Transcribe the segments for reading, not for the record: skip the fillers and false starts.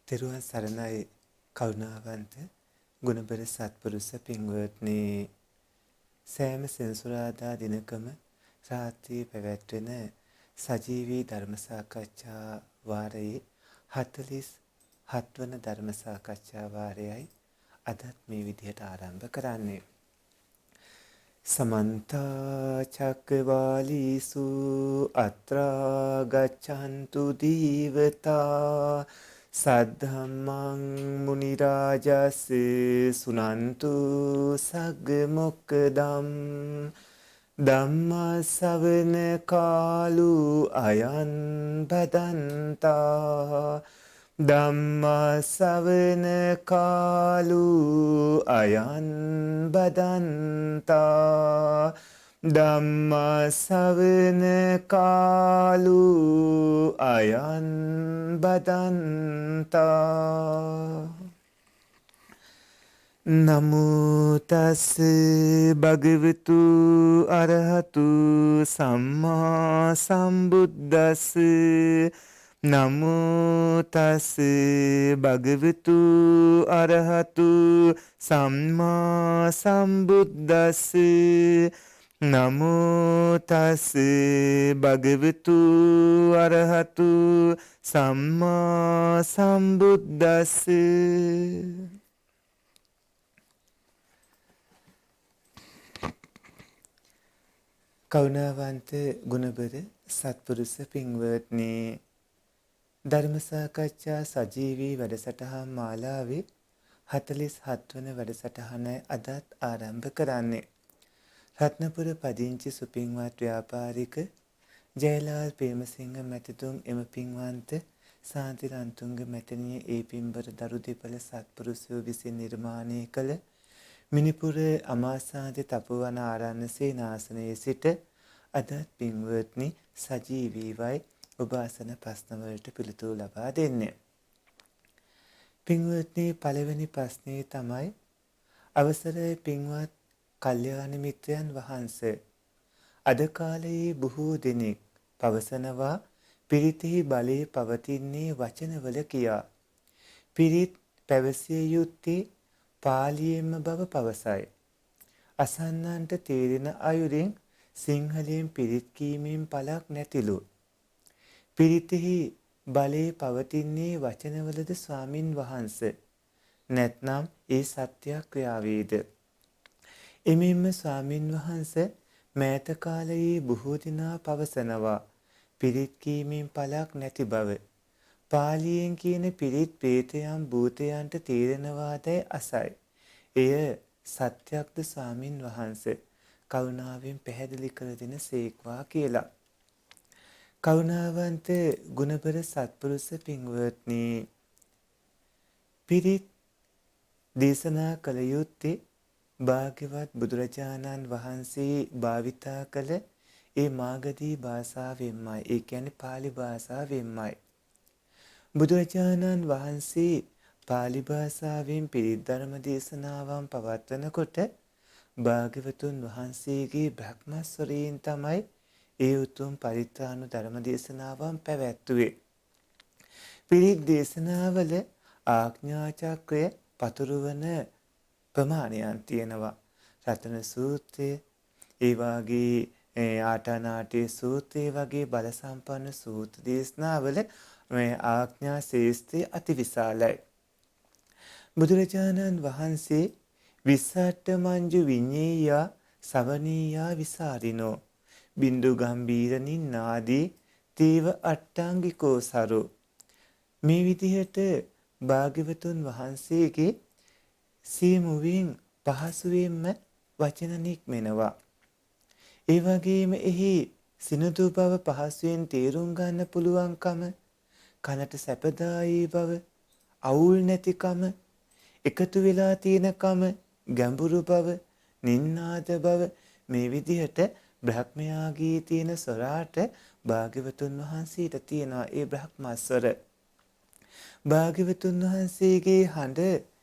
තෙරුවන් සරණයි කරුණාවන්ත ගුණබර සත්පුරුෂ පින්වත්නි සෑම සෙනසුරාදා දිනකම රාත්‍රියේ පැවැත්වෙන සජීවී ධර්ම සාකච්ඡා වාරයේ 47 වන ධර්ම සාකච්ඡා වාරයයි අදත් මේ විදිහට ආරම්භ කරන්නේ සමන්ත චක්කවාලීසු අත්‍රා ගච්ඡන්තු දීවතා සද්ධම්මං මුනි රාජස් සුනන්තු සග්ග මොක්කදම් ධම්ම ශ්‍රවණ කාලෝ අයං බදන්තා ධම්ම ශ්‍රවණ කාලෝ අයං බදන්තා ධම්ම ශ්‍රවණ කාලෝ අයං බදන්තා නමෝ තස් භගවතු අරහතු සම්මා සම්බුද්දස්ස නමෝ තස් භගවතු අරහතු සම්මා සම්බුද්දස්ස නමෝ තස් භගවතු අරහතු සම්මා සම්බුද්දස්ස කරුණාවන්ත ගුණබර සත්පුරුෂ පින්වත්නි ධර්ම සාකච්ඡා සජීවී වැඩසටහන් මාලාවේ 47 වන වැඩසටහන අදත් ආරම්භ කරන්නේ රත්නපුර පදිංචි සුපින්වත් ව්‍යාපාරික ජයලාල් ප්‍රේමසිංහ මැතිතුන් එම පින්වන්ත සාන්ති රන්තුංග මැතිණිය ඒ පින්බර දරු දෙපළ සත්පුරුෂයෝ විසින් නිර්මාණය කළ මිනිපුර අමාසාන්ති තපුවන ආරණ්‍ය සේනාසනයේ සිට අදත් පින්වත්නි සජීවීවයි ඔබ අසන ප්‍රශ්න වලට පිළිතුරු ලබා දෙන්නේ. පින්වත්නි පළවෙනි ප්‍රශ්නේ තමයි අවසරයි පින්වත් කල්යාණ මිත්‍රයන් වහන්සේ අද කාලයේ බොහෝ දෙනෙක් පවසනවා පිරිතෙහි බලයේ පවතින්නේ වචනවල කියා. පිරිත් පැවසිය යුත්තේ පාලියෙන්ම බව පවසයි. අසන්නන්ට තේරෙන අයුරින් සිංහලයෙන් පිරිත් කීමෙන් පළක් නැතිලු. පිරිතෙහි බලයේ පවතින්නේ වචනවලද ස්වාමින් වහන්සේ. නැත්නම් ඒ සත්‍යක්‍රියාවේද? එමෙන්ම ස්වාමින් වහන්සේ මෑත කාලයේ බොහෝ දිනා පවසනවා පිරිත් කීමෙන් පළක් නැති බව. පාලියෙන් කියන පිරිත් ප්‍රේතයන් භූතයන්ට තේරෙනවාදයි අසයි. එය සත්‍යක්ද ස්වාමින් වහන්සේ? කරුණාවෙන් පැහැදිලි කර දෙන සේක්වා කියලා. කරුණාවන්ත ගුණබර සත්පුරුෂ පින්වත්නි පිරිත් දේශනා කළ යුත්තේ භාග්‍යවත් බුදුරජාණන් වහන්සේ භාවිතා කළ ඒ මාගධී භාෂාවෙන්මයි. ඒ කියන්නේ පාලි භාෂාවෙන්මයි. බුදුරජාණන් වහන්සේ පාලි භාෂාවෙන් පිරිත් ධර්ම දේශනාවන් පවත්වනකොට භාග්‍යවතුන් වහන්සේගේ බ්‍රහ්මස්වරයෙන් තමයි ඒ උතුම් පරිත්‍රාණ ධර්ම දේශනාවන් පැවැත්වුවේ. පිරිත් දේශනාවල ආඥා චක්‍රය පතුරවන ප්‍රමාණයන් තියෙනවා. රතන සූත්‍රය, ඒ වාගේ ආටානාටි සූත්‍රය වගේ බල සම්පන්න සූත්‍ර දේශනාවල මේ ආඥා ශේෂ්ත්‍රය අතිවිශාලයි. බුදුරජාණන් වහන්සේ විස්සට්ඨ මංජු විඤ්ඤේයා සවනීයා විසාරිනෝ බින්දු ගම්බීර නින්නාදී තීව අට්ටාංගිකෝ සරෝ මේ විදිහට භාග්‍යවතුන් වහන්සේගේ සීමුවින් පහසුවෙන්ම වචන නික්මෙනවා. ඒ වගේම එහි සිනුදු බව පහසුවෙන් තේරුම් ගන්න පුළුවන්කම, කනට සැපදායී බව, අවුල් නැතිකම, එකතු වෙලා තියෙනකම, ගැඹුරු බව, නින්නාද බව මේ විදිහට බ්‍රහ්මයාගේ තියෙන ස්වරාට භාග්‍යවතුන් වහන්සේට තියෙනවා ඒ බ්‍රහ්මස්වර. භාග්‍යවතුන් වහන්සේගේ හඬ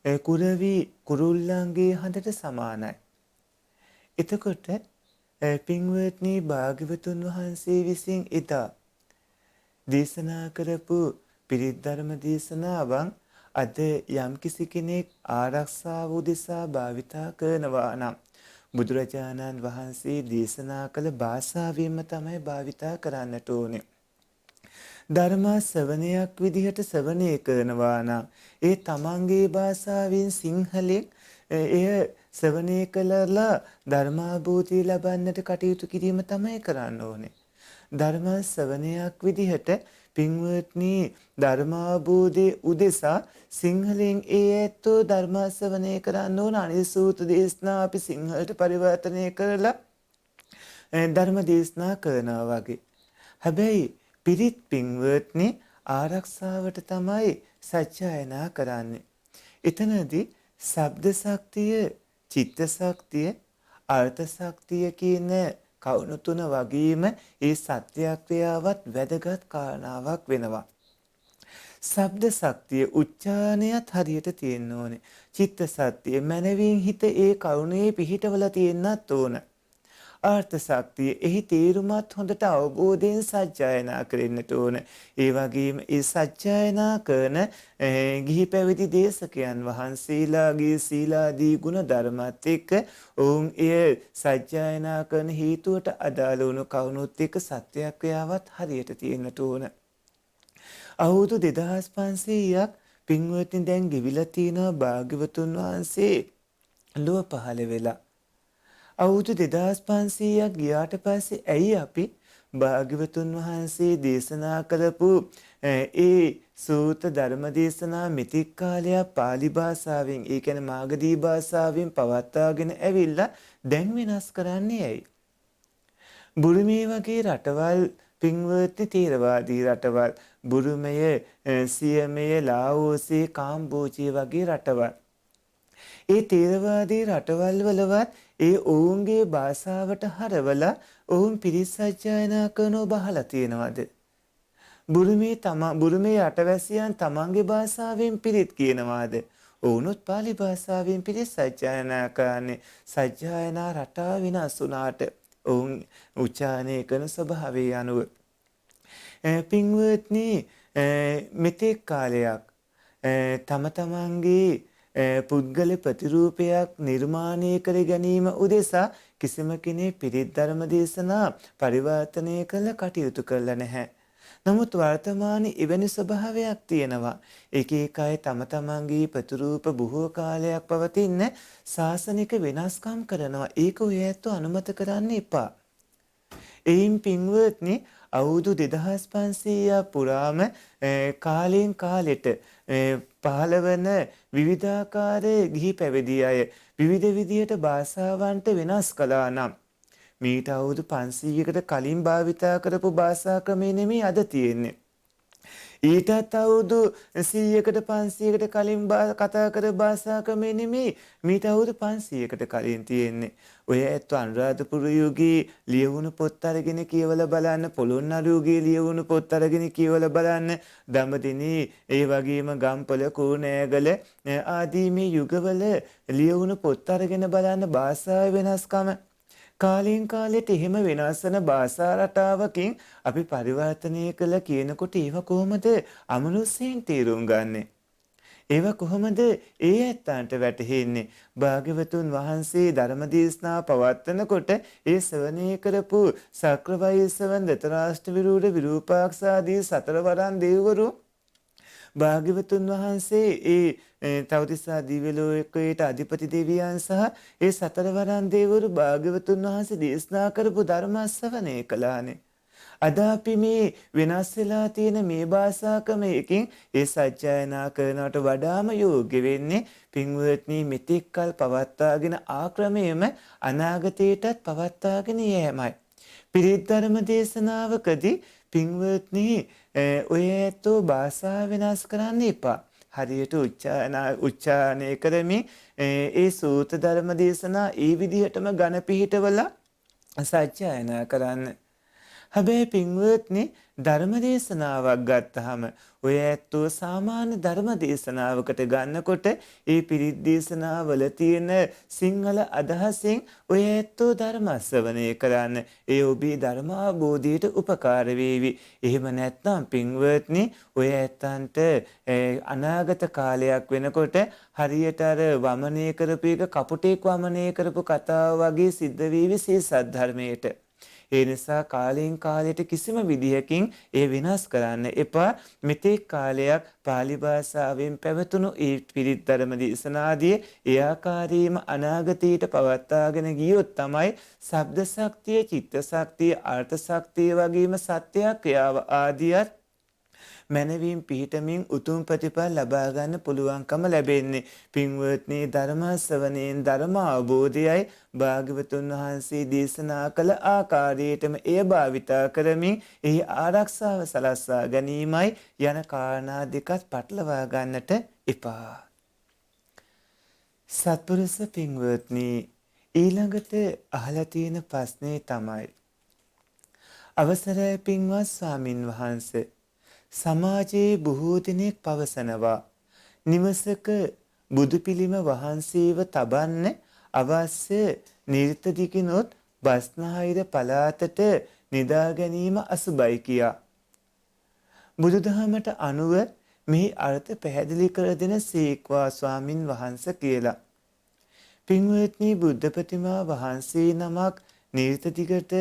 කුරවි කුරුල්ලන්ගේ හඬට සමානයි. එතකොට පින්වත්නි භාග්‍යවතුන් වහන්සේ විසින් එදා දේශනා කරපු පිරිත් ධර්ම දේශනාවන් අද යම්කිසි කෙනෙක් ආරක්ෂාව උදෙසා භාවිතා කරනවා නම් බුදුරජාණන් වහන්සේ දේශනා කළ භාෂාවෙන්ම තමයි භාවිතා කරන්නට ඕනේ. ධර්ම ශ්‍රවණයක් විදිහට ශ්‍රවණය කරනවා නම් ඒ තමන්ගේ භාෂාවෙන් සිංහලෙන් එය ශ්‍රවණය කළලා ධර්මාභූතිය ලබන්නට කටයුතු කිරීම තමයි කරන්න ඕනේ. ධර්ම ශ්‍රවණයක් විදිහට පින්වත්නි ධර්මාභූතිය උදෙසා සිංහලෙන් ඒ ඇත්තෝ ධර්ම ශ්‍රවණය කරන්න ඕන. අනිත් සූත්‍ර දේශනා අපි සිංහලට පරිවර්තනය කරලා ධර්ම දේශනා කරනවා වගේ. හැබැයි පිරිත් පින්වත්නි ආරක්ෂාවට තමයි සත්‍යයනා කරන්නේ. එතනදී ශබ්ද ශක්තිය, චිත්ත ශක්තිය, අර්ථ ශක්තිය කියන කවුණු තුන වගේම ඒ සත්‍යක්‍රියාවත් වැදගත් කාරණාවක් වෙනවා. ශබ්ද ශක්තිය උච්චාරණයත් හරියට තියෙන්න ඕනේ. චිත්ත ශක්තිය මනවින් හිත ඒ කරුණේ පිහිටවල තියෙන්නත් ඕන. අර්ථ ශක්තිය එහි තේරුමත් හොඳට අවබෝධයෙන් සත්‍යයනා කරන්නට ඕන. ඒ වගේම ඒ සත්‍යයනා කරන ගිහි පැවිදි දේශකයන් වහන්සේලාගේ සීලාදී ගුණ ධර්මත් එක්ක ඔවුන් එය සත්‍යයනා කරන හේතුවට අදාළ වුණු කවුණුත් එක්ක සත්‍යක්‍රියාවත් හරියට තියෙන්නට ඕන. අවුරුදු 2500ක් පින්වත්නි දැන් ගෙවිලා තියෙනවා භාග්‍යවතුන් වහන්සේ ලොව පහළ වෙලා. අවුරුදු 2500ක් ගියාට පස්සේ ඇයි අපි භාග්‍යවතුන් වහන්සේ දේශනා කරපු ඒ සූත්‍ර ධර්ම දේශනා මෙතික් කාලයක් පාලි භාෂාවෙන් ඒ කියන්නේ මාගධී භාෂාවෙන් පවත්වාගෙන ඇවිල්ලා දැන් වෙනස් කරන්නේ ඇයි? බුරුමේ වගේ රටවල් පින්වත්නි තේරවාදී රටවල් බුරුමය, සියමය, ලාओසේ, කාම්බෝජය වගේ රටවල්. ඒ තේරවාදී රටවල් වලවත් ඒ ඔවුන්ගේ භාෂාවට හරවලා ඔවුන් පිරිත් සජ්ජායනා කරනව බහලා තියෙනවද? බුරුමේ රටවැසියන් තමන්ගේ භාෂාවෙන් පිරිත් කියනවාද? ඔවුනුත් පාලි භාෂාවෙන් පිරිත් සජ්ජායනා කරන්නේ. සජ්ජායනා රටාව වෙනස් වුණාට ඔවුන් උච්චාරණය කරන ස්වභාවය අනුව. පින්වත්නි මෙතෙක් කාලයක් තම තමන්ගේ පුද්ගල ප්‍රතිරූපයක් නිර්මාණය කර ගැනීම උදෙසා කිසිම කෙනෙක් පිරිත් ධර්ම දේශනා පරිවර්තනය කළ කටයුතු කළා නැහැ. නමුත් වර්තමානයේ එවැනි ස්වභාවයක් තියෙනවා. එක එක අය තම තමන්ගේ ප්‍රතිරූප බොහෝ කාලයක් පවතින ශාසනික වෙනස්කම් කරනවා. ඒක ඔය ඇත්තෝ අනුමත කරන්න එපා. එයින් පින්වත්නි අවුරුදු 2500 පුරාම කාලෙන් කාලෙට පහළවන විවිධාකාර ගිහි පැවිදි අය විවිධ විදියට භාෂාවන්ට වෙනස් කළා නම් මීට අවුරුදු 500කට කලින් භාවිතා කරපු භාෂා ක්‍රමය නෙමෙයි අද තියෙන්නේ. ඊටත් අවුරුදු 100කට 500කට කලින් කතා කර භාෂා ක්‍රමය නෙමෙයි මීට අවුරුදු 500කට කලින් තියෙන්නේ. ඔය ඇත්ත අනුරාධපුර යුගයේ ලියවුණු පොත් අරගෙන කියවලා බලන්න, පොළොන්නරු යුගයේ ලියවුණු පොත් අරගෙන කියවලා බලන්න, දඹදිනේ ඒ වගේම ගම්පල කෝණෑගල ආදී මේ යුගවල ලියවුණු පොත් අරගෙන බලන්න භාෂාවේ වෙනස්කම. කාලෙන් කාලෙට එහෙම වෙනස් වෙන භාෂා රටාවකින් අපි පරිවර්තනය කළ කියනකොට ඒව කොහොමද අමනුෂ්‍යයෙන් තේරුම් ගන්නෙ? ඒව කොහොමද ඒ ඇත්තන්ට වැටහෙන්නේ? භාග්‍යවතුන් වහන්සේ ධර්මදේශනා පවත්වනකොට ඒ ශ්‍රවණය කරපු සක්‍රවෛශ්‍රවන් ධෘතරාෂ්ට්‍ර විරූඪ විරූපාක්ෂාදී සතරවරන් දෙවිවරු භාග්‍යවතුන් වහන්සේ ඒ තවතිසා දිව්‍ය ලෝකයට අධිපති දෙවියන් සහ ඒ සතරවරන් දෙවිවරු භාග්‍යවතුන් වහන්සේ දේශනා කරපු ධර්ම ශ්‍රවණය කළානේ. අද අපි මේ වෙනස් වෙලා තියෙන මේ භාෂා ක්‍රමයකින් ඒ සත්‍යයනා කරනවට වඩාම යෝග්‍ය වෙන්නේ පින්වත්නි මෙතෙක් කල පවත්වාගෙන ආක්‍රමයේම අනාගතයටත් පවත්වාගෙන යෑමයි. පිරිත් ධර්ම දේශනාවකදී පින්වත්නි ඔය ඇත්තෝ භාෂා වෙනස් කරන්න එපා. හරියට උච්චාරණය කරමින් ඒ සූත්‍ර ධර්ම දේශනා ඒ විදිහටම ඝන පිහිටවලා සත්‍යයනා කරන්න. හැබැයි පින්වත්නි ධර්ම දේශනාවක් ගත්තහම ඔය ඇත්තෝ සාමාන්‍ය ධර්ම දේශනාවකට ගන්නකොට ඒ පිරිත් දේශනාවල තියෙන සිංහල අදහසෙන් ඔය ඇත්තෝ ධර්ම ශ්‍රවණය කරන්න. ඒ ඔබේ ධර්ම අවබෝධයට උපකාර වේවි. එහෙම නැත්නම් පින්වත්නි ඔය ඇත්තන්ට අනාගත කාලයක් වෙනකොට හරියට අර වමනය කරපු එක කපුටෙක් වමනය කරපු කතාව වගේ සිද්ධ වේවි සීසත් ධර්මයට. ඒ නිසා කාලයෙන් කාලයට කිසිම විදිහකින් ඒ වෙනස් කරන්න එපා. මෙතෙක් කාලයක් pāli භාෂාවෙන් පැවතුණු ඒ පිරිත් ධර්ම දේශනාදී ඒ ආකාරයෙන්ම අනාගතයට පවත්වාගෙන ගියොත් තමයි ශබ්ද ශක්තිය, චිත්ත ශක්තිය, අර්ථ ශක්තිය වගේම සත්‍ය ක්‍රියාව ආදියත් මනවින් පිහිටමින් උතුම් ප්‍රතිඵල ලබා ගන්න පුළුවන්කම ලැබෙන්නේ. පින්වත්නි ධර්ම ශ්‍රවණයෙන් ධර්ම අවබෝධයයි භාග්‍යවතුන් වහන්සේ දේශනා කළ ආකාරයටම එය භාවිතා කරමින් එහි ආරක්ෂාව සලස්වා ගැනීමයි යන කාරණා දෙකත් පටලවා ගන්නට එපා. සත්පුරුෂ පින්වත්නි ඊළඟට අහලා තියෙන ප්‍රශ්නේ තමයි අවසරයි පින්වත් ස්වාමින් වහන්සේ සමාජයේ බොහෝ දෙනෙක් පවසනවා නිවසක බුදු පිළිම වහන්සේව තබන්න අවශ්‍ය නිර්තදිකිනොත් බස්නාහිර පළාතට නිදා ගැනීම අසුබයි කියා. බුදුදහමට අනුව මේ අර්ථ පැහැදිලි කර දෙන සීක්වා ස්වාමින් වහන්සේ කියලා. පින්වත්නි බුද්ධ ප්‍රතිමා වහන්සේ නමක් නිර්තදිකට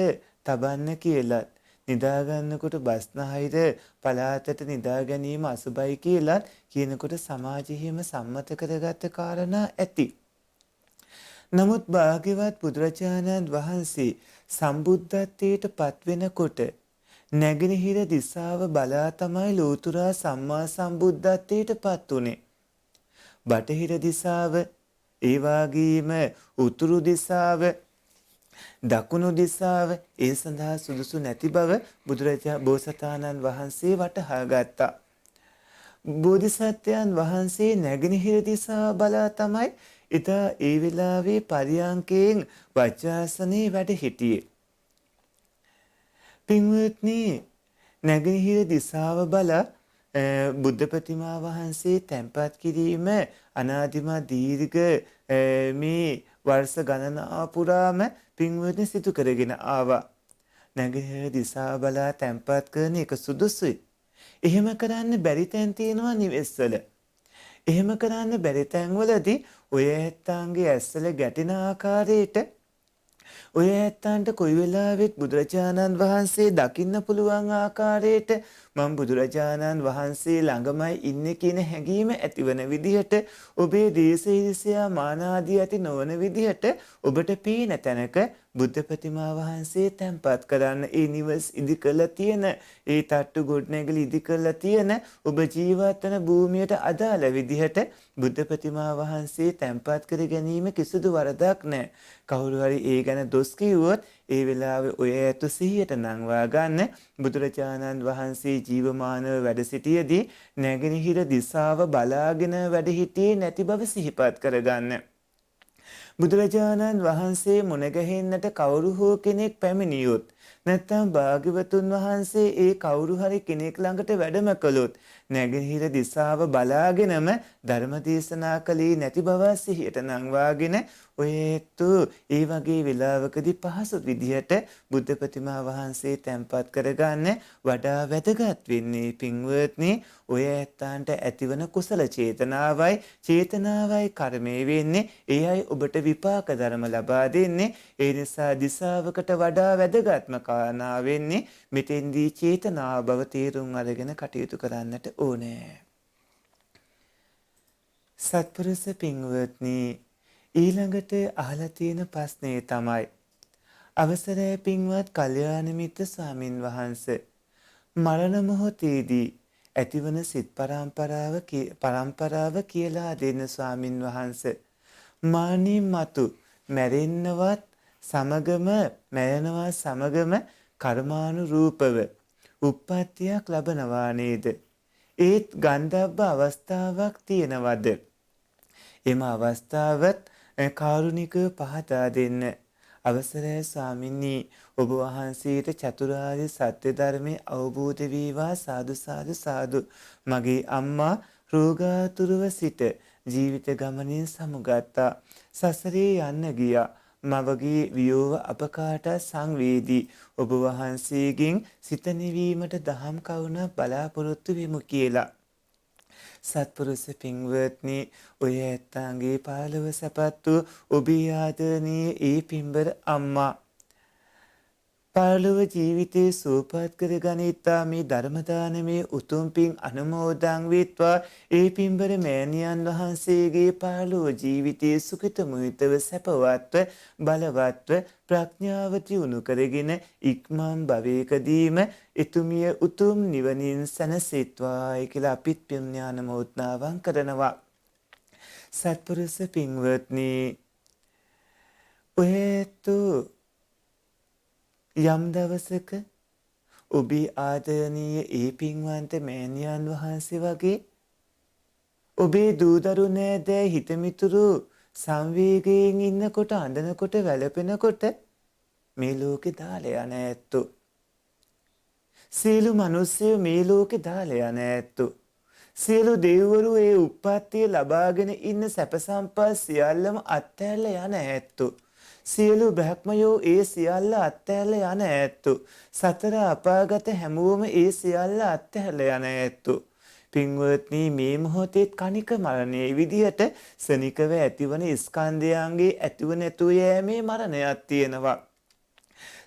තබන්න කියලා නිදා ගන්නකොට බස්නාහිර පළාතට නිදා ගැනීම අසුබයි කියලා කියනකොට සමාජයේම සම්මත කරගත් කාරණා ඇති. නමුත් භාග්‍යවත් බුදුරජාණන් වහන්සේ සම්බුද්ධත්වයට පත්වෙනකොට නැගෙනහිර දිසාව බලා තමයි ලෝතුරා සම්මා සම්බුද්ධත්වයට පත් උනේ. බටහිර දිසාව, ඒ වගේම උතුරු දිසාව, දකුණු දිසාව ඒ සඳහා සුදුසු නැති බව බෝසතාණන් වහන්සේ වටහා ගත්තා. බෝධිසත්වයන් වහන්සේ නැගෙනහිර දිසාව බලා තමයි ඉතා ඒ වෙලාවේ පරියංකයෙන් වජ්‍රාසනයේ වැඩ සිටියේ. පින්වත්නි නැගෙනහිර දිසාව බලා බුද්ධ ප්‍රතිමා වහන්සේ තැන්පත් කිරීම අනාදිමත් දීර්ඝ මේ වර්ෂ ගණනාව පුරාම පින්වත්නි සිදු කරගෙන ආවා. නැගෙනහිර දිසාව බලා තැන්පත් කරන එක සුදුසුයි. එහෙම කරන්න බැරි තැන් තියෙනවා නිවෙස්වල. එහෙම කරන්න බැරි තැන්වලදී ඔය ඇත්තන්ගේ ඇස්වල ගැටෙන ආකාරයට ඔය ඇත්තන්ට කොයි වෙලාවෙත් බුදුරජාණන් වහන්සේ දකින්න පුළුවන් ආකාරයට මම බුදුරජාණන් වහන්සේ ළඟමයි ඉන්නේ කියන හැඟීම ඇතිවන විදිහට ඔබේ දේශීරසයා මානාදී ඇති නොවන විදිහට ඔබට පේන තැනක බුද්ධ ප්‍රතිමා වහන්සේ තැන්පත් කරන්න. ඒ නිවස් ඉදි කරලා තියෙන, ඒ තට්ටු ගොඩනැගිලි ඉදි කරලා තියෙන ඔබ ජීවත් වෙන භූමියට අදාළ විදිහට බුද්ධ ප්‍රතිමා වහන්සේ තැන්පත් කර ගැනීම කිසිදු වරදක් නැහැ. කවුරු හරි ඒ ගැන දොස් කිව්වොත් ඒ වෙලාවේ ඔය ඇතු සිහියට නංවා ගන්න බුදුරජාණන් වහන්සේ ජීවමානව වැඩ සිටියේදී නැගෙනහිර දිසාව බලාගෙන වැඩ සිටියේ නැති බව සිහිපත් කරගන්න. බුදුරජාණන් වහන්සේ මුණ ගැහෙන්නට කවුරු හෝ කෙනෙක් පැමිණියොත් නැත්නම් භාග්‍යවතුන් වහන්සේ ඒ කවුරු හරි කෙනෙක් ළඟට වැඩම කළොත් නැගෙනහිර දිසාව බලාගෙනම ධර්ම දේශනා කළේ නැති බව සිහියට නංවාගෙන ඔය ඒ වගේ වෙලාවකදී පහසු විදිහට බුද්ධ ප්‍රතිමා වහන්සේ තැන්පත් කරගන්න වඩා වැදගත් වෙන්නේ පින්වත්නි ඔය ඇත්තන්ට ඇතිවන කුසල චේතනාවයි කර්මය වෙන්නේ. එයයි ඔබට විපාක ධර්ම ලබා දෙන්නේ. ඒ නිසා දිසාවකට වඩා වැදගත්ම කාරණා වෙන්නේ මෙතෙන්දී චේතනාව බව තේරුම් අරගෙන කටයුතු කරන්නට ඕනේ. සත්පුරුෂ පින්වත්නි ඊළඟට අහලා තියෙන ප්‍රශ්නේ තමයි අවසරයි පින්වත් කල්යාණ මිත්‍ර ස්වාමින් වහන්සේ මරණ මොහොතේදී ඇතිවන සිත් පරම්පරාව කියලා දෙන ස්වාමින් වහන්සේ මානින් මතු මැරෙන්නවත් සමගම කර්මානුරූපව උප්පත්තියක් ලබනවා නේද? ඒත් ගන්ධබ්බ අවස්ථාවක් තියෙනවද? එම අවස්ථාවත් කාරුණිකව පහදා දෙන්න. අවසරයි ස්වාමිනී, ඔබ වහන්සේට චතුරාර්ය සත්‍ය ධර්මයේ අවබෝධ වේවා. සාදු සාදු සාදු. මගේ අම්මා රෝගාතුරව සිට ජීවිත ගමනින් සමුගත්තා. සසරේ යන්න ගියා. මවගේ වියෝව අප කාට සංවේදී. ඔබ වහන්සේගෙන් සිත නිවීමට දහම් කරුණ බලාපොරොත්තු වෙමු කියලා. සත්පුරුෂ පින්වත්නි, ඔය ඇත්තාගේ 15 සපත්තු ඔබේ ආදරණීය ඒ පින්බර අම්මා පරලොව ජීවිතේ සුවපත් කර ගනිත්වා. මේ ධර්ම දානමේ උතුම් පින් අනුමෝදන් වෙත්වා. ඒ පින්බර මෑණියන් වහන්සේගේ පරලොව ජීවිතයේ සුඛිතමුහිතව සැපවත්ව බලවත්ව ප්‍රඥාව දියුණු කරගෙන ඉක්මන් භවයකදීම එතුමිය උතුම් නිවනින් සැනසෙත්වායි කියලා අපිත් පුණ්‍යානුමෝදනාවන් කරනවා. සත්පුරුෂ පින්වත්නි, ඔයතු යම් දවසක ඔබේ ආදරණීය ඒ පින්වන්ත මෑණියන් වහන්සේ වගේ ඔබේ දූ දරු නෑදෑ හිතමිතුරු සංවේගයෙන් ඉන්නකොට, අඬනකොට, වැළපෙනකොට මේ ලෝකේ දාලා යන ඇත්තෝ, සියලු මිනිස්සු මේ ලෝකේ දාලා යන ඇත්තෝ, සියලු දෙවිවරු ඒ උප්පත්තිය ලබාගෙන ඉන්න සැප සම්පත් සියල්ලම අත්හැරලා යන ඇත්තෝ, සියලු බ්‍රහ්මයෝ ඒ සියල්ල අත්හැරලා යන ඇත්තෝ, සතර අපාගත හැමෝම ඒ සියල්ල අත්හැරලා යන ඇත්තෝ. පින්වත්නි, මේ මොහොතේ කණික මරණයේ විදිහට සනිකව ඇතිවන ස්කන්ධයන්ගේ ඇතිව නැතුව යෑමේ මරණයක් තියෙනවා.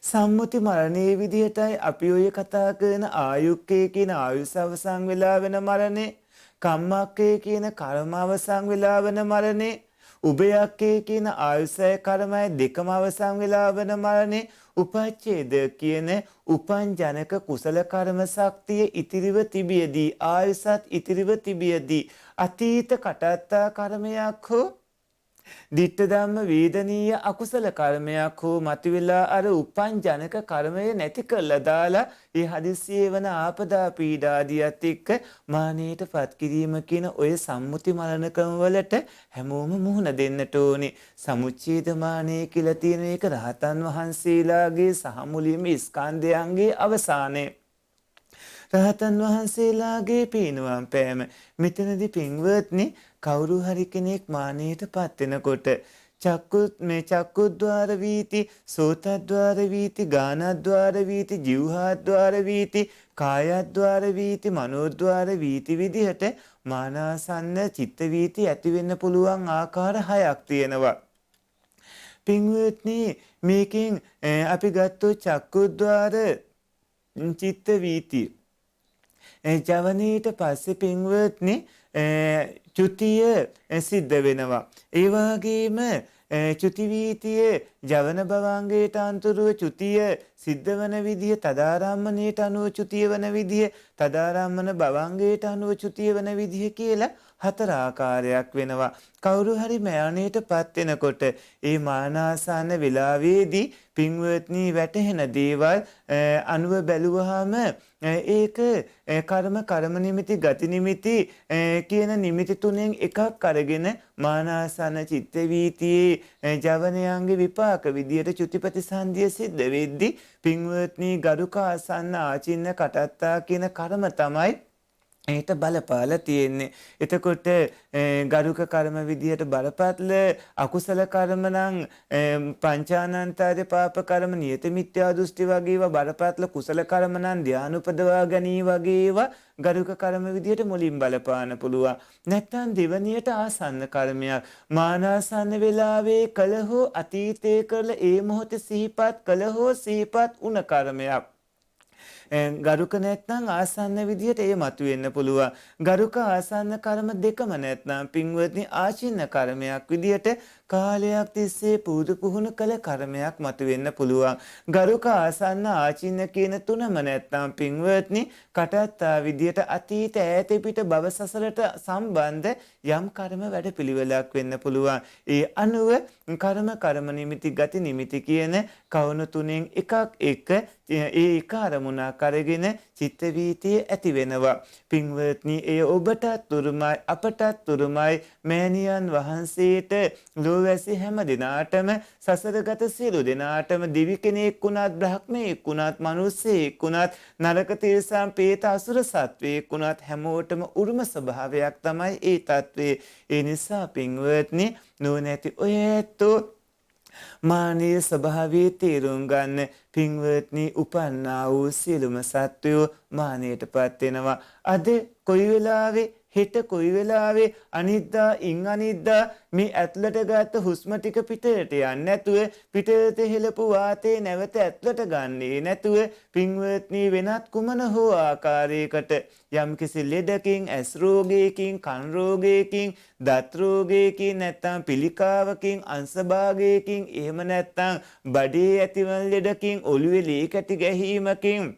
සම්මුති මරණයේ විදිහටයි අපි ඔය කතා කරන ආයුක්කේ කියන ආයුෂ අවසන් වෙලා වෙන මරණේ, කම්මක්කේ කියන කර්ම අවසන් වෙලා වෙන මරණේ, උභයක්කේ කියන ආයුෂය කර්මය දෙකම අවසන් වෙලා වෙන මරණේ, උපච්ඡේද කියන උපන් ජනක කුසල කර්ම ශක්තිය ඉතිරිව තිබියදී, ආයුෂත් ඉතිරිව තිබියදී අතීත කටත්තා කර්මයක් හෝ දිට්ඨ ධම්ම වේදනීය අකුසල කර්මයක් හෝ මතුවලා අර උපන් ජනක කර්මය නැති කළා දාලා ඒ හදිස්සියේ වන ආපදා පීඩාදියත් එක්ක මානෙටපත් කිරීම කියන ඔය සම්මුති මරණ ක්‍රම වලට හැමෝම මුහුණ දෙන්නට ඕනේ. සමුච්ඡේද මානෙ කියලා තියෙන එක රහතන් වහන්සේලාගේ සහ මුලින්ම ස්කන්ධයන්ගේ අවසානයේ. රහතන් වහන්සේලාගේ පිනුවම් පෑම. මෙතනදී පින්වත්නි, කවුරු හරි කෙනෙක් මානෙටපත් වෙනකොට චක්කුද්්වාර වීති, සෝතද්්වාර වීති, ගානද්්වාර වීති, ජීවහද්්වාර වීති, කායද්්වාර වීති, මනෝද්්වාර වීති විදිහට මානාසන්න චිත්ත වීති ඇති වෙන්න පුළුවන් ආකාර 6ක් තියෙනවා. පින්වත්නි, මේකෙන් අපි ගත්තොත් චක්කුද්්වාර චිත්ත වීති ජවනීට පස්සේ පින්වත්නි චුතිය සිද්ධ වෙනවා. ඒ වගේම චුති වීතියේ ජවන භවංගයට අන්තරුව චුතිය සිද්ධ වන විදිය, තදාරම්මණයට අනුව චුතිය වන විදිය, තදාරම්මන භවංගයට අනුව චුතිය වන විදිය කියලා 4 ආකාරයක් වෙනවා. කවුරු හරි මරණයටපත් වෙනකොට ඒ මානාසන්න වෙලාවේදී පින්වත්නි වැටහෙන දේවල් අනුව බැලුවාම ඒක කර්ම නිමිති, ගති නිමිති කියන නිමිති තුනෙන් එකක් අරගෙන මානාසන චිත්ත වීතියේ ජවනයන්ගේ විපාක විදියට චුතිපටිසන්ධිය සිද්ධ වෙද්දී පින්වත්නි ගරුක ආසන්න ආචින්න කටත්තා කියන කර්ම තමයි ඒට බලපාලා තියෙන්නේ. එතකොට ගරුක කර්ම විදියට බලපත්ල අකුසල කර්ම නම් පංචානන්තාරේ පාප කර්ම, නියත මිත්‍යා දෘෂ්ටි වගේ ඒවා බලපත්ල කුසල කර්ම නම් ධානය උපදවා ගනී වගේ ඒවා ගරුක කර්ම විදියට මුලින් බලපාන පුළුවන්. නැත්නම් දෙවනියට ආසන්න කර්මයක්, මානාසන්න වෙලාවේ කලහෝ අතීතයේ කළ ඒ මොහොතේ සිහිපත් කලහෝ සිහිපත් උන කර්මයක්. ගරුක නැත්නම් ආසන්න විදියට ඒ මතුවෙන්න පුළුවන්. ගරුක ආසන්න කර්ම දෙකම නැත්නම් පින්වත්නි ආචින්න කර්මයක් විදියට කාලයක් තිස්සේ පුදු පුහුණු කළ කර්මයක් මතුවෙන්න පුළුවන්. ගරුක ආසන්න ආචින්න කියන තුනම නැත්නම් පින්වත්නි කටත්තා විදියට අතීත ඈත පිට භව සසලට සම්බන්ධ යම් කර්ම වැඩපිළිවෙලක් වෙන්න පුළුවන්. ඒ අනුව කර්ම නිමිති, ගති නිමිති කියන කවුණු තුනෙන් එකක් එක ඒ එක අරමුණක් අරගෙන චිත්ත වීතිය ඇති වෙනවා. පින්වත්නි, එය ඔබටත් උරුමයි අපටත් උරුමයි. මෑණියන් වහන්සේට ලෝවැසි හැම දිනාටම සසරගත සියලු දිනාටම දිවි කෙනෙක් වුණත් බ්‍රහ්මයෙක් වුණත් මිනිස්සෙක් වුණත් නරක තිරිසන් പ്രേත අසුර සත්වයෙක් වුණත් හැමෝටම උරුම ස්වභාවයක් තමයි ඒ తත්වේ. ඒ නිසා පින්වත්නි, නුවණැති ඔය ඇත්තෝ මානීය ස්වභාවයේ තේරුම් ගන්න. පින්වත්නි, උපන්නා වූ සියලුම සත්වයෝ මානයටපත් වෙනවා. අද කොයි වෙලාවේ, හෙට කොයි වෙලාවේ, අනිද්දා ඉන් අනිද්දා මේ ඇතුළට ගත්ත හුස්ම ටික පිටට යන්නේ නැතුව, පිටට හෙළපු වාතේ නැවත ඇතුළට ගන්නේ නැතුව, පින්වත්නි, වෙනත් කුමන හෝ ආකාරයකට යම්කිසි ලෙඩකින්, ඇස් රෝගයකින්, කන් රෝගයකින්, දත් රෝගයකින්, නැත්නම් පිළිකාවකින්, අංශභාගයකින්, එහෙම නැත්නම් බඩේ ඇතිවන ලෙඩකින්, ඔළුවේ ලී කැටි ගැහිීමකින්,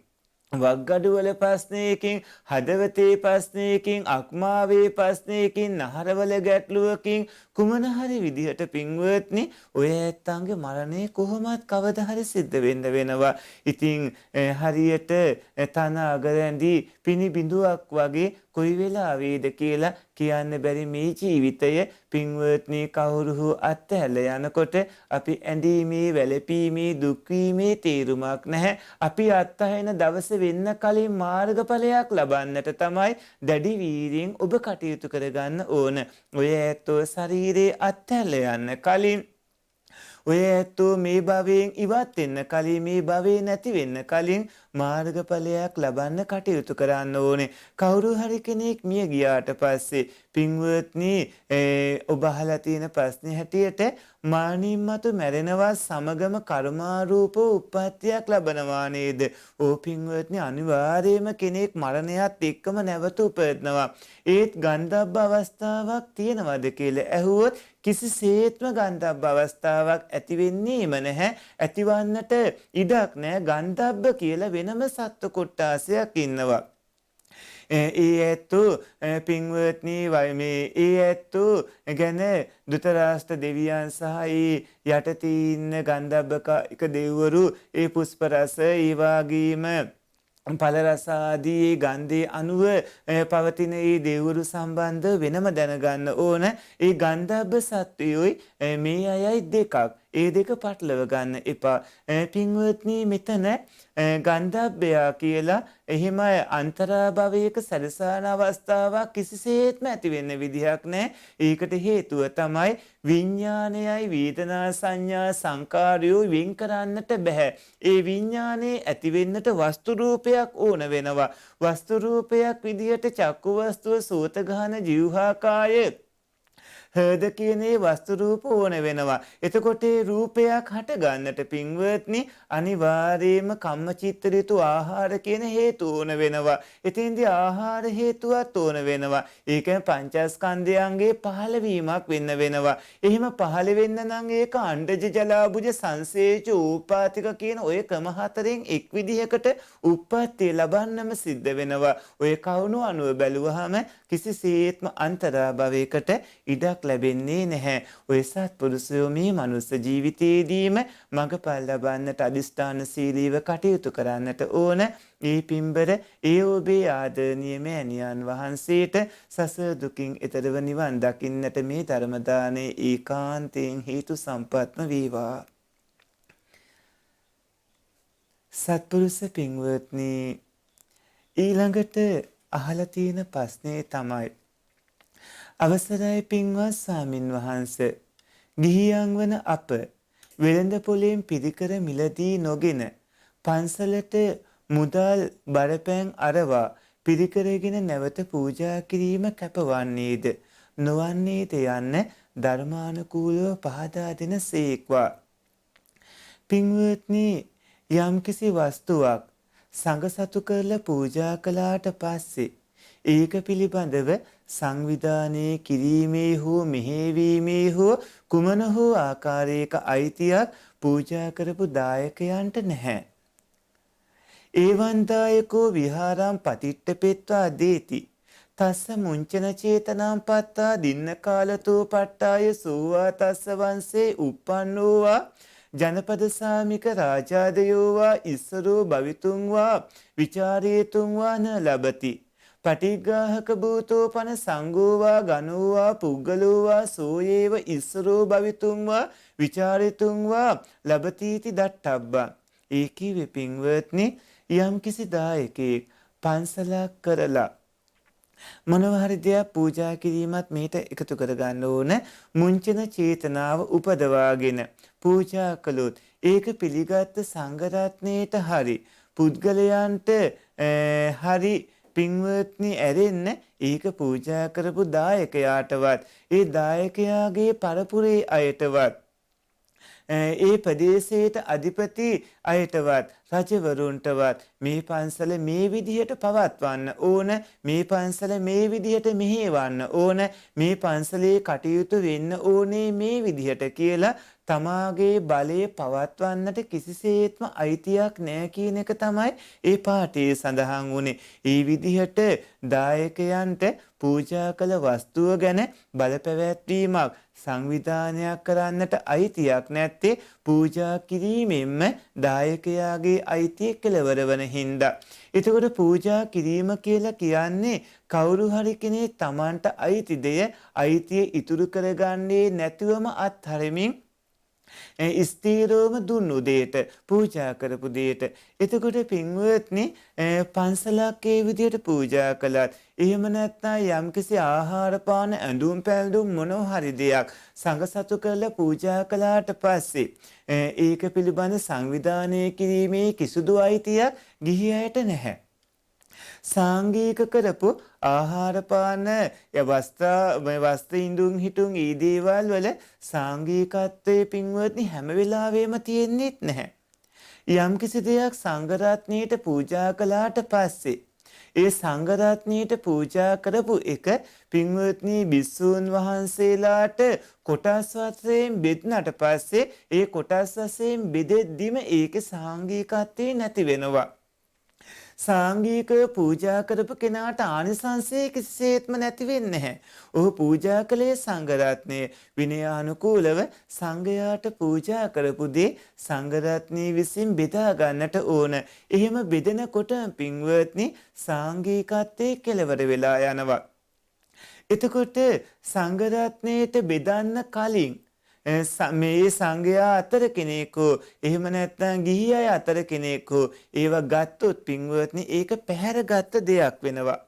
වක්ගඩුවල ප්‍රශ්නයකින්, හදවතේ ප්‍රශ්නයකින්, අක්මාවේ ප්‍රශ්නයකින්, නහරවල ගැටලුවකින්, කුමන හරි විදිහට පින්වත්නි, ඔය ඇත්තන්ගේ මරණය කොහොමත් කවදා හරි සිද්ධ වෙනවා. ඉතින් හරියට තන අගරැඳි පිනි බිඳුවක් වගේ කොයි වෙලාවේද කියලා කියන්න බැරි මේ ජීවිතය පින්වත්නි, කවුරු හෝ අත්හැරලා යනකොට අපි ඇඳීමේ, වැළපීමේ, දුක් වීමේ තේරුමක් නැහැ. අපි අත්හැරෙන දවස වෙන්න කලින් මාර්ගඵලයක් ලබන්නට තමයි දැඩි වීරියෙන් ඔබ කටයුතු කරගන්න ඕන. ඔය ඇත්තෝ ශරීරේ අත්හැරලා යන්න කලින්, ඔය ඇත්තෝ මේ භවයෙන් ඉවත් වෙන්න කලින්, මේ භවේ නැති වෙන්න කලින් මාර්ගඵලයක් ලබන්න කටයුතු කරන්න ඕනේ. කවුරු හරි කෙනෙක් මිය ගියාට පස්සේ පින්වත්නි, ඔබ අහලා තියෙන ප්‍රශ්නේ හැටියට මානින් මතු මැරෙනවා සමගම කර්මාරූප උප්පත්තියක් ලබනවා නේද? ඕ පින්වත්නි, අනිවාර්යයෙන්ම කෙනෙක් මරණයත් එක්කම නැවත උපදිනවා. ඒත් ගන්ධබ්බ අවස්ථාවක් තියෙනවද කියලා ඇහුවොත් කිසිසේත්ම ගන්ධබ්බ අවස්ථාවක් ඇති වෙන්නේම නැහැ. ඇතිවන්නට ඉඩක් නැහැ. ගන්ධබ්බ කියලා වෙනම සත්ව කොට්ටාසයක් ඉන්නවා. ඒ ඇත්තෝ පින්වත්නි, ඒ ඇත්තෝ ගැන ධෘතරාෂ්ට්‍ර දෙවියන් සහ ඒ යටතේ ඉන්න ගන්ධබ්බක දෙවිවරු ඒ පුෂ්පරස, ඒ වගේම ඵල රස ආදී ගන්ධයේ අනුව පවතින ඒ දෙවිවරු සම්බන්ධ වෙනම දැනගන්න ඕන. ඒ ගන්ධබ්බ සත්වයෝයි මේ අයයි දෙකක්. ඒ දෙක පටලව ගන්න එපා. පින්වත්නි, මෙතන ගන්ධබ්බයා කියලා එහෙම අන්තරාභවයක සැරසාන අවස්ථාවක් කිසිසේත්ම ඇති වෙන්න විදිහක් නැහැ. ඒකට හේතුව තමයි විඥානයයි වේදනා සංඥා සංකාරයෝ වෙන් කරන්නට බෑ. ඒ විඥානේ ඇති වෙන්නට වස්තු රූපයක් ඕන වෙනවා. වස්තු රූපයක් විදිහට චක්කු වස්තුව, සෝත ගාන, જીවහා කාය, හෘද කියන ඒ වස්තු රූප ඕන වෙනවා. එතකොට ඒ රූපයක් හට ගන්නට පින්වත්නි, අනිවාර්යයෙන්ම කම්මචිත්ත ඍතු ආහාර කියන හේතු ඕන වෙනවා. එතෙන්දී ආහාර හේතුවත් ඕන වෙනවා. ඒක පංචස්කන්ධයන්ගේ පහළවීමක් වෙන්න වෙනවා. එහෙම පහළ වෙන්න නම් ඒක අණ්ඩජ, ජලාබුජ, සංසේච, උපාතික කියන ඔය ක්‍රම හතරෙන් එක් විදිහකට උප්පත්තිය ලබන්නම සිද්ධ වෙනවා. ඔය කවුණු අනුව බැලුවහම කිසිසේත්ම අන්තරාභවයකට ඉඩක් ලැබෙන්නේ නැහැ. ඔය සත්පුරුෂයෝ මේ මනුස්ස ජීවිතයේදීම මඟපල් ලබන්නට අදිෂ්ඨාන සීලීව කටයුතු කරන්නට ඕන. ඒ පින්බර ඒ ඔබේ ආදරණීය මෑණියන් වහන්සේට සසර දුකින් එතරව නිවන් දකින්නට මේ ධර්ම දානයේ ඒකාන්තයෙන් හේතු සම්පත්ම වේවා. සත්පුරුෂ පින්වත්නි, ඊළඟට අහලා තියෙන ප්‍රශ්නේ තමයි, අවසරයි පින්වත් ස්වාමින් වහන්සේ, ගිහියන් වන අප වෙළඳ පොලෙන් පිරිකර මිලදී නොගෙන පන්සලට මුදල් බරපෑන් අරවා පිරිකරගෙන නැවත පූජා කිරීම කැපවන්නේද නොවන්නේද යන්න ධර්මානුකූලව පහදා දෙන සේක්වා. පින්වත්නි, යම්කිසි වස්තුවක් සංඝ සතු කරලා පූජා කළාට පස්සේ ඒක පිළිබඳව සංවිධානය කිරීමේ හෝ මෙහෙයවීමේ හෝ කුමන හෝ ආකාරයක අයිතියක් පූජා කරපු දායකයන්ට නැහැ. ඒවන් දායකෝ විහාරම් පතිට්ඨ පෙත්වා දේති. තස්ස මුංචන චේතනම් පත්තා දින්න කාලතෝ පට්ටාය සෝවා තස්ස වංශේ උප්පන්නෝවා ජනපද සාමික රාජාදයෝ වා ඉස්සරෝ භවිතුං වා විචාරේතුං වා න ලබති. පටිග්ගාහක භූතෝ පන සංඝෝ වා ගණෝ වා පුද්ගලෝ වා සෝයේව ඉස්සරෝ භවිතුං වා විචාරිතුං වා ලබතිති දට්ඨබ්බං. ඒ කිව්වේ පින්වත්නි යම්කිසි දායකයෙක් පන්සලක් කරලා මොනවා හරි දෙයක් පූජා කිරීමත් මේට එකතු කරගන්න ඕන. මුංචන චේතනාව උපදවාගෙන පූජා කළොත් ඒක පිළිගත් සංඝ රත්නයේට හරි පුද්ගලයන්ට හරි පින්වත්නි ඇරෙන්න ඒක පූජා කරපු දායකයාටවත් ඒ දායකයාගේ පරපුරේ අයටවත් ඒ ප්‍රදේශයට අධිපති අයටවත් රජවරුන්ටවත් මේ පන්සල මේ විදිහට පවත්වන්න ඕන, මේ පන්සල මේ විදිහට මෙහෙවන්න ඕන, මේ පන්සලේ කටයුතු වෙන්න ඕනේ මේ විදිහට කියලා තමාගේ බලය පවත්වන්නට කිසිසේත්ම අයිතියක් නැහැ කියන එක තමයි ඒ පාඨයේ සඳහන් වුනේ. ඒ විදිහට දායකයන්ට පූජා කළ වස්තුව ගැන බලපැවැත්වීමක් සංවිධානයක් කරන්නට අයිතියක් නැත්තේ පූජා කිරීමෙන්ම දායකයාගේ අයිතිය කෙලවර වන හින්දා. එතකොට පූජා කිරීම කියලා කියන්නේ කවුරු හරි කෙනෙක් Tamanට අයිති දෙය අයිතිය ඉතුරු කරගන්නේ නැතිවම අත්හරිමින් ස්ථීරවම දුන්නු දෙයට පූජා කරපු දෙයට. එතකොට පින්වත්නි පන්සලක් ඒ විදියට පූජා කළත් එහෙම නැත්නම් යම්කිසි ආහාර පාන ඇඳුම් පැළඳුම් මොනවා හරි දෙයක් සංඝසතු කරලා පූජා කළාට පස්සේ ඒක පිළිබඳ සංවිධානය කිරීමේ කිසිදු අයිතියක් ගිහි අයට නැහැ. සාංගික කරපු ආහාර පාන වස්ත්‍ර ඉඳුන් හිටුන් ඒ දේවල් වල සාංගිකත්වයේ පින්වත්නි හැම වෙලාවෙම තියෙන්නේ නැහැ. යම්කිසි දෙයක් සංඝ රත්නයට පූජා කළාට පස්සේ ඒ සංඝ රත්නයට පූජා කරපු එක පින්වත්නි භික්ෂූන් වහන්සේලාට කොටස් වශයෙන් බෙදනට පස්සේ ඒ කොටස් වශයෙන් බෙදෙද්දිම ඒකේ සාංගිකත්වය නැති වෙනවා. සාංගික පූජා කරපු කෙනාට ආනිසංසය කිසිසේත්ම නැති වෙන්නේ නැහැ. ඔහු පූජා කළේ සංඝ රත්නය විනයානුකූලව සංඝයාට පූජා කරපු දේ සංඝ රත්නය විසින් බෙදා ගන්නට ඕන. එහෙම බෙදනකොට පින්වත්නි සාංගිකත්වයේ කෙලවර වෙලා යනවා. එතකොට සංඝ රත්නයට බෙදන්න කලින් මේ සංඝයා අතර කෙනෙක් හෝ එහෙම නැත්නම් ගිහි අය අතර කෙනෙක් හෝ ඒව ගත්තොත් පින්වත්නි ඒක පැහැරගත් දෙයක් වෙනවා.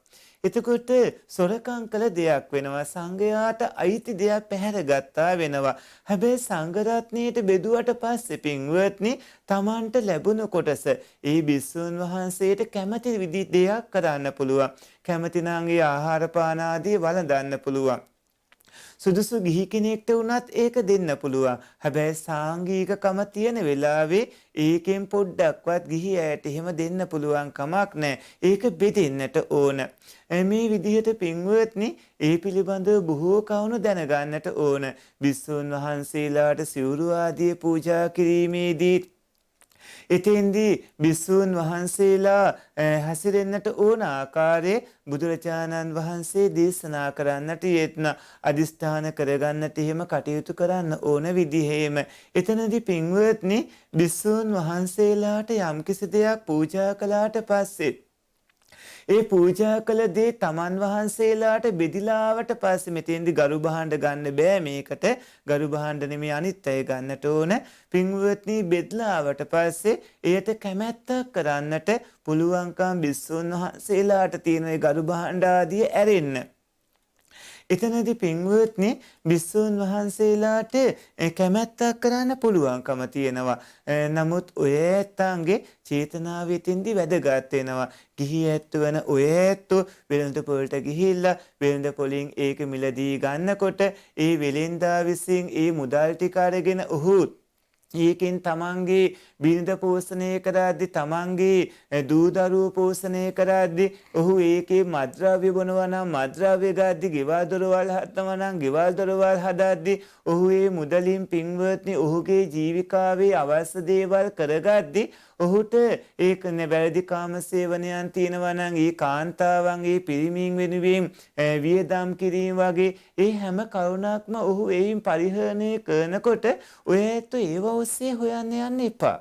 එතකොට සොරකම් කළ දෙයක් වෙනවා. සංඝයාට අයිති දෙයක් පැහැරගත්තා වෙනවා. හැබැයි සංඝ රත්නයට බෙදුවට පස්සේ පින්වත්නි Tamanට ලැබුණු කොටස ඒ භික්ෂුන් වහන්සේට කැමති විදි දෙයක් කරන්න පුළුවන්. කැමති නම් ඒ ආහාර පාන ආදී වළඳන්න පුළුවන්. සුදුසු ගිහි කෙනෙක්ට වුණත් ඒක දෙන්න පුළුවන්. හැබැයි සාංගිකකම තියෙන වෙලාවේ ඒකෙන් පොඩ්ඩක්වත් ගිහි අයට එහෙම දෙන්න පුළුවන් කමක් නැහැ. ඒක බෙදෙන්නට ඕන. මේ විදිහට පින්වත්නි ඒ පිළිබඳව බොහෝ කවුණු දැනගන්නට ඕන. භික්ෂුන් වහන්සේලාට සිවුරු ආදී පූජා කිරීමේදී එතෙන්දී භික්ෂූන් වහන්සේලා හැසිරෙන්නට ඕන ආකාරයේ බුදුරජාණන් වහන්සේ දේශනා කරන්නට යෙත්න අදිස්ථාන කරගන්නට එහෙම කටයුතු කරන්න ඕන විදිහේම එතනදී පින්වත්නි භික්ෂූන් වහන්සේලාට යම්කිසි දෙයක් පූජා කළාට පස්සේ ඒ පූජා කළ දේ තමන් වහන්සේලාට බෙදිලාවට පස්සේ මෙතෙන්දි ගරු භාණ්ඩ ගන්න බෑ. මේකට ගරු භාණ්ඩ නෙමෙයි අනිත් අය ගන්නට ඕන. පින්වත්නි බෙදලාවට පස්සේ එයට කැමැත්තක් කරන්නට පුළුවන්කම් භික්ෂුන් වහන්සේලාට තියෙන ගරු භාණ්ඩ ආදිය ඇරෙන්න. එතනදී පින්වත්නි භික්ෂුන් වහන්සේලාට කැමැත්තක් කරන්න පුළුවන්කම තියෙනවා. නමුත් ඔය ඇත්තන්ගේ චේතනාව එතෙන්දී වැදගත් වෙනවා. ගිහි ඇත්තු වෙන ඔය ඇත්තු වෙළඳ පොළට ගිහිල්ලා වෙළඳ පොලින් ඒක මිලදී ගන්නකොට ඒ වෙළෙන්දා විසින් ඒ මුදල් ටික අරගෙන ඔහු ඒකෙන් තමන්ගේ බිරිඳ පෝෂණය කරද්දී තමන්ගේ දූ දරුවෝ පෝෂණය කරද්දී ඔහු ඒකේ මත්ද්‍රව්‍ය බොනවා නම් මත්ද්‍රව්‍ය ගද්දී ගෙවල් දොරවල් හදනවා නම් ගෙවල් දොරවල් හදද්දී ඔහු ඒ මුදලින් පින්වත්නි ඔහුගේ ජීවිකාවේ අවශ්‍ය දේවල් කරගද්දී ඔහුට ඒක වැරදි කාම සේවනයන් තියෙනවා නම් ඒ කාන්තාවන්ගේ පිරිමින් වෙනුවෙන් වියදම් කිරීම වගේ ඒ හැම කරුණක්ම ඔහු එයින් පරිහරණය කරනකොට ඔය ඇත්තෝ ඒව ඔස්සේ හොයන්න යන්න එපා.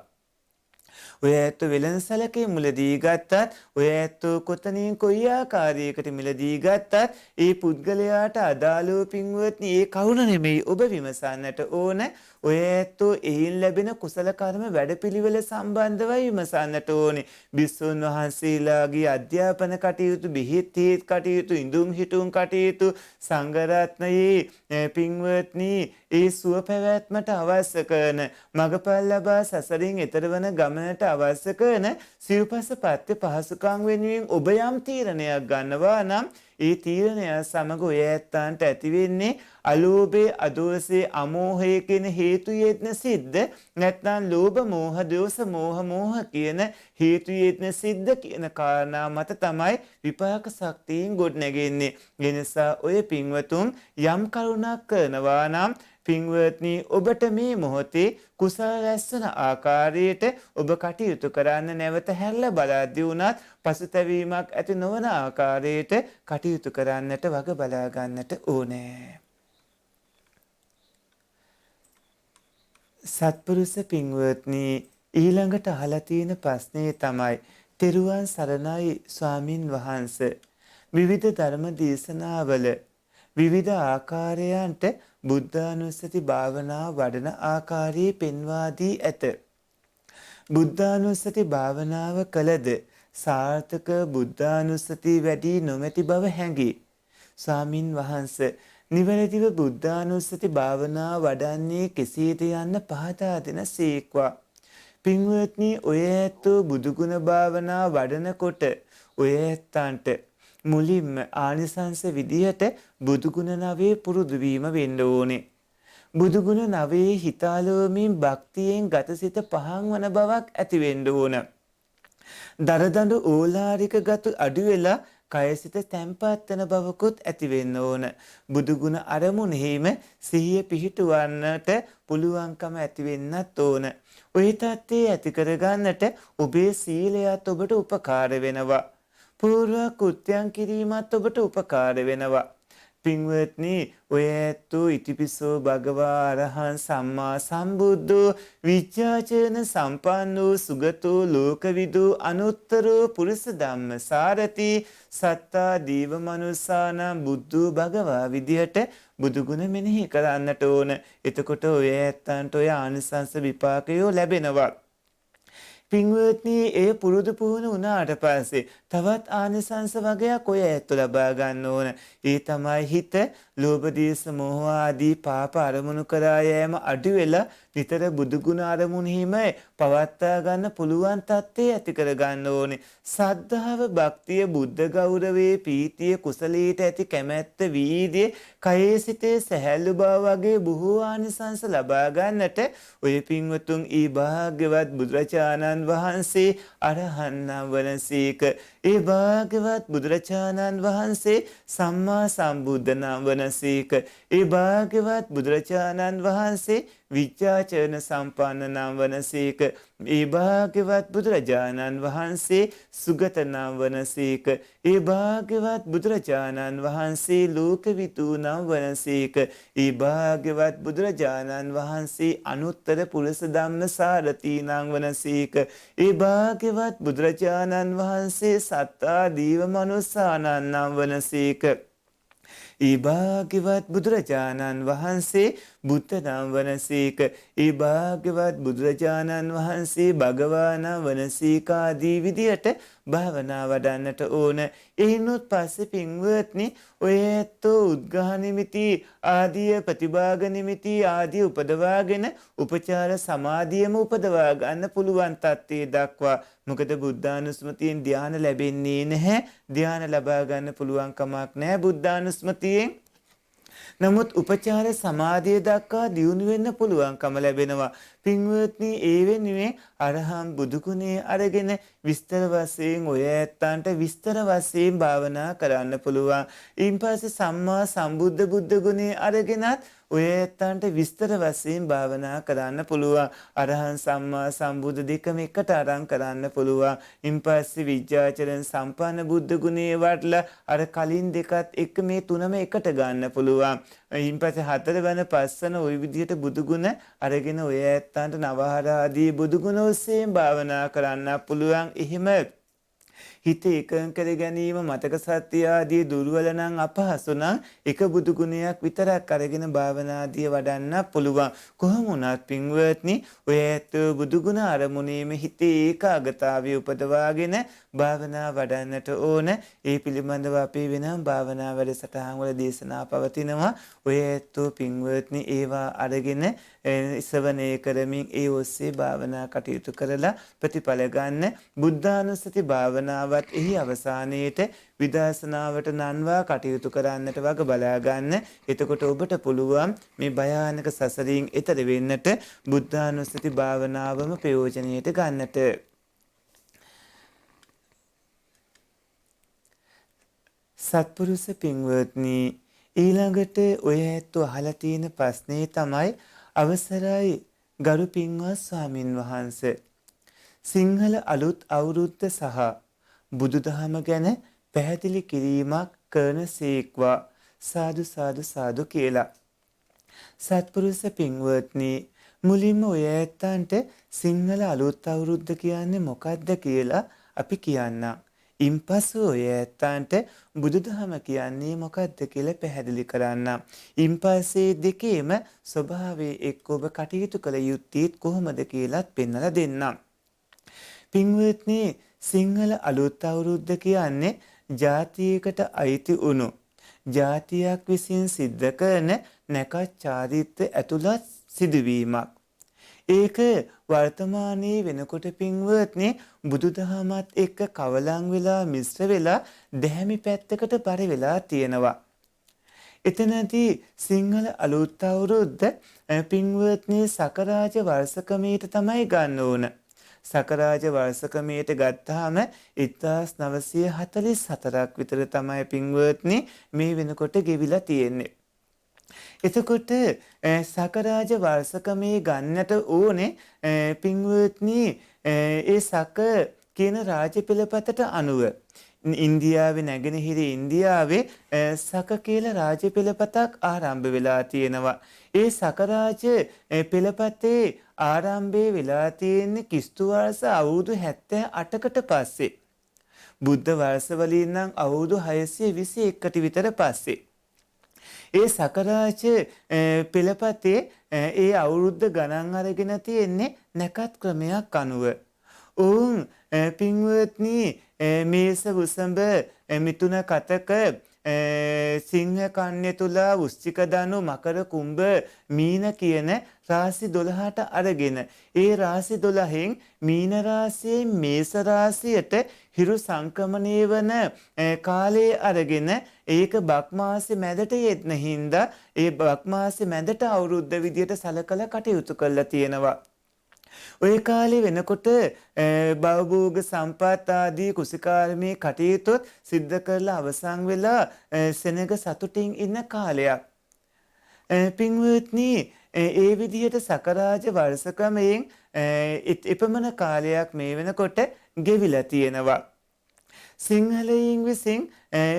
ඔය ඇත්තෝ වෙළඳසැලකේ මුලදී ගත්තත් ඔය ඇත්තෝ කොතනින් කොයි ආකාරයකට මිලදී ගත්තත් ඒ පුද්ගලයාට අදාළව පින්වත්නි ඒ කවුරු නෙමෙයි ඔබ විමසන්නට ඕන. ඔය ඇත්තෝ එයින් ලැබෙන කුසල කර්ම වැඩපිළිවෙල සම්බන්ධවයි විමසන්නට ඕනේ. බිස්සුන් වහන්සේලාගේ අධ්‍යාපන කටයුතු, බෙහෙත් කටයුතු, ඉඳුම් හිටුම් කටයුතු, සංඝරත්නයේ පින්වත්නි ඒ සුව පැවැත්මට අවශ්‍ය කරන මගපල් ලබා සසරින් එතර වන ගමනට අවශ්‍ය කරන සිව්පස පත්‍ය පහසුකම් වෙනුවෙන් ඔබ යම් තීරණයක් ගන්නවා නම් ඒ තීරණය සමග ඔය ඇත්තන්ට ඇති වෙන්නේ අලෝභයේ, අදෝසයේ, අමෝහයේ කියන හේතු යෙත්න සිද්ධ නැත්නම් ලෝභ, මෝහ, දෝස, මෝහ කියන හේතු යෙත්න සිද්ධ කියන කාරණා මත තමයි විපාක ශක්තියින් ගොඩ නැගෙන්නේ. ඒ නිසා ඔය පින්වතුන් යම් කරුණක් කරනවා නම් පින්වත්නි ඔබට මේ මොහොතේ කුසල රැස්වන ආකාරයට ඔබ කටයුතු කරන්න නැවත හැරලා බලද්දී උනත් පසුතැවීමක් ඇති නොවන ආකාරයට කටයුතු කරන්නට වග බලා ගන්නට ඕනේ. සත්පුරුෂ පින්වත්නි ඊළඟට අහලා තියෙන ප්‍රශ්නේ තමයි තෙරුවන් සරණයි ස්වාමින් වහන්සේ. විවිධ ධර්ම දේශනාවල විවිධ ආකාරයන්ට බුද්ධානුස්සති භාවනාව වඩන ආකාරයේ පෙන්වා දී ඇත. බුද්ධානුස්සති භාවනාව කළද සාර්ථක බුද්ධානුස්සති වැඩි නොමැති බව හැඟේ. ස්වාමින් වහන්සේ නිවැරදිව බුද්ධානුස්සති භාවනාව වඩන්නේ කෙසේද යන්න පහදා දෙන සීක්වා. පින්වත්නි ඔය ඇත්තෝ බුදුගුණ භාවනාව වඩනකොට ඔය ඇත්තන්ට මුලින්ම ආනිසංස විදිහට බුදුගුණ නවයේ පුරුදු වීම වෙන්න ඕනේ. බුදුගුණ නවයේ හිතාලෝමින් භක්තියෙන් ගතසිත පහන් වන බවක් ඇති වෙන්න ඕන. දරදඬු ඕලාරික ගතු අඩු වෙලා කයසිත තැම්පත් වෙන බවකුත් ඇති වෙන්න ඕන. බුදුගුණ අරමුණෙහිම සිහිය පිහිටුවන්නට පුළුවන්කම ඇති වෙන්නත් ඕන. ඔය තත්ත්වයේ ඇති කරගන්නට ඔබේ සීලයත් ඔබට උපකාර වෙනවා. පූර්ව කෘත්‍යයන් කිරීමත් ඔබට උපකාර වෙනවා. පින්වත්නි ඔය ඇත්තෝ ඉතිපිසෝ භගවා අරහං සම්මා සම්බුද්ධෝ විචාචන සම්පන්නෝ සුගතෝ ලෝකවිදු අනුත්තරෝ පුරිස ධම්ම සාරති සත්තා දීව මනුස්සානම් බුද්ධෝ භගවා විදියට බුදුගුණ මෙනෙහි කරන්නට ඕන. එතකොට ඔය ඇත්තන්ට ඔය ආනිසංස විපාකයෝ ලැබෙනවා. පින්වත්නි ඒ පුරුදු පුහුණු වුණාට පස්සේ තවත් ආනිසංස වගේක් ඔය ඇත්ත ලබා ගන්න ඕන. ඒ තමයි හිත ලෝභ දේශ මොහ ආදී පාප අරමුණු කරා යෑම අඩු වෙලා නිතර බුදුගුණ අරමුණෙහිම පවත්වා ගන්න පුළුවන් තත්ත්වය ඇති කර ගන්න ඕනේ. සද්ධාව, භක්තිය, බුද්ධ ගෞරවයේ, පීතිය, කුසලයට ඇති කැමැත්ත, වීර්යය, කයේ සිටේ සැහැල්ලු බව වගේ බොහෝ ආනිසංස ලබා ගන්නට ඔය පින්වතුන් ඊ භාග්‍යවත් බුදුරජාණන් වහන්සේ අරහන් වනසේක. ඒ භාග්‍යවත් බුදුරජාණන් වහන්සේ සම්මා සම්බුද්ධ නම් වනසේක. ඒ භාග්‍යවත් බුදුරජාණන් වහන්සේ විචාචරණ සම්පන්න නම් වනසේක. ඒ භාග්‍යවත් බුදුරජාණන් වහන්සේ සුගත නම් වනසේක. ඒ භාග්‍යවත් බුදුරජාණන් වහන්සේ ලෝකවිදු නම් වනසේක. ඒ භාග්‍යවත් බුදුරජාණන් වහන්සේ අනුත්තර පුරිස ධම්ම සාරති නම් වනසේක. ඒ භාග්‍යවත් බුදුරජාණන් වහන්සේ සත්තා දීව මනුස්සානන් නම් වනසේක. ඒ භාග්‍යවත් බුදුරජාණන් වහන්සේ බුද්ධ නම් වනසේක. ඒ භාග්‍යවත් බුදුරජාණන් වහන්සේ භගවා නම් වනසේක ආදී විදියට භාවනා වඩන්නට ඕන. එහිනුත් පස්සේ පින්වත්නි ඔය ඇත්තෝ උද්ඝාන නිමිති ආදී ප්‍රතිභාග නිමිති ආදී උපදවාගෙන උපචාර සමාධියම උපදවා ගන්න පුළුවන් තත්ත්වයේ දක්වා. මොකද බුද්ධානුස්මතියෙන් ධ්‍යාන ලැබෙන්නේ නැහැ. ධ්‍යාන ලබා ගන්න පුළුවන් කමක් නැහැ බුද්ධානුස්මතියෙන්. නමුත් උපචාර සමාධිය දක්වා දියුණු වෙන්න පුළුවන්කම ලැබෙනවා. පින්වත්නි ඒ වෙනුවෙන් අරහම් බුදුගුණේ අරගෙන විස්තර වශයෙන් ඔය ඇත්තන්ට විස්තර වශයෙන් භාවනා කරන්න පුළුවන්. ඊන් පස්සේ සම්මා සම්බුද්ධ බුද්ධ ගුණේ අරගෙනත් ඔය ඇත්තන්ට විස්තර වශයෙන් භාවනා කරන්න පුළුවන්. අරහන් සම්මා සම්බුදු දෙකම එකට අරන් කරන්න පුළුවන්. ඉන්පස්සේ විජ්ජාචරණ සම්පන්න බුද්ධ ගුණේ වඩලා අර කලින් දෙකත් එක්ක මේ තුනම එකට ගන්න පුළුවන්. ඉන්පස්සේ හතරවන පස්වන ওই විදිහට බුදු ගුණ අරගෙන ඔය ඇත්තන්ට නවහර ආදී බුදු ගුණ ඔස්සේ භාවනා කරන්න පුළුවන්. එහෙම හිත එකඟ කර ගැනීම මතක සත්‍ය ආදී දුර්වල නම් අපහසු නම් එක බුදු ගුණයක් විතරක් අරගෙන භාවනාදී වඩන්න පුළුවන්. කොහොම වුණත් පින්වත්නි ඔය ඇත්ත බුදු ගුණ අරමුණේම හිතේ ඒකාග්‍රතාවය උපදවාගෙන භාවනා වඩන්නට ඕන. ඒ පිළිබඳව අපේ වෙනම භාවනා වැඩසටහන් වල දේශනා පවතිනවා. ඔය ඇත්ත පින්වත්නි ඒවා අරගෙන ශ්‍රවණය කරමින් ඒ ඔස්සේ භාවනා කටයුතු කරලා ප්‍රතිඵල ගන්න. බුද්ධානුස්සති භාවනාවත් එහි අවසානයේට විදර්ශනාවට නන්වා කටයුතු කරන්නට වග බලා ගන්න. එතකොට ඔබට පුළුවන් මේ භයානක සසරින් එතර වෙන්නට බුද්ධානුස්සති භාවනාවම ප්‍රයෝජනයට ගන්නට. සත්පුරුෂ පින්වත්නි ඊළඟට ඔය ඇත්තෝ අහලා තියෙන ප්‍රශ්නේ තමයි අවසරයි ගරු පින්වත් ස්වාමින් වහන්සේ සිංහල අලුත් අවුරුද්ද සහ බුදුදහම ගැන පැහැදිලි කිරීමක් කරන සීක්වා සාදු සාදු සාදු කියලා. සත්පුරුෂ පින්වත්නි මුලින්ම ඔය ඇත්තන්ට සිංහල අලුත් අවුරුද්ද කියන්නේ මොකක්ද කියලා අපි කියන්නම්. ඉන්පසු ඔය ඇත්තන්ට බුදුදහම කියන්නේ මොකක්ද කියලා පැහැදිලි කරන්නම්. ඉන්පස්සේ දෙකේම ස්වභාවයේ එක්ක ඔබ කටයුතු කළ යුත්තේ කොහොමද කියලාත් පෙන්වලා දෙන්නම්. පින්වත්නි සිංහල අලුත් අවුරුද්ද කියන්නේ ජාතියකට අයිති වුණු ජාතියක් විසින් සිද්ධ කරන නැකත් චාරිත්‍ර ඇතුළත් සිදුවීමක්. ඒක වර්තමානයේ වෙනකොට පින්වත්නි බුදුදහමත් එක්ක කවලම් වෙලා මිශ්‍ර වෙලා දැහැමි පැත්තකට පරි වෙලා තියෙනවා. එතනදී සිංහල අලුත් අවුරුද්ද පින්වත්නි සකරාජ වර්ෂකමේට තමයි ගන්න ඕන. සකරාජ වර්ෂකමේට ගත්තාම 1944ක් විතර තමයි පින්වත්නි මේ වෙනකොට ගෙවිලා තියෙන්නේ. එතකොට සකරාජ වර්ෂකමේ ගන්නට ඕනේ පින්වත්නි ඒ සක කියන රාජ්‍ය පෙළපතට අනුව ඉන්දියාවේ නැගෙනහිර ඉන්දියාවේ සක කියලා රාජ්‍ය පෙළපතක් ආරම්භ වෙලා තියෙනවා. ඒ සකරාජ පෙළපතේ ආරම්භය වෙලා තියෙන්නේ ක්‍රිස්තු වර්ෂ අවුරුදු 78කට පස්සේ. බුද්ධ වර්ෂ වලින් නම් අවුරුදු 621කට විතර පස්සේ. ඒ සකරාජ පෙළපතේ ඒ අවුරුද්ද ගණන් අරගෙන තියෙන්නේ නැකත් ක්‍රමයක් අනුව. ඔවුන් පින්වත්නි මේස වුසඹ මිථුන කතක සිංහ කන්‍ය තුලා වෘශ්චික ධනු මකර කුම්භ මීන කියන රාශි 12ට අරගෙන ඒ රාශි 12න් මීන රාශියෙන් මේස රාශියට හිරු සංක්‍රමණය වන කාලයේ අරගෙන ඒක බක් මාසෙ මැදට යෙදෙන හින්දා ඒ බක් මාසෙ මැදට අවුරුද්ද විදියට සලකලා කටයුතු කරලා තියෙනවා. ඔය කාලේ වෙනකොට භවභෝග සම්පත් ආදී කුසිකාර්මී කටයුතු සිද්ධ කරලා අවසන් වෙලා සෙනග සතුටින් ඉන්න කාලයක්. පින්වත්නි ඒ විදිහට සකරාජ වර්ෂකමයෙන් එපමණ කාලයක් මේ වෙනකොට ගෙවිලා තියෙනවා. සිංහලයින් විසින්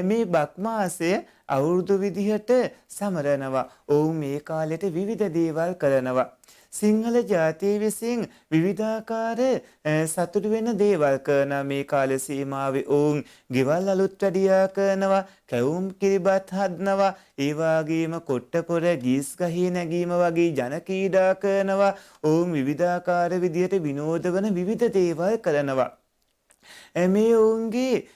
මේ බක් මාසය අවුරුදු විදිහට සමරනවා. ඔවුන් මේ කාලෙට විවිධ දේවල් කරනවා. සිංහල ජාතිය විසින් විවිධාකාර සතුටු වෙන දේවල් කරන මේ කාල සීමාවේ ඔවුන් ගෙවල් අලුත් වැඩියා කරනවා, කැවුම් කිරිබත් හදනවා, ඒ වගේම කොට්ටපොර ගීස් ගහේ නැගීම වගේ ජන ක්‍රීඩා කරනවා. ඔවුන් විවිධාකාර විදියට විනෝද වන විවිධ දේවල් කරනවා. මේ ඔවුන්ගේ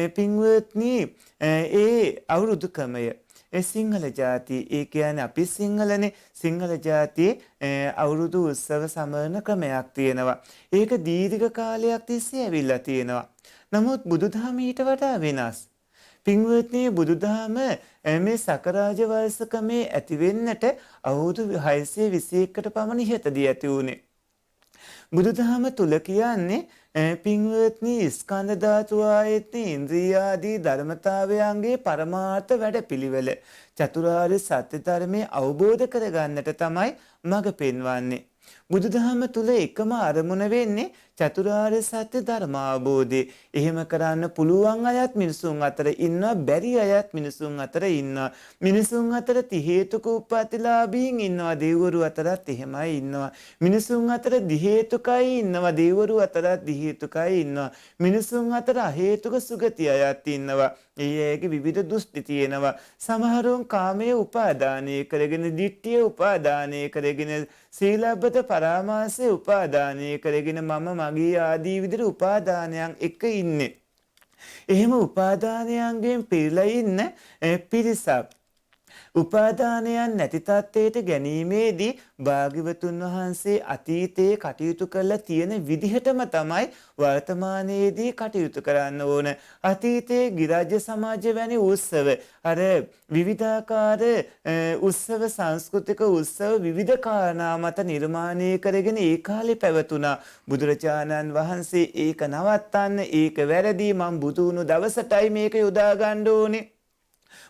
පින්වත්නි ඒ අවුරුදු ක්‍රමය සිංහල ජාතිය ඒ කියන්නේ අපි සිංහලනේ. සිංහල ජාතියේ අවුරුදු උත්සව සමරන ක්‍රමයක් තියෙනවා. ඒක දීර්ඝ කාලයක් තිස්සේ ඇවිල්ලා තියෙනවා. නමුත් බුදුදහම ඊට වඩා වෙනස්. පින්වත්නි බුදුදහම මේ සකරාජ වර්ෂකමේ ඇති වෙන්නට අවුරුදු 621කට පමණ ඉහතදී ඇති වුණේ. බුදුදහම තුල කියන්නේ පින්වත්නි ස්කන්ධ ධාතු ආයතන ඉන්ද්‍රිය ආදී ධර්මතාවයන්ගේ පරමාර්ථ වැඩපිළිවෙල චතුරාර්ය සත්‍ය ධර්මයේ අවබෝධ කරගන්නට තමයි මඟ පෙන්වන්නේ. බුදුදහම තුල එකම අරමුණ වෙන්නේ චතුරාර්ය සත්‍ය ධර්ම අවබෝධය. එහෙම කරන්න පුළුවන් අයත් මිනිසුන් අතර ඉන්නවා, බැරි අයත් මිනිසුන් අතර ඉන්නවා. මිනිසුන් අතර ති හේතුක උප්පත්තිලාභීන් ඉන්නවා, දෙවිවරු අතරත් එහෙමයි ඉන්නවා. මිනිසුන් අතර දි හේතුකයි ඉන්නවා, දෙවිවරු අතරත් දි හේතුකයි ඉන්නවා. මිනිසුන් අතර අ හේතුක සුගති අයත් ඉන්නවා. ඒ අයගේ විවිධ දෘෂ්ටි තියෙනවා. සමහරුන් කාමයේ උපාදානය කරගෙන, ditthිය උපාදානය කරගෙන, සීලබ්බත පරාමාසය උපාදානය කරගෙන මම මගේ ආදී විදිහට උපාදානයන් එක ඉන්නේ. එහෙම උපාදානයන්ගෙන් පිරලා ඉන්න පිරිසක්. උපාදානයන් නැති තත්ත්වයට ගැනීමේදී භාග්‍යවතුන් වහන්සේ අතීතයේ කටයුතු කරලා තියෙන විදිහටම තමයි වර්තමානයේදී කටයුතු කරන්න ඕන. අතීතයේ ගිරාජ්‍ය සමාජ වැනි උත්සව, අර විවිධාකාර උත්සව, සංස්කෘතික උත්සව විවිධ කාරණා මත නිර්මාණය කරගෙන ඒ කාලේ පැවතුණා. බුදුරජාණන් වහන්සේ ඒක නවත්තන්න, ඒක වැරදි, මම බුදු වුණු දවසටයි මේක යොදා ගන්න ඕනේ,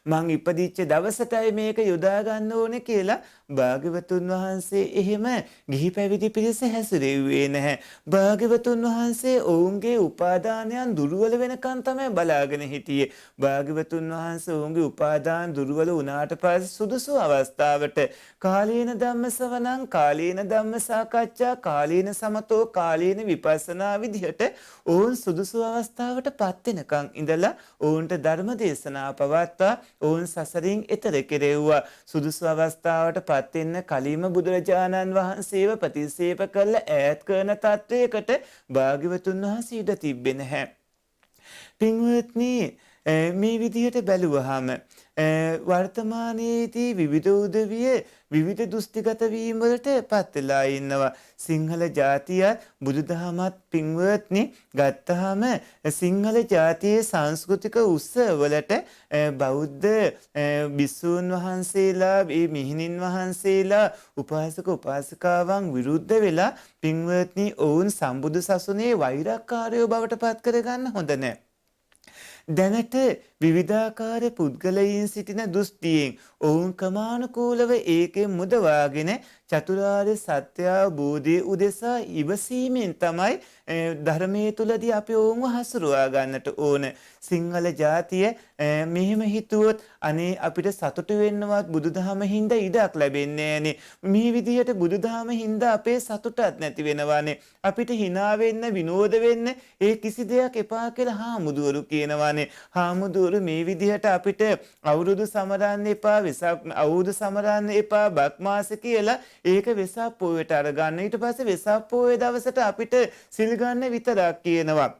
මං ඉපදිච්ච දවසටයි මේක යොදා ගන්න ඕනේ කියලා භාග්‍යවතුන් වහන්සේ එහෙම ගිහි පැවිදි පිරිස හැසිරෙව්වේ නැහැ. භාග්‍යවතුන් වහන්සේ ඔවුන්ගේ උපාදානයන් දුර්වල වෙනකන් තමයි බලාගෙන හිටියේ. භාග්‍යවතුන් වහන්සේ ඔවුන්ගේ උපාදාන දුර්වල වුණාට පස්සේ සුදුසු අවස්ථාවට කාලීන ධම්ම ශ්‍රවණං, කාලීන ධම්ම සාකච්ඡා, කාලීන සමතෝ, කාලීන විපස්සනා විදිහට ඔවුන් සුදුසු අවස්ථාවට පත් වෙනකන් ඉඳලා ඔවුන්ට ධර්ම දේශනා පවත්වා ඔවුන් සසරින් එතර කෙරෙව්වා. සුදුසු අවස්ථාවට පත් වෙන්න කලින්ම බුදුරජාණන් වහන්සේව ප්‍රතික්ෂේප කළ ඈත් කරන තත්වයකට භාග්‍යවතුන් වහන්සේ ඉඩ තිබෙන්නේ නැහැ. පින්වත්නි, මේ විදිහට බැලුවහම වර්තමානයේදී විවිධ උදවිය විවිධ දෘෂ්ටිගත වීම වලට පත් වෙලා ඉන්නවා. සිංහල ජාතිය බුදුදහමත් පින්වත්නි ගත්තාම සිංහල ජාතියේ සංස්කෘතික උත්සවවලට බෞද්ධ භික්ෂූන් වහන්සේලා, මේ මිහිණින් වහන්සේලා, උපාසක උපාසිකාවන් විරුද්ධ වෙලා පින්වත්නි ඔවුන් සම්බුදු සසුනේ වෛරක්කාරයෝ බවට පත් කරගන්න හොඳ නැහැ. දැනට විවිධාකාර පුද්ගලයන් සිටින දෘෂ්ටියෙන් ඔවුන් ක්‍රමානුකූලව ඒකෙන් මුදවාගෙන චතුරාර්ය සත්‍ය අවබෝධයේ උදෙසා ඉවසීමෙන් තමයි ධර්මයේ තුලදී අපි ඔවුන්ව හසුරුවා ගන්නට ඕන. සිංහල ජාතිය මෙහෙම හිතුවොත් අනේ අපිට සතුටු වෙන්නවත් බුදුදහම හින්දා ඉඩක් ලැබෙන්නේ නැහනේ. මේ විදිහට බුදුදහම හින්දා අපේ සතුටක් නැති වෙනවානේ. අපිට hina වෙන්න, විනෝද වෙන්න ඒ කිසි දෙයක් එපා කියලා හාමුදුරු කියනවානේ. හාමුදුරු මේ විදිහට අපිට අවුරුදු සමරන්න එපා, වෙසක් අවුරුදු සමරන්න එපා, බක් මාස කියලා ඒක වෙසක් පොයට අරගන්න. ඊට පස්සේ වෙසක් පොයේ දවසට අපිට සිල් ගන්න විතරක් කියනවා.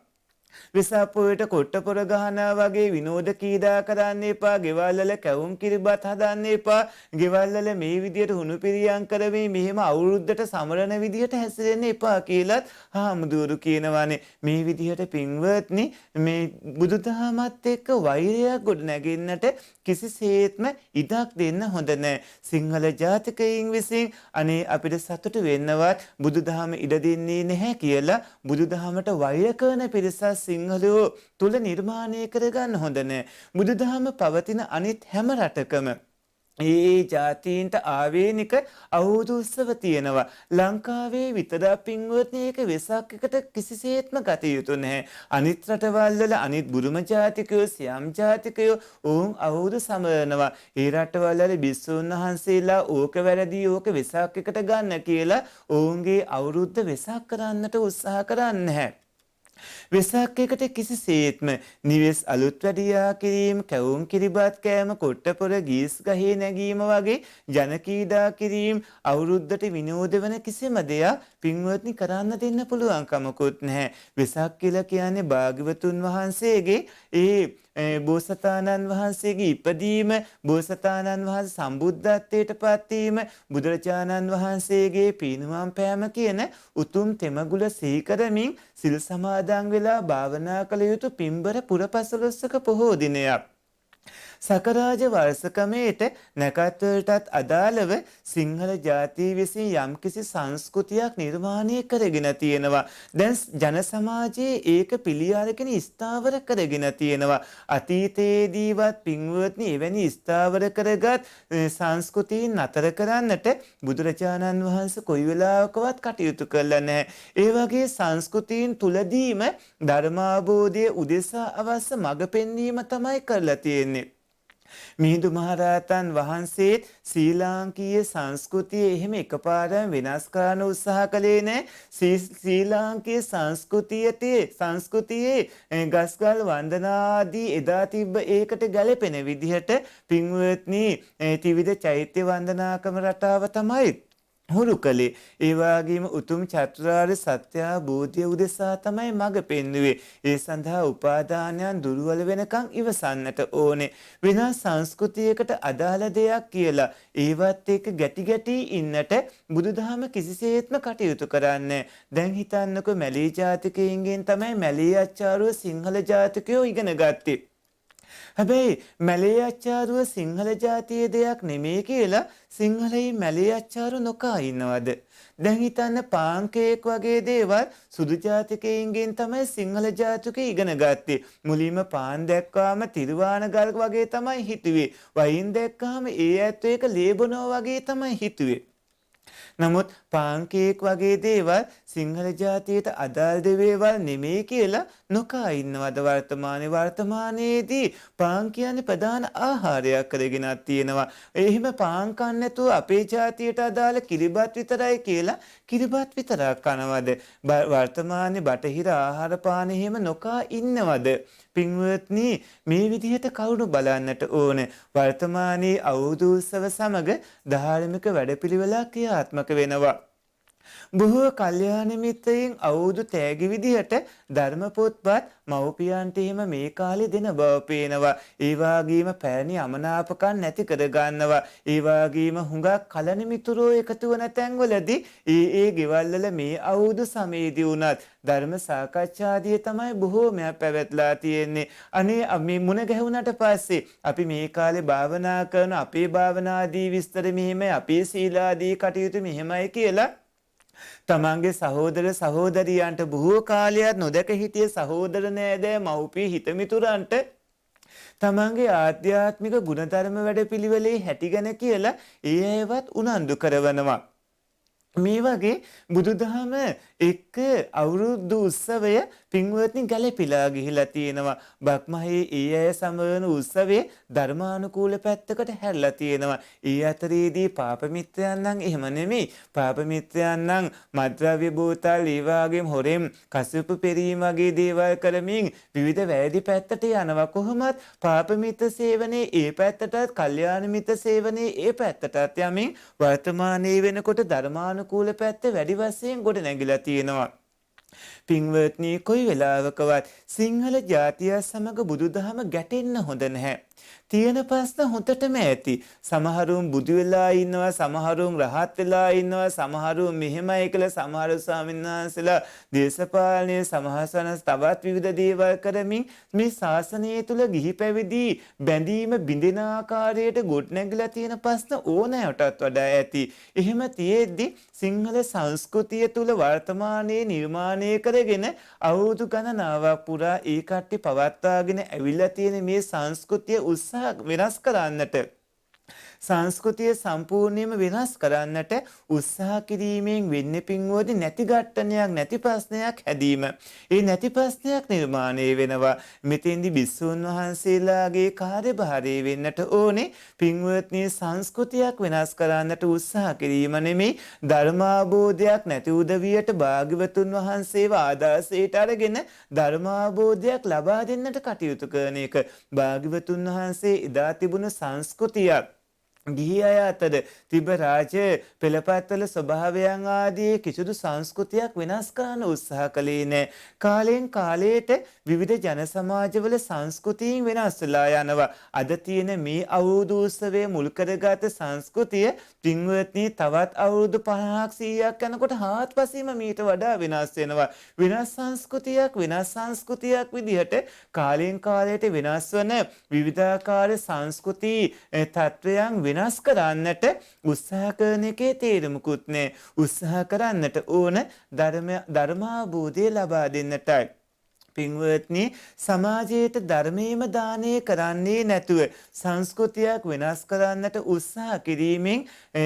වෙසක් පොයට කොට්ටපොර ගහනවා වගේ විනෝද කීඩා කරන්න එපා, ගෙවල් වල කැවුම් කිරිබත් හදන්න එපා, ගෙවල් වල මේ විදියට හුණු පිරියම් කරමින් මෙහෙම අවුරුද්දට සමරන විදියට හැසිරෙන්න එපා කියලාත් හාමුදුරු කියනවානේ. මේ විදියට පින්වත්නි මේ බුදුදහමත් එක්ක වෛරයක් ගොඩ නැගෙන්නට කිසිසේත්ම ඉඩක් දෙන්න හොඳ නැහැ. සිංහල ජාතිකයින් විසින් අනේ අපිට සතුට වෙන්නවත් බුදුදහම ඉඩ දෙන්නේ නැහැ කියලා බුදුදහමට වෛර කරන පිරිසක් සිංහලයෝ තුල නිර්මාණය කරගන්න හොඳ නැහැ. බුදුදහම පවතින අනිත් හැම රටකම ඒ ජාතීන්ට ආවේනික අවුරුදු උත්සව තියෙනවා. ලංකාවේ විතරක් පින්වත්නි ඒක වෙසක් එකට කිසිසේත්ම ගත යුතු නැහැ. අනිත් රටවල් වල අනිත් බුරුම ජාතිකයෝ, සියම් ජාතිකයෝ ඕන් අවුරුදු සමරනවා. ඒ රටවල් වල බිස්සුන් වහන්සේලා ඕක වැරදි, ඕක වෙසක් එකට ගන්න කියලා ඔවුන්ගේ අවුරුද්ද වෙසක් කරන්නට උත්සාහ කරන්නේ නැහැ. වෙසක් එකට කිසිසේත්ම නිවෙස් අලුත් වැඩියා කිරීම, කැවුම් කිරිබත් කෑම, කොට්ටපොර ගීස් ගහේ නැගීම වගේ ජන කීඩා කිරීම, අවුරුද්දට විනෝද වෙන කිසිම දෙයක් පින්වත්නි කරන්න දෙන්න පුළුවන් කමකුත් නැහැ. වෙසක් කියලා කියන්නේ භාග්‍යවතුන් වහන්සේගේ බෝසතාණන් වහන්සේගේ ඉපදීම, බෝසතාණන් වහන්සේ සම්බුද්ධත්වයට පත්වීම, බුදුරජාණන් වහන්සේගේ පිරිනිවන් පෑම කියන උතුම් තෙමගුල සිහි කරමින් සිල් සමාදන් වෙලා භාවනා කළ යුතු පින්බර පුරපසළොස්වක පොහෝ දිනයක්. සකරාජ වර්ෂකමේට නැකත්වලටත් අදාළව සිංහල ජාතිය විසින් යම්කිසි සංස්කෘතියක් නිර්මාණය කරගෙන තියෙනවා. දැන් ජන සමාජයේ ඒක පිළි අරගෙන ස්ථාවර කරගෙන තියෙනවා. අතීතයේදීවත් පින්වත්නි එවැනි ස්ථාවර කරගත් සංස්කෘතීන් නතර කරන්නට බුදුරජාණන් වහන්සේ කොයි වෙලාවකවත් කටයුතු කළා නැහැ. ඒ වගේ සංස්කෘතීන් තුලදීම ධර්මාබෝධය උදෙසා අවශ්‍ය මඟ පෙන්වීම තමයි කරලා තියෙන්නේ. මිහිඳු මහරහතන් වහන්සේ ශ්‍රී සංස්කෘතිය එහෙම එකපාරම වෙනස් කරන්න උත්සාහ කළේ නැහැ. ශ්‍රී ලාංකීය සංස්කෘතියේ ගස්ගල් වන්දනාදී එදා තිබ්බ ඒකට ගැලපෙන විදිහට පින්වත්නි ත්‍රිවිධ චෛත්‍ය වන්දනාකම රටාව තමයි හුරු කළේ. ඒ වගේම උතුම් චතුරාර්ය සත්‍ය අවබෝධය උදෙසා තමයි මඟ පෙන්වුවේ. ඒ සඳහා උපාදානයන් දුර්වල වෙනකන් ඉවසන්නට ඕනේ. වෙනස් සංස්කෘතියකට අදාළ දෙයක් කියලා ඒවත් එක්ක ගැටි ගැටි ඉන්නට බුදුදහම කිසිසේත්ම කටයුතු කරන්නේ. දැන් හිතන්නකො මැලී ජාතිකයින්ගෙන් තමයි මැලී අච්චාරුව සිංහල ජාතිකයෝ ඉගෙන ගත්තේ. හැබැයි මැලේ අච්චාරුව සිංහල ජාතියේ දෙයක් නෙමෙයි කියලා සිංහලයි මැලේ අච්චාරු නොකා ඉන්නවද? දැන් හිතන්න පාංකේක් වගේ දේවල් සුදු ජාතිකයින්ගෙන් තමයි සිංහල ජාතිකයෝ ඉගෙන ගත්තේ. මුලින්ම පාන් දැක්කාම තිරුවාන ගල් වගේ තමයි හිතුවේ. වයින් දැක්කාම ඒ ඇත්තෝ ඒක ලේබනෝ වගේ තමයි හිතුවේ. නමුත් පාංකේක් වගේ දේවල් සිංහල ජාතියට අදාළ දේවල් නෙමෙයි කියලා නොකා ඉන්නවද වර්තමානයේදී පාන් කියන්නේ ප්‍රධාන ආහාරයක් කරගෙනත් තියෙනවා. එහෙම පාන් කන්න නැතුව අපේ ජාතියට අදාළ කිරිබත් විතරයි කියලා කිරිබත් විතරක් කනවද? වර්තමානයේ බටහිර ආහාර පාන එහෙම නොකා ඉන්නවද? පින්වත්නි මේ විදිහට කවුරු බලන්නට ඕන. වර්තමානයේ අවුරුදු උත්සව සමග ධාර්මික වැඩපිළිවෙලක් ක්‍රියාත්මක වෙනවා. බොහෝ කල්යාණ මිත්‍රයින් අවුරුදු තෑගි විදිහට ධර්ම පොත්පත් මව්පියන්ට එහෙම මේ කාලේ දෙන බව පේනවා. ඒ වගේම පැරණි අමනාපකම් නැති කර ගන්නවා. ඒ වගේම හුඟක් කලණ මිතුරෝ එකතු වන තැන්වලදී ඒ ගෙවල් වල මේ අවුරුදු සමයේදී උනත් ධර්ම සාකච්ඡාදී තමයි බොහෝමයක් පැවැත්ලා තියෙන්නේ. අනේ මේ මුණ ගැහුණට පස්සේ අපි මේ කාලේ භාවනා කරන අපේ භාවනාදී විස්තර මෙහෙමයි අපේ සීලාදී කටයුතු මෙහෙමයි කියලා තමන්ගේ සහෝදර සහෝදරියන්ට බොහෝ කාලයක් නොදැක හිටිය සහෝදර නෑදෑ මව්පිය හිතමිතුරන්ට තමන්ගේ ආධ්‍යාත්මික ගුණධර්ම වැඩපිළිවෙලේ හැටි ගැන කියලා ඒ අයවත් උනන්දු කරවනවා. මේ වගේ බුදුදහම එක්ක අවුරුදු උත්සවය පින්වත්නි ගැලපිලා ගිහිලා තියෙනවා. බක්මහේ ඒ අය සමවන උත්සවයේ ධර්මානුකූල පැත්තකට හැරලා තියෙනවා. ඒ අතරේදී පාප මිත්‍රයන් නම් එහෙම නෙමෙයි. පාප මිත්‍රයන් නම් මද්ද්‍රව්‍ය බෝතල් ඒ වගේම හොරෙන් කසුප් පෙරීම වගේ දේවල් කරමින් විවිධ වැරදි පැත්තට යනවා. කොහොමත් පාප මිත්‍ර සේවනයේ ඒ පැත්තටත් කල්යාණ මිත්‍ර සේවනයේ ඒ පැත්තටත් යමින් වර්තමානයේ වෙනකොට ධර්මානුකූල පැත්ත වැඩි වශයෙන් ගොඩ නැගිලා තියෙනවා. පින්වත්නි කොයි වෙලාවකවත් සිංහල ජාතිය සමග බුදුදහම ගැටෙන්න හොඳ නැහැ. තියෙන ප්‍රශ්න හොඳටම ඇති. සමහරුන් බුදු වෙලා ඉන්නවා, සමහරුන් රහත් වෙලා ඉන්නවා, සමහරුන් මෙහෙමයි කියලා සමහර ස්වාමීන් වහන්සේලා දේශපාලනය සමහසන තවත් විවිධ දේවල් කරමින් මේ ශාසනය තුල ගිහි පැවිදි බැඳීම බිඳෙන ආකාරයට ගොඩනැගිලා තියෙන ප්‍රශ්න ඕනෑමටත් වඩා ඇති. එහෙම තියෙද්දි සිංහල සංස්කෘතිය තුල වර්තමානයේ නිර්මාණය කරගෙන අවුරුදු ගණනාවක් පුරා ඒ කට්ටිය පවත්වාගෙන ඇවිල්ලා තියෙන මේ සංස්කෘතිය උත්සාහ වෙනස් කරන්නට සංස්කෘතිය සම්පූර්ණයෙන්ම වෙනස් කරන්නට උත්සාහ කිරීමෙන් වෙන්නේ පින්වෝදි නැති ඝට්ටනයක් නැති ප්‍රශ්නයක් හැදීම. ඒ නැති ප්‍රශ්නයක් නිර්මාණය වෙනවා. මෙතෙන්දි බිස්සුන් වහන්සේලාගේ කාර්යභාරය වෙන්නට ඕනේ පින්වත්නි සංස්කෘතියක් වෙනස් කරන්නට උත්සාහ කිරීම නෙමෙයි ධර්මාබෝධයක් නැති උදවියට භාග්‍යවතුන් වහන්සේව ආදර්ශයට අරගෙන ධර්මාබෝධයක් ලබා දෙන්නට කටයුතු කරන එක. භාග්‍යවතුන් වහන්සේ එදා තිබුණු සංස්කෘතියක් ගිහි අය අතර තිබ රාජ පෙළපත්වල ස්වභාවයන් ආදී කිසිදු සංස්කෘතියක් වෙනස් කරන්න උත්සාහ කළේ නැහැ. කාලෙන් කාලයට විවිධ ජන සමාජවල සංස්කෘතීන් වෙනස් වෙලා යනවා. අද තියෙන මේ අවුරුදු උත්සවයේ මුල් කරගත් සංස්කෘතිය පින්වත්නි තවත් අවුරුදු 50ක් 100ක් යනකොට හාත්පසින්ම මීට වඩා වෙනස් වෙනවා. වෙනස් සංස්කෘතියක් විදිහට කාලෙන් කාලයට වෙනස් වන විවිධාකාර සංස්කෘති තත්වයන් වෙනස් කරන්නට උත්සාහ කරන එකේ තේරුමකුත් නැහැ. උත්සාහ කරන්නට ඕන ධර්මාභූතය ලබා දෙන්නටයි. පින්වත්නි සමාජයට ධර්මයේම දානය කරන්නේ නැතුව සංස්කෘතියක් වෙනස් කරන්නට උත්සාහ කිරීමෙන්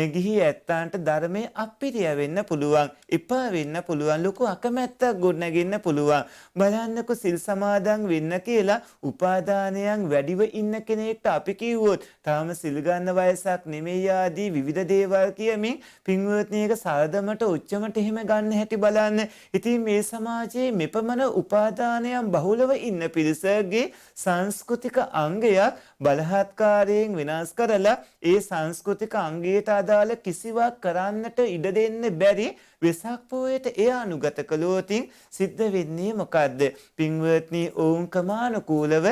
ගිහි ඇත්තන්ට ධර්මයේ අපිරිය වෙන්න පුළුවන්, එපා වෙන්න පුළුවන්, ලොකු අකමැත්තක් ගොඩනගෙන්න පුළුවන්. බලන්නකො සිල් සමාදන් වෙන්න කියලා උපාදානයන් වැඩිව ඉන්න කෙනෙක්ට අපි කිව්වොත් තාම සිල් ගන්න වයසක් නෙමෙයි ආදී විවිධ දේවල් කියමින් පින්වත්නි එක සාදමට උච්චමට එහෙම ගන්න හැටි බලන්න. ඉතින් මේ සමාජයේ මෙපමණ උපාදාන බහුලව ඉන්න පිරිසගේ සංස්කෘතික අංගයක් බලහත්කාරයෙන් විනාශ කරලා ඒ සංස්කෘතික අංගයට අදාළ කිසිවක් කරන්නට ඉඩ දෙන්න බැරි වෙසක් පොයට එය අනුගත කළොත් සිද්ධ වෙන්නේ මොකද්ද? පින්වත්නි ඔවුන් ක්‍රමානුකූලව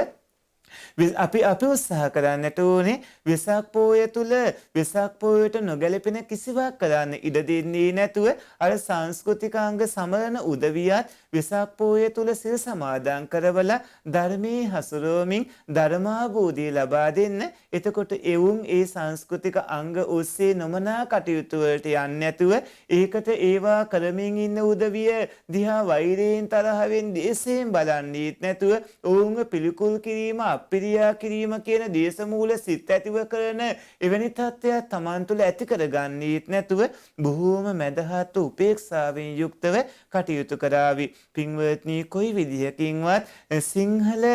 අපි උත්සාහ කරන්නට ඕනේ වෙසක් පොය තුල වෙසක් පොයට නොගැලපෙන කිසිවක් කරන්න ඉඩ දෙන්නේ නැතුව අර සංස්කෘතික අංග සමරන උදවියත් වෙසක් පොය තුල සිල් සමාදන් කරවලා ධර්මයේ හසුරුවමින් ධර්මාභෝධය ලබා දෙන්න. එතකොට එවුන් ඒ සංස්කෘතික අංග ඔස්සේ නොමනා කටයුතු වලට යන්නේ නැතුව ඒකට ඒවා කරමින් ඉන්න උදවිය දිහා වෛරයෙන් තරහෙන් දේශයෙන් බලන්නේත් නැතුව ඔවුන්ව පිළිකුල් කිරීම අපිරියා කිරීම කියන දේශමූල සිත් ඇතිව කරන එවැනි තත්ත්වයක් Taman තුළ ඇති කරගන්නේත් නැතුව බොහෝම මැදහත් උපේක්ෂාවෙන් යුක්තව කටයුතු කරાવી. පින්වත්නි කොයි විදිහකින්වත් සිංහල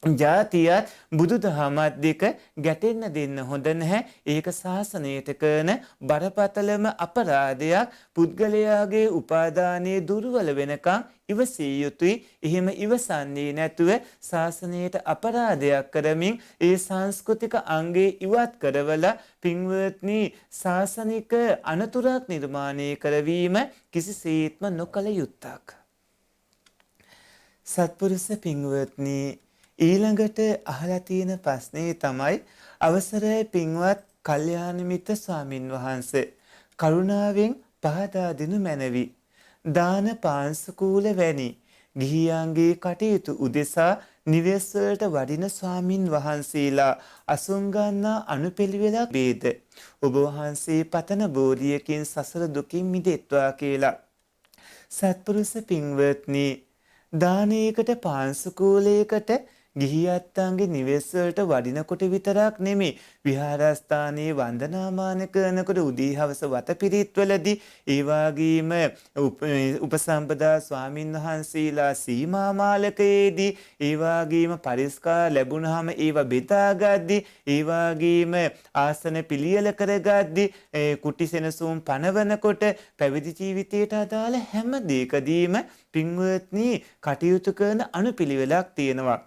ජාතියත් බුදුදහමත් දෙක ගැටෙන්න දෙන්න හොඳ නැහැ. ඒක ශාසනයට කරන බරපතලම අපරාධයක්. පුද්ගලයාගේ උපාදානයේ දුර්වල වෙනකන් ඉවසිය යුතුයි. එහෙම ඉවසන්නේ නැතුව ශාසනයට අපරාධයක් කරමින් ඒ සංස්කෘතික අංගේ ඉවත් කරවලා පින්වත්නි ශාසනික අනතුරක් නිර්මාණය කරවීම කිසිසේත්ම නොකළ යුත්තක්. සත්පුරුෂ පින්වත්නි ඊළඟට අහලා තියෙන ප්‍රශ්නේ තමයි අවසරයි පින්වත් කල්යාණ මිත්‍ර ස්වාමින් වහන්සේ කරුණාවෙන් පහදා දෙනු මැනවි. දාන පාංශකූල වැනි ගිහියන්ගේ කටයුතු උදෙසා නිවෙස් වලට වඩින ස්වාමින් වහන්සේලා අසුන්ගන්නා අනුපිළිවෙලක් වේද ඔබ වහන්සේ පතන බෝධියකින් සසර දුකින් මිදෙත්වා කියලා. සත්පුරුෂ පින්වත්නි දානයකට පාංශකූලයකට ගිහියත්තන්ගේ නිවෙස් වලට වඩිනකොට විතරක් නෙමෙයි විහාරස්ථානයේ වන්දනාමාන කරනකොට උදී හවස වතපිරිත්වලදී ඒ වගේම උපසම්පදා ස්වාමින් වහන්සේලා සීමා මාලකයේදී ඒ වගේම පරිස්කාර ලැබුණාම ඒව බෙදාගද්දී ඒ වගේම ආසන පිළියෙල කරගද්දී කුටි සෙනසුන් පනවනකොට පැවිදි ජීවිතයට අදාළ හැම දෙයකදීම පින්වත්නි කටයුතු කරන අනුපිළිවෙලක් තියෙනවා.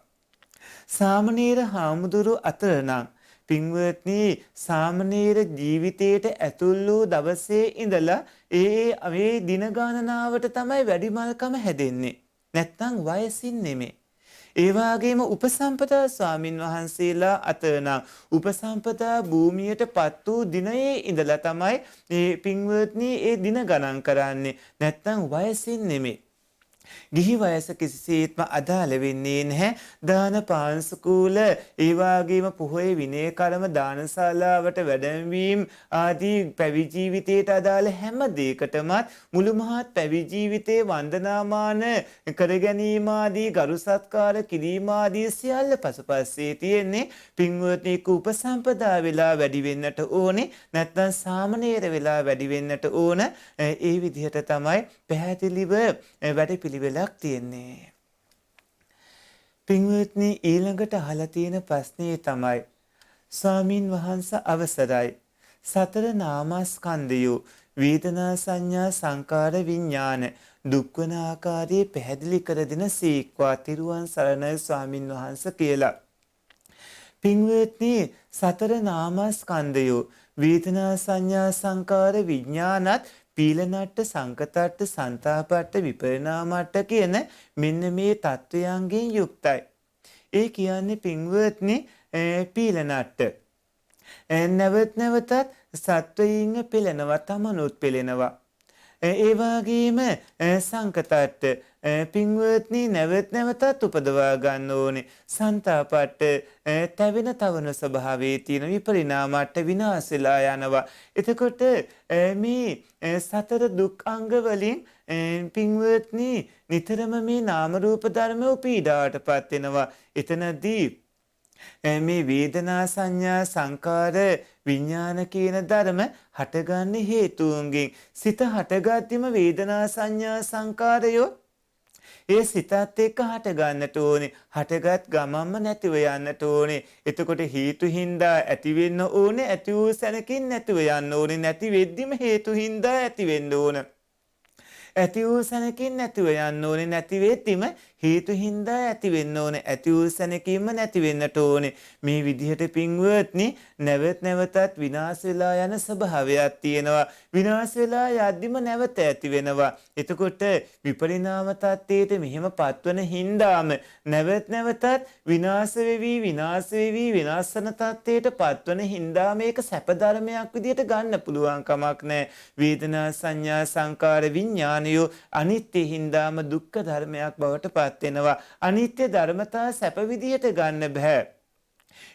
සාමණේර හාමුදුරු අතර නම් පින්වත්නි සාමණේර ජීවිතයට ඇතුල් වූ දවසේ ඉඳලා ඒ දින ගණනාවට තමයි වැඩිමල්කම හැදෙන්නේ. නැත්තම් වයසින් නෙමෙයි. ඒ වගේම උපසම්පදා ස්වාමින් වහන්සේලා අතර නම් උපසම්පදා භූමියටපත් වූ දිනයේ ඉඳලා තමයි මේ පින්වත්නි ඒ දින ගණන් කරන්නේ. නැත්තම් වයසින් නෙමෙයි. ගිහි වයස කිසිසේත්ම අදාළ වෙන්නේ නැහැ. දාන පාංශකූල ඒ වගේම පොහොය විනය කර්ම දානශාලාවට වැඩමවීම ආදී පැවිදි ජීවිතයට අදාළ හැම දෙයකටම මුළු මහත් පැවිදි ජීවිතයේ වන්දනාමාන කර ගැනීම ආදී ගරු සත්කාර කිරීම ආදී සියල්ල පසුපස්සේ තියෙන්නේ පින්වත්නි උපසම්පදා වෙලා වැඩි වෙන්නට ඕනේ. නැත්නම් සාමණේර වෙලා වැඩි වෙන්නට ඕන. ඒ විදිහට තමයි පැහැදිලිව වැඩ වෙලක් තියෙන්නේ. පින්වත්නි ඊළඟට අහලා තියෙන ප්‍රශ්නේ තමයි ස්වාමින් වහන්සේ අවසරයි. සතර නාමස්කන්ධය වේදනා සංඥා සංකාර විඥාන දුක්වන ආකාරයේ පැහැදිලි කර දෙන සීක්වා තිරුවන් සරණයි ස්වාමින් වහන්සේ කියලා. පින්වත්නි සතර නාමස්කන්ධයෝ වේදනා සංඥා සංකාර විඥානත් පීලනට්ට සංකතට්ට සංතාපට්ට විපරිණාමට්ට කියන මෙන්න මේ தත්වයන්ගෙන් යුක්තයි. ඒ කියන්නේ පින්වත්නි පීලනට්ට. නැවත නැවතත් සත්වයින්ව පෙළෙනවා තමනුත් පෙළෙනවා. ඒ වගේම සංකතට්ට පින්වත්නි නැවත නැවතත් උපදවා ගන්න ඕනේ. සංතාපට්ට තැවෙන තවන ස්වභාවයේ තියෙන විපරිණාමට්ට විනාශ වෙලා යනවා. එතකොට මේ සතර දුක් අංග වලින් පින්වත්නි නිතරම මේ නාම රූප ධර්ම උපීඩාවටපත් වෙනවා. එතනදී මේ වේදනා සංඥා සංකාර විඥාන කියන ධර්ම හටගන්නේ හේතුන්ගෙන්. සිත හටගද්දිම වේදනා සංඥා සංකාරයෝ ඒ සිතත් එක්ක හට ගන්නට ඕනේ. හටගත් ගමන්ම නැතිව යන්නට ඕනේ. එතකොට හේතු හින්දා ඇති වෙන්න ඕනේ. ඇති වූ සැනකින් නැතිව යන්න ඕනේ. නැති වෙද්දිම හේතු හින්දා ඇති වෙන්න ඕන. ඇති වූ සැනකින් නැතිව යන්න ඕනේ. නැති වෙද්දිම හේතු හින්දා ඇති වෙන්න ඕනේ. ඇති වූ සැනකින්ම නැති වෙන්නට ඕනේ. මේ විදිහට පින්වත්නි නැවත නැවතත් විනාශ වෙලා යන ස්වභාවයක් තියෙනවා. විනාශ වෙලා යද්දිම නැවත ඇති වෙනවා. එතකොට විපරිණාම තත්ත්වයට මෙහෙම පත්වන හින්දාම නැවත නැවතත් විනාශ වෙවි විනාශන තත්ත්වයට පත්වන හින්දා මේක සැප ධර්මයක් විදිහට ගන්න පුළුවන් කමක් නැහැ. වේදනා සංඥා සංකාර විඥානයෝ අනිත්‍ය හින්දාම දුක්ඛ ධර්මයක් බවට පත් වෙනවා. අනිත්‍ය ධර්මතා සැප විදිහට ගන්න බෑ.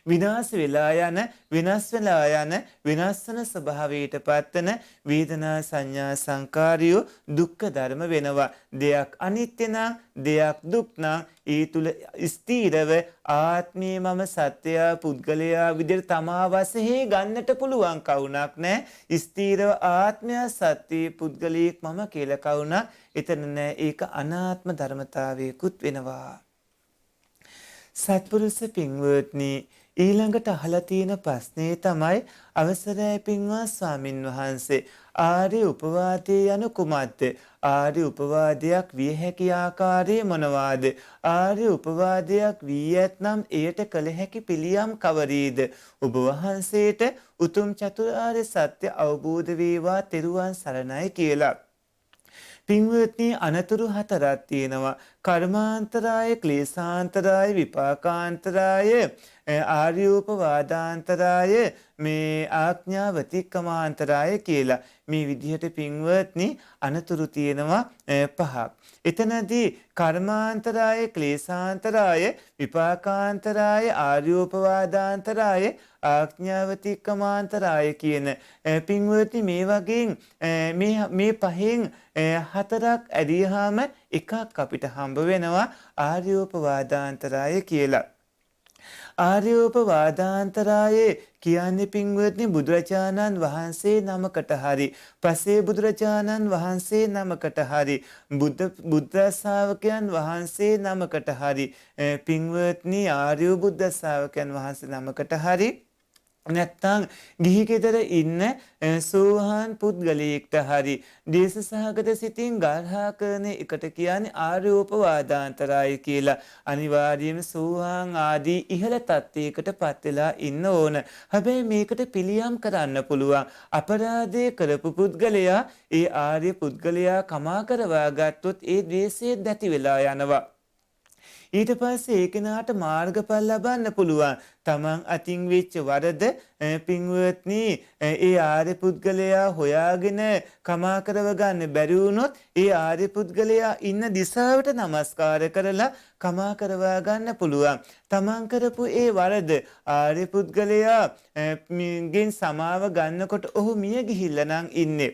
විනාශ වෙලා යන විනාශ වෙලා යන විනාශන ස්වභාවයට පත්වන වේදනා සංඥා සංකාරියෝ දුක්ඛ ධර්ම වෙනවා. දෙයක් අනිත්‍ය නම් දෙයක් දුක් නම් ඒ තුල ස්ථීරව ආත්මී මම සත්‍යය පුද්ගලයා විදිහට තමා වශයෙන් ගන්නට පුළුවන් කවුණක් නැහැ. ස්ථීරව ආත්මය සත්‍ය පුද්ගලයෙක් මම කියලා කවුණක් එතන නැහැ. ඒක අනාත්ම ධර්මතාවයකුත් වෙනවා. සත්පුරුෂ පින්වත්නි ඊළඟට අහලා තියෙන ප්‍රශ්නේ තමයි අවසරයි පින්වත් ස්වාමින් වහන්සේ ආර්ය උපවාදයේ යනු කුමක්ද? ආර්ය උපවාදයක් විය හැකි ආකාරය මොනවාද? ආර්ය උපවාදයක් වී ඇතනම් එයට කළ හැකි පිළියම් කවරේද? ඔබ වහන්සේට උතුම් චතුරාර්ය සත්‍ය අවබෝධ වේවා තෙරුවන් සරණයි කියලා. පින්වත්නි අනතුරු හතරක් තියෙනවා. කර්මාන්තරාය, ක්ලේශාන්තරාය, විපාකාන්තරාය, ආර්යෝපවාදාන්තරාය, මේ ආඥාවතික්කමාන්තරාය කියලා. මේ විදිහට පින්වත්නි අනතුරු තියෙනවා පහක්. එතනදී කර්මාන්තරාය, ක්ලේශාන්තරාය, විපාකාන්තරාය, ආර්යෝපවාදාන්තරාය, ආඥාවතික්කමාන්තරාය කියන පින්වත්නි මේ වගේ මේ පහෙන් හතරක් ඇදියාම එකක් අපිට හම්බ වෙනවා ආර්යෝපවාදාන්තරාය කියලා. ආර්යෝපවාදාන්තරාය කියන්නේ පින්වත්නි බුදුරජාණන් වහන්සේ නමකට හරි පසේ බුදුරජාණන් වහන්සේ නමකට හරි බුද්ධ ශාවකයන් වහන්සේ නමකට හරි පින්වත්නි ආර්ය බුද්ධ ශාවකයන් වහන්සේ නමකට හරි නැත්තම් ගිහි ගෙදර ඉන්න සෝහාන් පුද්ගලයෙක්ට හරි දේශසහගත සිතින් ගර්හා කරන එකට කියන්නේ ආර්යෝපවාදාන්තරාය කියලා. අනිවාර්යයෙන්ම සෝහාන් ආදී ඉහළ තත්ත්වයකට පත් වෙලා ඉන්න ඕන. හැබැයි මේකට පිළියම් කරන්න පුළුවන්. අපරාධය කරපු පුද්ගලයා ඒ ආර්ය පුද්ගලයා කමා කරවා ගත්තොත් ඒ ද්වේෂය දැති වෙලා යනවා. ඊට පස්සේ ඒ කෙනාට මාර්ගඵල ලබන්න පුළුවන්. තමන් අතින් වෙච්ච වරද පින්වත්නි ඒ ආර්ය පුද්ගලයා හොයාගෙන කමා කරව ගන්න බැරි වුණොත් ඒ ආර්ය පුද්ගලයා ඉන්න දිශාවට නමස්කාර කරලා කමා කරවා ගන්න පුළුවන්. තමන් කරපු ඒ වරද ආර්ය පුද්ගලයා ගෙන් සමාව ගන්නකොට ඔහු මිය ගිහිල්ලා නම් ඉන්නේ.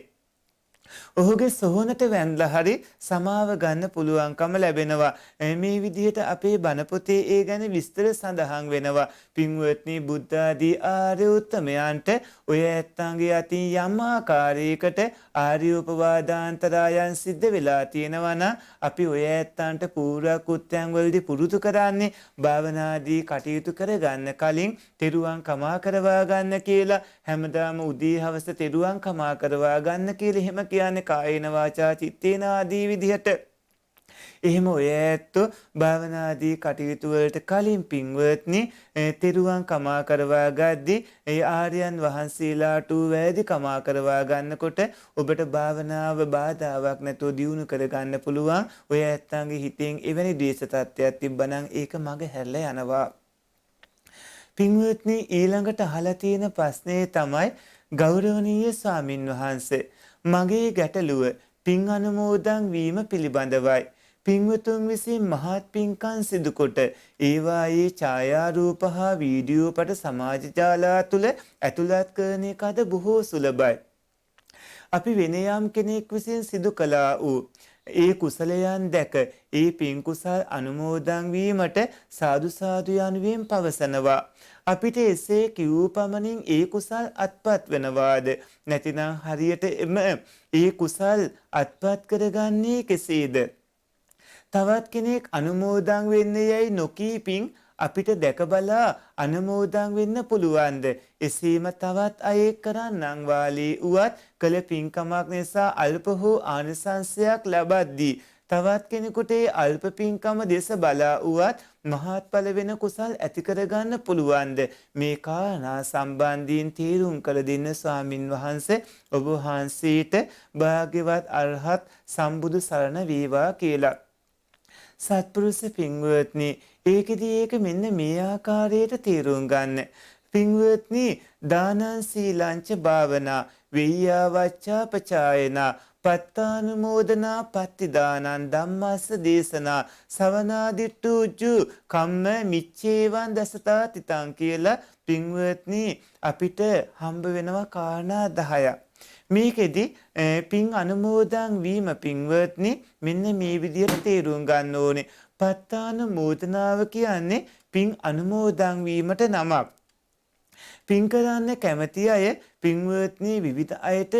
ඔහුගේ සොහොනට වැන්දලා හරි සමාව ගන්න පුළුවන්කම ලැබෙනවා. මේ විදිහට අපේ බණ පොතේ ඒ ගැන විස්තර සඳහන් වෙනවා. පින්වත්නි බුද්ධ ආදී ආර්ය උත්තමයන්ට ඔය ඇත්තන්ගේ අතින් යම් ආකාරයකට ආර්යෝපවාදාන්තරයන් සිද්ධ වෙලා තියෙනවා නම් අපි ඔය ඇත්තන්ට පූර්ව කෘත්‍යයන් වලදී පුරුදු කරන්නේ භාවනාදී කටයුතු කරගන්න කලින් තෙරුවන් කමා කරවා ගන්න කියලා හැමදාම උදේ හවස තෙරුවන් කමා කරවා ගන්න කියලා එහෙම කියන්නේ කායේන වාචා චිත්තේන ආදී විදිහට එහෙම ඔය ඇත්තෝ භාවනාදී කටයුතු වලට කලින් පින්වත්නි තෙරුවන් කමා කරවා ගද්දී ඒ ආර්යයන් වහන්සේලාට වැදි කමා කරවා ගන්නකොට ඔබට භාවනාව බාධාවක් නැතුව දියුණු කරගන්න පුළුවන්. ඔය ඇත්තන්ගේ හිතෙන් එවැනි ද්වේෂ තත්ත්වයක් තිබ්බනම් ඒක මග හැරලා යනවා. පින්වත්නි ඊළඟට අහලා තියෙන ප්‍රශ්නේ තමයි ගෞරවනීය ස්වාමින් වහන්සේ මගේ ගැටලුව පින් අනුමෝදන් වීම පිළිබඳවයි. පින්වතුන් විසින් මහත් පින්කම් සිදු කොට ඒවායේ ඡායාරූප හා වීඩියෝ පට සමාජ ජාලා තුළ ඇතුළත් කරන එකද බොහෝ සුලභයි. අපි වෙන යම් කෙනෙක් විසින් සිදු කළා වූ ඒ කුසලයන් දැක ඒ පින් කුසල් අනුමෝදන් වීමට සාදු සාදු යනුවෙන් පවසනවා. අපිට එසේ කිව් පමණින් ඒ කුසල් අත්පත් වෙනවාද? නැතිනම් හරියට ඒ කුසල් අත්පත් කරගන්නේ කෙසේද? තවත් කෙනෙක් අනුමෝදන් වෙන්න යයි නොකී පින් අපිට දැක බලා අනුමෝදන් වෙන්න පුළුවන්ද? එසේම තවත් අය කරන්නන් වාලේ උවත් කළ පින්කමක් නිසා අල්ප හෝ ආනිසංසයක් ලබද්දී තවත් කෙනෙකුට ඒ අල්ප පින්කම දෙස බලා උවත් මහත්ඵල වෙන කුසල් ඇති කරගන්න පුළුවන්ද? මේ කාරණා සම්බන්ධයෙන් තීරුම් කළ දෙන්න ස්වාමින් වහන්සේ ඔබ වහන්සේට භාග්‍යවත් අරහත් සම්බුදු සරණ වේවා කියලා. සත්පුරුෂ පින්වත්නි ඒකෙදී ඒක මෙන්න මේ ආකාරයට තේරුම් ගන්න. පින්වත්නි දානං සීලංච භාවනා වෙය්‍යා වච්චා පචායනා පත්තානුමෝදනා පත්තිදානං ධම්මස්ස දේශනා සවනාදිට්ඨුජ්ජු කම්ම මිච්ඡේවං දසතා තිතං කියලා පින්වත්නි අපිට හම්බ වෙනවා කාරණා 10ක්. මේකෙදි පින් අනුමෝදන් වීම පින්වත්නි මෙන්න මේ විදිහට තේරුම් ගන්න ඕනේ. පත්තානුමෝදනාව කියන්නේ පින් අනුමෝදන් වීමට නමක්. පින් කරන්න කැමති අය පින්වත්නි විවිධ අයට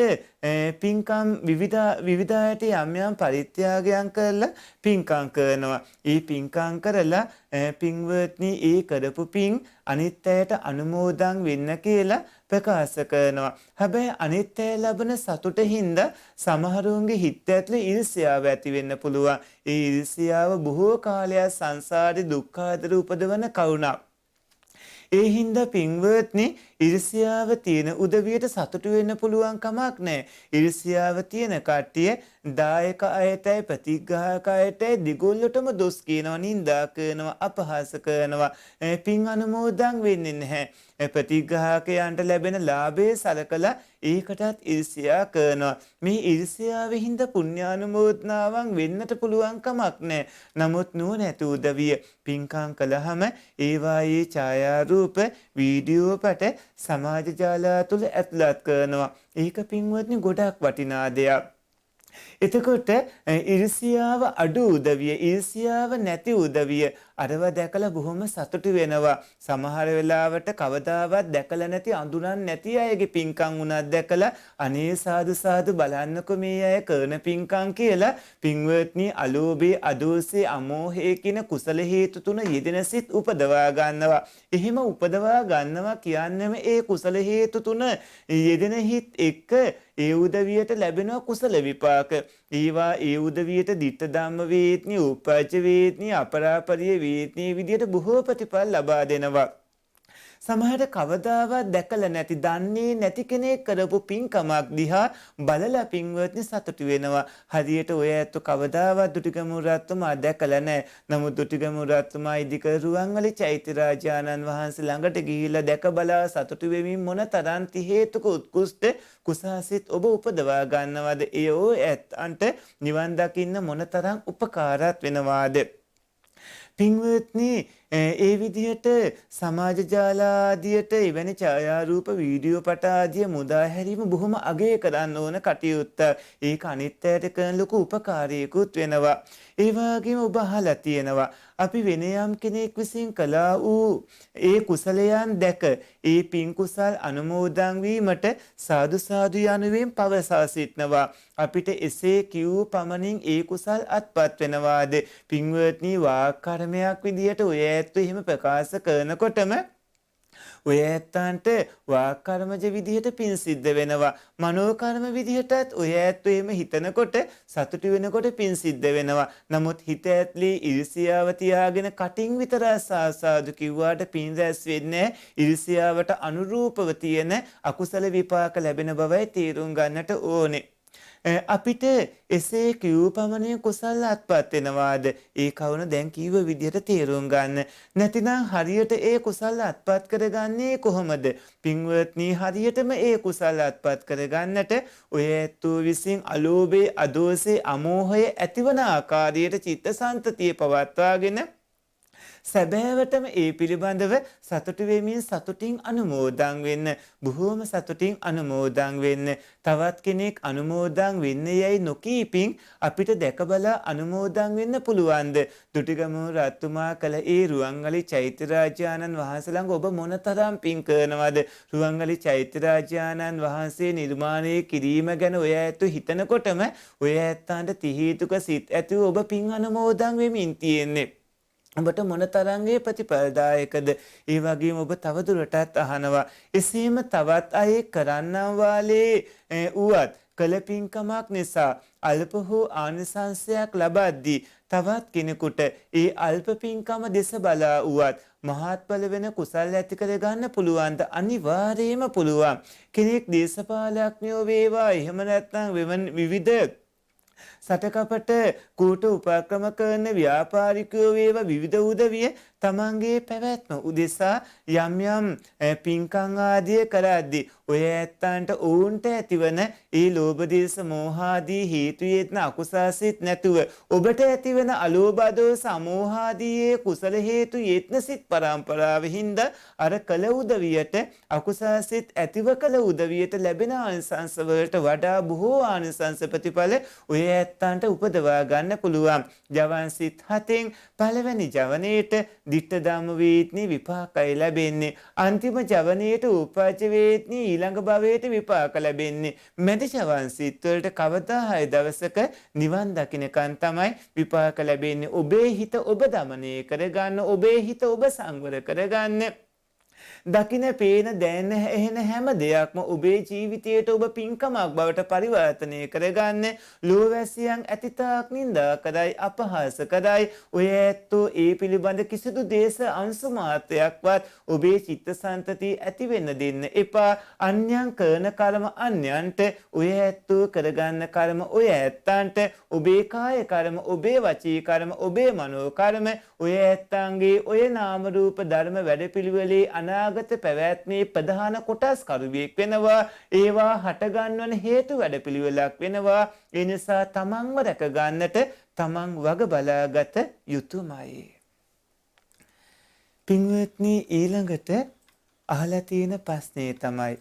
පින්කම් විවිධ අයට යම් යම් පරිත්‍යාගයන් කරලා පින්කම් කරනවා. ඒ පින්කම් කරලා පින්වත්නි ඒ කරපු පින් අනිත් අයට අනුමෝදන් වෙන්න කියලා ප්‍රකාශ කරනවා. හැබැයි අනිත් අය ලබන සතුටින්ද සමහරුන්ගේ හිත ඇතුලේ ඊර්ෂ්‍යාව ඇති වෙන්න පුළුවන්. ඒ ඊර්ෂ්‍යාව බොහෝ කාලයක් සංසාරේ දුක්ඛ ආදර උපදවන කරුණක්. ඒ හින්දා පින්වත්නි ඊර්ෂ්‍යාව තියෙන උදවියට සතුටු වෙන්න පුළුවන් කමක් නැහැ. ඊර්ෂ්‍යාව තියෙන කට්ටිය දායක අයටයි ප්‍රතිග්‍රාහක අයටයි දිගොල්ලටම දොස් කියනවා, නින්දා කරනවා, අපහාස කරනවා. පින් අනුමෝදන් වෙන්නේ නැහැ. ප්‍රතිග්‍රාහකයන්ට ලැබෙන ලාභයේ සලකලා ඒකටත් ඊර්ෂ්‍යා කරනවා. මේ ඊර්ෂ්‍යාවෙන් හින්දා පුණ්‍යානුමෝදනාවන් වෙන්නට පුළුවන් කමක් නැහැ. නමුත් නුවණැති උදවිය පින්කම් කළාම ඒවායේ ඡායාරූප වීඩියෝ පට සමාජ ජාලා තුළ ඇතුළත් කරනවා. ඒක පින්වත්නි ගොඩක් වටිනා දෙයක්. එතකොට ඊර්ෂ්‍යාව අඩු උදවිය, ඊර්ෂ්‍යාව නැති උදවිය අරව දැකලා බොහොම සතුටු වෙනවා. සමහර වෙලාවට කවදාවත් දැකලා නැති අඳුරන් නැති අයගේ පින්කම් උනත් දැකලා අනේ සාදු සාදු බලන්නකො මේ අය කරන පින්කම් කියලා පින්වත්නි අලෝභේ, අදෝසේ, අමෝහේ කියන කුසල හේතු තුන යෙදෙන සිත් උපදවා ගන්නවා. එහෙම උපදවා ගන්නවා කියන්නේම ඒ කුසල හේතු තුන යෙදෙන හිත් එක්ක ඒ උදවියට ලැබෙන කුසල විපාක. ඒවා ඒ උදවියට ditta ධම්ම වේත්නි, උපපච්ච වේත්නි, අපරාපරිය වේත්නි විදියට බොහෝ ප්‍රතිඵල ලබා දෙනවා. සමහරට කවදාවත් දැකලා නැති, දන්නේ නැති කෙනෙක් කරපු පින්කමක් දිහා බලලා පින්වත්නි සතුටු වෙනවා. හරියට ඔය ඇත්ත කවදාවත් දුටිගම රත්තුමා දැකලා නැහැ. නමුත් දුටිගම රත්තුමා ඉදිකර රුවන්වැලි චෛත්‍ය රාජානන් වහන්සේ ළඟට ගිහිල්ලා දැක බලා සතුටු වෙමින් මොනතරම් හේතුක උත්කෘෂ්ඨ කුසාසිත ඔබ උපදවා ගන්නවද? ඒ ඔය ඇත්තන්ට නිවන් දකින්න මොනතරම් උපකාරات වෙනවාද? පින්වත්නි ඒ විදිහට සමාජ ජාල ආදියට එවැනි ඡායාරූප වීඩියෝ පට ආදිය මුදා හැරීම බොහොම අගය කරන්න ඕන කටයුත්ත. ඒක අනිත් අයට කරන ලොකු උපකාරයකුත් වෙනවා. ඒ වගේම ඔබ අහලා තියෙනවා අපි වෙන යම් කෙනෙක් විසින් කළා වූ ඒ කුසලයන් දැක ඒ පින් කුසල් අනුමෝදන් වීමට සාදු සාදු යනුවෙන් පවසා සිටනවා. අපිට එසේ කිව් පමණින් ඒ කුසල් අත්පත් වෙනවාද? පින්වත්නි වාක් කර්මයක් විදියට ඔය ඇත්ත එහෙම ප්‍රකාශ කරනකොටම ඔය ඇත්තන්ට වාක් කර්මජ විදිහට පින් සිද්ධ වෙනවා. මනෝ කර්ම විදිහටත් ඔය ඇත්තෝ එහෙම හිතනකොට සතුටු වෙනකොට පින් සිද්ධ වෙනවා. නමුත් හිත ඇතුලේ ඉරිසියාව තියාගෙන කටින් විතර සාසාදු කිව්වාට පින් රැස් වෙන්නේ ඉරිසියාවට අනුරූපව තියෙන අකුසල විපාක ලැබෙන බවයි තේරුම් ගන්නට ඕනේ. අපිට එසේ කිව් පමණින් කුසල අත්පත් වෙනවාද? ඒ කවුන දැන් කීව විදිහට තේරුම් ගන්න. නැතිනම් හරියට ඒ කුසල අත්පත් කරගන්නේ කොහොමද? පින්වත්නි, හරියටම ඒ කුසල අත්පත් කරගන්නට ඔය ඇත්තෝ විසින් අලෝභය, අදෝසය, අමෝහය ඇතිවන ආකාරයට චිත්තසංතතිය පවත්වාගෙන සැබෑවටම ඒ පිළිබඳව සතුටු වෙමින් සතුටින් අනුමෝදන් වෙන්න, බොහෝම සතුටින් අනුමෝදන් වෙන්න. තවත් කෙනෙක් අනුමෝදන් වෙන්න යයි නොකීපින් අපිට දැක බලා අනුමෝදන් වෙන්න පුළුවන්ද? දුටිගමුව රත්තුමා කළ ඒ රුවන්වැලි චෛත්‍යරාජානන් වහන්සේ ළඟ ඔබ මොනතරම් පින් කරනවද? රුවන්වැලි චෛත්‍යරාජානන් වහන්සේ නිර්මාණය කිරීම ගැන ඔය ඇත්තු හිතනකොටම ඔය ඇත්තන්ට තිහේතුක සිත් ඇතුව ඔබ පින් අනුමෝදන් වෙමින් තියෙන්නේ. ඔබට මොන තරංගේ ප්‍රතිපදායකද? ඒ වගේම ඔබ තවදුරටත් අහනවා එසේම තවත් අය කරන්නම් වාලේ උවත් කළ පින්කමක් නිසා අල්ප හෝ ආනිසංසයක් ලබද්දී තවත් කෙනෙකුට ඒ අල්ප පින්කම දෙස බලා උවත් මහත්ඵල වෙන කුසල් ඇති කර ගන්න පුළුවන්ද? අනිවාර්යයෙන්ම පුළුවන්. කෙනෙක් දේශපාලඥයෝ වේවා, එහෙම නැත්නම් විවිධ සටකපට කූට උපක්‍රම කරන ව්‍යාපාරිකයෝ වේවා, විවිධ උදවිය තමන්ගේ පැවැත්ම උදෙසා යම් යම් පින්කම් ආදිය කරද්දී ඔය ඇත්තන්ට ඔවුන්ට ඇතිවන ඒ ලෝභ දේශ මෝහ ආදී හේතු යෙත්න අකුසාසිත නැතුව ඔබට ඇතිවන අලෝභ දෝෂ මෝහ ආදී කුසල හේතු යෙත්න සිත් පරම්පරාව හින්දා අර කල උදවියට අකුසාසිත ඇතිව කල උදවියට ලැබෙන ආනිසංස වලට වඩා බොහෝ ආනිසංස ප්‍රතිඵල ඔය ඇත්තන්ට උපදවා ගන්න පුළුවන්. ජවන් සිත් 7න් පළවෙනි ජවනයේට දිට්ඨ ධම්ම වේත්නි විපාකයි ලැබෙන්නේ. අන්තිම ජවනයේට උපජ්ජ වේත්නි ඊළඟ භවයට විපාක ලැබෙන්නේ. මැද ජවන් සිත් වලට කවදා හරි දවසක නිවන් දකින්නකන් තමයි විපාක ලැබෙන්නේ. ඔබේ හිත ඔබ දමනය කරගන්න, ඔබේ හිත ඔබ සංවර කරගන්න. දකින පේන දැන එහෙන හැම දෙයක්ම ඔබේ ජීවිතයට ඔබ පින්කමක් බවට පරිවර්තනය කරගන්න. ලෝවැසියන් ඇතිතාක් නින්දා කරයි, අපහාස කරයි. ඔය ඇත්තෝ ඒ පිළිබඳ කිසිදු දේශ අංශු මාත්‍රයක්වත් ඔබේ චිත්තසංතතිය ඇති වෙන්න දෙන්න එපා. අන්‍යයන් කරන කර්ම අන්‍යයන්ට, ඔය ඇත්තෝ කරගන්න කර්ම ඔය ඇත්තන්ට, ඔබේ කාය කර්ම, ඔබේ වචී කර්ම, ඔබේ මනෝ කර්ම ඔය ඇත්තන්ගේ ඔය නාම රූප ධර්ම වැඩපිළිවෙලේ අනාගත පැවැත්මේ ප්‍රධාන කොටස් කරුවෙක් වෙනවා. ඒවා හටගන්වන හේතු වැඩපිළිවෙලක් වෙනවා. ඒ නිසා තමන්ව රැක ගන්නට තමන් වග බලාගත යුතුයමයි. පින්වත්නි, ඊළඟට අහලා තියෙන ප්‍රශ්නේ තමයි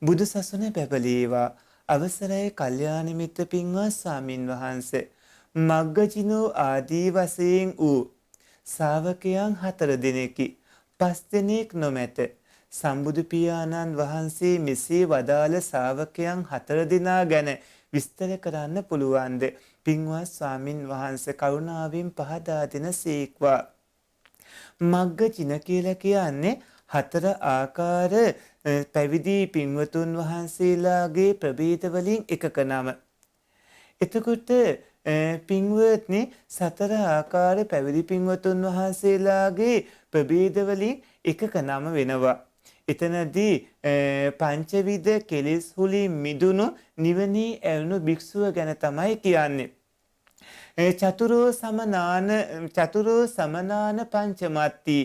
බුදු සසුන බැබලේවා. අවසරයි කල්යාණ මිත්‍ර පින්වත් ස්වාමින් වහන්සේ. මග්ගජිනෝ ආදී වශයෙන් වූ ශාවකයන් 4 දෙනෙකි. 5 දෙනෙක් නොමැත. සම්බුදු පියාණන් වහන්සේ මෙසේ වදාළ ශාවකයන් 4 දෙනා ගැන විස්තර කරන්න පුළුවන්ද? පින්වත් ස්වාමින් වහන්සේ කරුණාවෙන් පහදා දෙන සීක්වා. මග්ගජින කියලා කියන්නේ 4 ආකාර පැවිදි පින්වතුන් වහන්සේලාගේ ප්‍රභේද වලින් එකක නම. එතකොට පින්වත්නි, 4 ආකාර පැවිදි පින්වතුන් වහන්සේලාගේ ප්‍රභේද වලින් එකක නම වෙනවා. එතනදී පංචවිධ කෙලෙස් වලින් මිදුණු නිවනේ ඇලුණු භික්ෂුව ගැන තමයි කියන්නේ. චතුරෝ සමනාන පංචමත්ති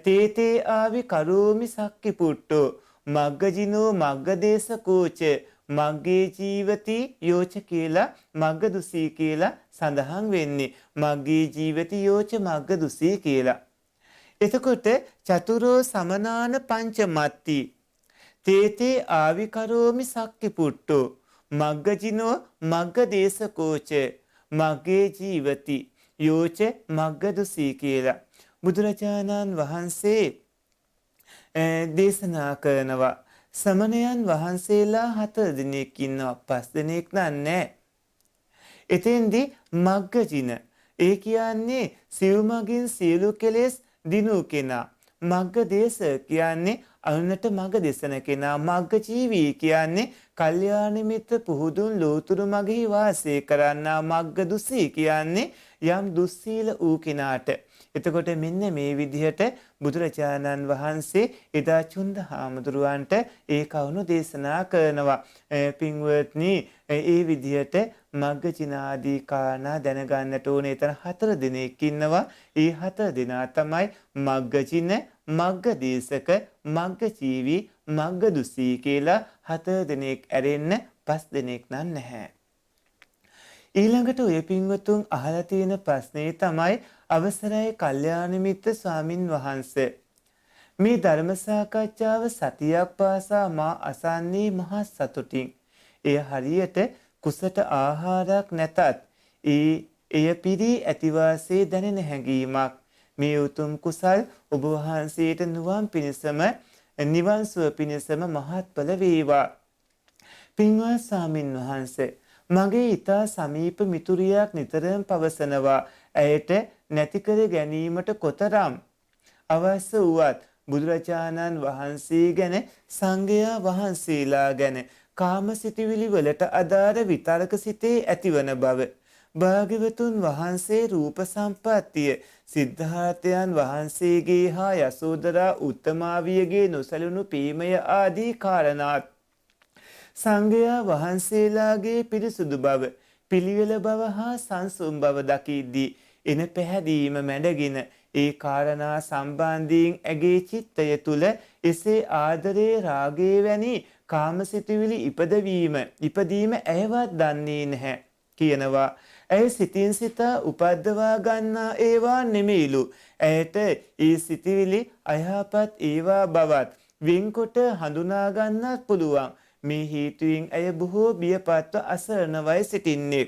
තේතේ ආවි කරෝමි සක්කි පුට්ටෝ මග්ගජිනෝ මග්ගදේශ කෝච මග්ගේ ජීවති යෝච කියලා මග්ගදුසී කියලා සඳහන් වෙන්නේ. මග්ගේ ජීවති යෝච මග්ගදුසී කියලා. එතකොට චතුරෝ සමනාන පංචමත්ති තේතේ ආවිකරෝමි සක්කි පුට්ටෝ මග්ගජිනෝ මග්ගදේශ කෝච මග්ගේ ජීවති යෝච මග්ගදුසී කියලා බුදුරජාණන් වහන්සේ දේශනා කරනවා. සමණයන් වහන්සේලා 4 දෙනෙක් ඉන්නවා, 5 දෙනෙක් නැහැ. එතෙන්දී මග්ගජින, ඒ කියන්නේ සිව්මගින් සියලු කෙලෙස් දිනු කෙනා. මග්ගදේශ කියන්නේ අනුන්ට මඟ දෙසන කෙනා. මග්ගජීවී කියන්නේ කල්යාණ මිත්‍ර පුහුදුන් ලෝතුරු මගෙහි වාසය කරන්නා. මග්ගදුසී කියන්නේ යම් දුස්සීල වූ කෙනාට. එතකොට මෙන්න මේ විදිහට බුදුරජාණන් වහන්සේ එදා චුන්ද හාමුදුරුවන්ට ඒ කවුණු දේශනා කරනවා. පින්වත්නි, ඒ විදිහට මග්ගචිනාදී කාරණා දැනගන්නට ඕනේ. එතන 4 දෙනෙක් ඉන්නවා. ඒ 4 දෙනා තමයි මග්ගචින, මග්ගදේශක, මග්ගජීවී, මග්ගදුසී කියලා 4 දෙනෙක් ඇරෙන්න 5 දෙනෙක් නැහැ. ඊළඟට ඔය පින්වතුන් අහලා තියෙන ප්‍රශ්නේ තමයි අවසරයි කල්යාණ මිත්‍ර ස්වාමින් වහන්සේ, මේ ධර්ම සාකච්ඡාව සතියක් පාසා මා අසන්නේ මහා සතුටින්. එය හරියට කුසට ආහාරයක් නැතත් එය පිරී ඇතිවාසේ දැනෙන හැඟීමක්. මේ උතුම් කුසල් ඔබ වහන්සේට නිවන් සුව පිණිසම මහත්ඵල වේවා. පින්වත් ස්වාමින් වහන්සේ, මගේ ඊතා සමීප මිතුරියක් නිතරම පවසනවා ඇයට නැති කර ගැනීමට කොතරම් අවශ්‍ය වුවත් බුදුරජාණන් වහන්සේ ගැන, සංඝයා වහන්සේලා ගැන, කාමසිතවිලි වලට අදාළ විතර්ක සිතේ ඇතිවන බව, භාග්‍යවතුන් වහන්සේ රූප සම්පත්තිය, සිද්ධාර්ථයන් වහන්සේගේ හා යසෝදරා උත්තමාවියගේ නොසැලුණු පීමය ආදී කාරණාත්, සංඝයා වහන්සේලාගේ පිරිසුදු බව, පිළිවෙල බව හා සංසුන් බව දකිද්දී එන පැහැදීම මැඩගෙන ඒ කාරණා සම්බන්ධයෙන් ඇගේ චිත්තය තුල එසේ ආදරේ, රාගයේ වැනි කාමසිතුවිලි ඉපදීම ඇයවත් දන්නේ නැහැ කියනවා. ඇය සිතින් සිතා උපද්දවා ගන්නා ඒවා නෙමෙයිලු. ඇයට ඒ සිතිවිලි අයහපත් ඒවා බවත් වෙන්කොට හඳුනා ගන්නත් පුළුවන්. මේ හේතුවෙන් ඇය බොහෝ බියපත්ව අසරණවයි සිටින්නේ.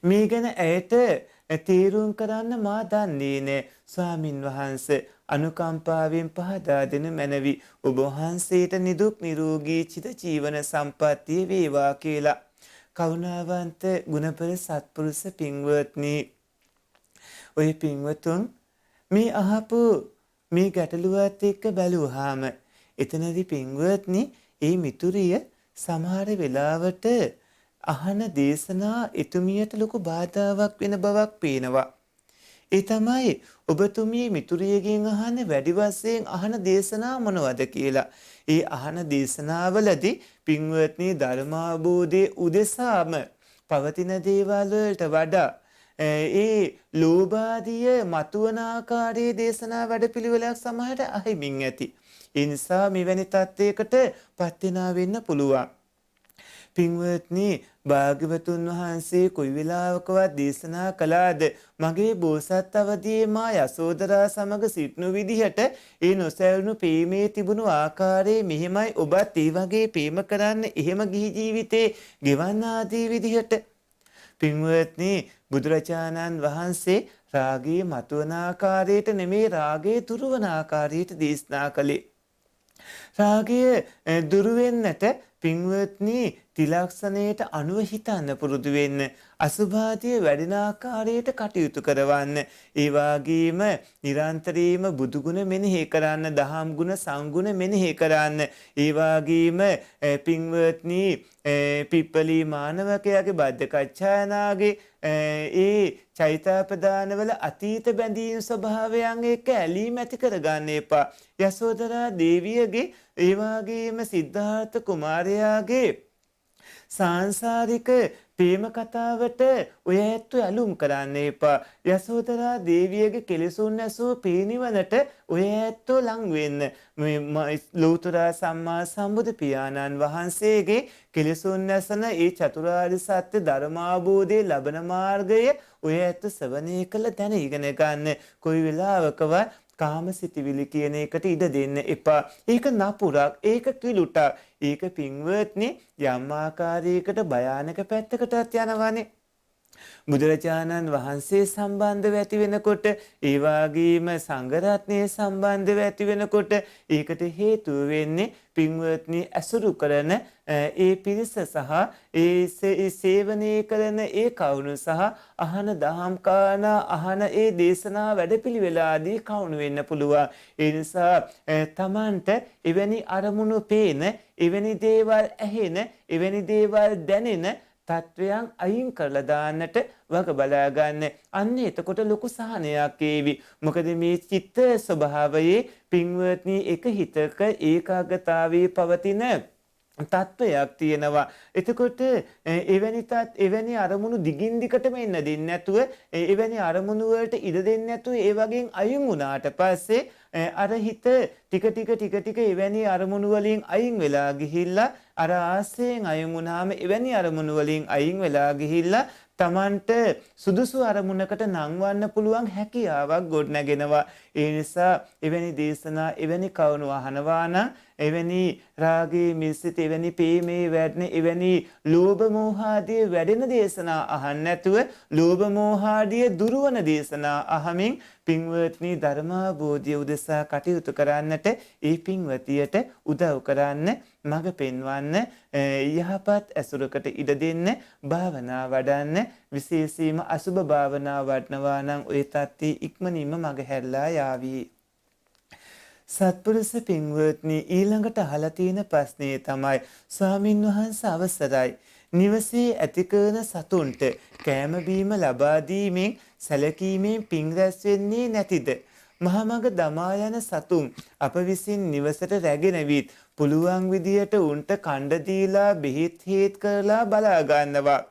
මේ ගැන ඇයට තීරුම් කරන්න මා දන්නේ නෑ. ස්වාමින් වහන්සේ, අනුකම්පාවෙන් පහදා දෙන මැනවි. ඔබ වහන්සේට නිදුක් නිරෝගී චිර ජීවන සම්පන්නිය වේවා කියලා. කරුණාවන්ත ගුණපර සත්පුරුෂ පින්වත්නි, ඔය පින්වතුන් මේ අහපු මේ ගැටලුවත් එක්ක බැලුවාම එතනදී පින්වත්නි, ඒ මිතුරිය සමහර වෙලාවට අහන දේශනා එතුමියට ලොකු බාධාවක් වෙන බවක් පේනවා. ඒ තමයි ඔබතුමිය මිතුරියගෙන් අහන්නේ වැඩි වශයෙන් අහන දේශනා මොනවද කියලා. ඒ අහන දේශනාවලදී පින්වත්නි, ධර්මාභෝධයේ උදෙසාම පවතින දේවල් වලට වඩා ඒ ලෝභාදිය මතුවන ආකාරයේ දේශනා වැඩපිළිවෙලක් සමහරට අහිමින් ඇති. ඒ නිසා මෙවැනි තත්යකට පත් වෙන්න පුළුවන්. පින්වත්නි, භාග්‍යවතුන් වහන්සේ කොයි වෙලාවකවත් දේශනා කළාද මගේ බෝසත් අවදියේ මා යසෝදරා සමග සිටිනු විදිහට ඒ නොසැලුණු ප්‍රේමයේ තිබුණු ආකාරයේ මෙහෙමයි ඔබත් ඒ වගේ ප්‍රේම කරන්න, එහෙම ගිහි ජීවිතේ ගෙවන්න ආදී විදිහට. පින්වත්නි, බුදුරජාණන් වහන්සේ රාගයේ මතුවන ආකාරයට නෙමේ, රාගයේ දුරවන ආකාරයට දේශනා කළේ. රාගය දුරු වෙන්නට පින්වත්නි, තිලක්ෂණයට අනුව හිතන්න පුරුදු වෙන්න, අසුභාදිය වැඩෙන ආකාරයට කටයුතු කරවන්න, ඒ වගේම නිරන්තරයෙන්ම බුදු ගුණ මෙනෙහි කරන්න, දහම් ගුණ, සංගුණ මෙනෙහි කරන්න, ඒ වගේම පින්වත්නි, පිප්පලී මානවකයාගේ බද්දකච්ඡායනාගේ ඒ චෛත්‍යපදානවල අතීත බැඳීම් ස්වභාවයන් එක්ක ඇලීම ඇති කරගන්න එපා. යසෝදරා දේවියගේ, ඒ වගේම සිද්ධාර්ථ කුමාරයාගේ සාංශාරික ප්‍රේම කතාවට ඔය ඇත්තු ඇලුම් කරන්න එපා. යසෝදරා දේවියගේ කෙලෙසුන් නැසූ පිරිනිවනට ඔය ඇත්තෝ ලං වෙන්න. ලෞතර සම්මා සම්බුදු පියාණන් වහන්සේගේ කෙලෙසුන් නැසන ඒ චතුරාර්ය සත්‍ය ධර්මාභෝධයේ ලබන මාර්ගය ඔය ඇත්ත ශ්‍රවණය කළ දැන ඉගෙන ගන්න. කොයි වෙලාවකවත් කාමසිතවිලි කියන එකට ඉඩ දෙන්න එපා. ඒක නපුරක්, ඒක කිලුටක්, ඒක පින්වත්නි යම් ආකාරයකට භයානක පැත්තකටත් යනවානේ. බුදුරජාණන් වහන්සේ සම්බන්ධව ඇති වෙනකොට ඒ වගේම සංඝ රත්නය සම්බන්ධව ඇති වෙනකොට ඒකට හේතුව වෙන්නේ පින්වත්නි ඇසුරු කරන ඒ පිරිස සහ ඒ සේවනය කරන ඒ කවුණු සහ අහන දහම් කාරණා අහන ඒ දේශනා වැඩපිළිවෙල ආදී කවුණු වෙන්න පුළුවන්. ඒ නිසා තමන්ට එවැනි අරමුණු පේන, එවැනි දේවල් ඇහෙන, එවැනි දේවල් දැනෙන තත්වයන් අයින් කරලා දාන්නට වග බලා ගන්න. අන්න එතකොට ලොකු සහනයක් ඒවි. මොකද මේ චිත්ත ස්වභාවයේ පින්වත්නි එක හිතක ඒකාග්‍රතාවයේ පවතින තත්වයක් තියෙනවා. එතකොට එවැනි අරමුණු දිගින් දිගටම එන්න දෙන්නේ නැතුව, එවැනි අරමුණු වලට ඉඩ දෙන්නේ නැතුව ඒ වගේ අයින් වුණාට පස්සේ අර හිත ටික ටික එවැනි අරමුණු වලින් අයින් වෙලා ගිහිල්ලා අර ආසයෙන් අයින් වුණාම එවැනි අරමුණු වලින් අයින් වෙලා ගිහිල්ලා තමන්ට සුදුසු අරමුණකට නංවන්න පුළුවන් හැකියාවක් ගොඩනගෙනවා. ඒ නිසා එවැනි දේශනා, එවැනි කවුණු අහනවා නම්, එවැනි රාගයේ මිසිත, එවැනි ප්‍රේමේ වැඩෙන, එවැනි ලෝභ මෝහ ආදී වැඩෙන දේශනා අහන්න නැතුව ලෝභ මෝහ ආදී දුරවන දේශනා අහමින් පින්වත්නි ධර්මාභෝධය උදෙසා කටයුතු කරන්නට, ඒ පින්වතියට උදව් කරන්න, මඟ පෙන්වන්න, යහපත් ඇසුරකට ඉඩ දෙන්න, භාවනා වඩන්න, විශේෂයෙන්ම අසුබ භාවනා වඩනවා නම් ඔය තත්ත්වයේ ඉක්මනින්ම මඟ හැරලා යාවි. සත්පුරුෂ පින්වත්නි ඊළඟට අහලා තියෙන ප්‍රශ්නේ තමයි, ස්වාමින් වහන්සේ අවසරයි, නිවසේ ඇති කරන සතුන්ට කෑම බීම ලබා දීමෙන් සැලකීමෙන් පින් රැස් වෙන්නේ නැතිද? මහමඟ දමා යන සතුන් අප විසින් නිවසට රැගෙන විත් පුළුවන් විදියට උන්ට කණ්ඩ දීලා බෙහෙත් හේත් කරලා බලා ගන්නවා.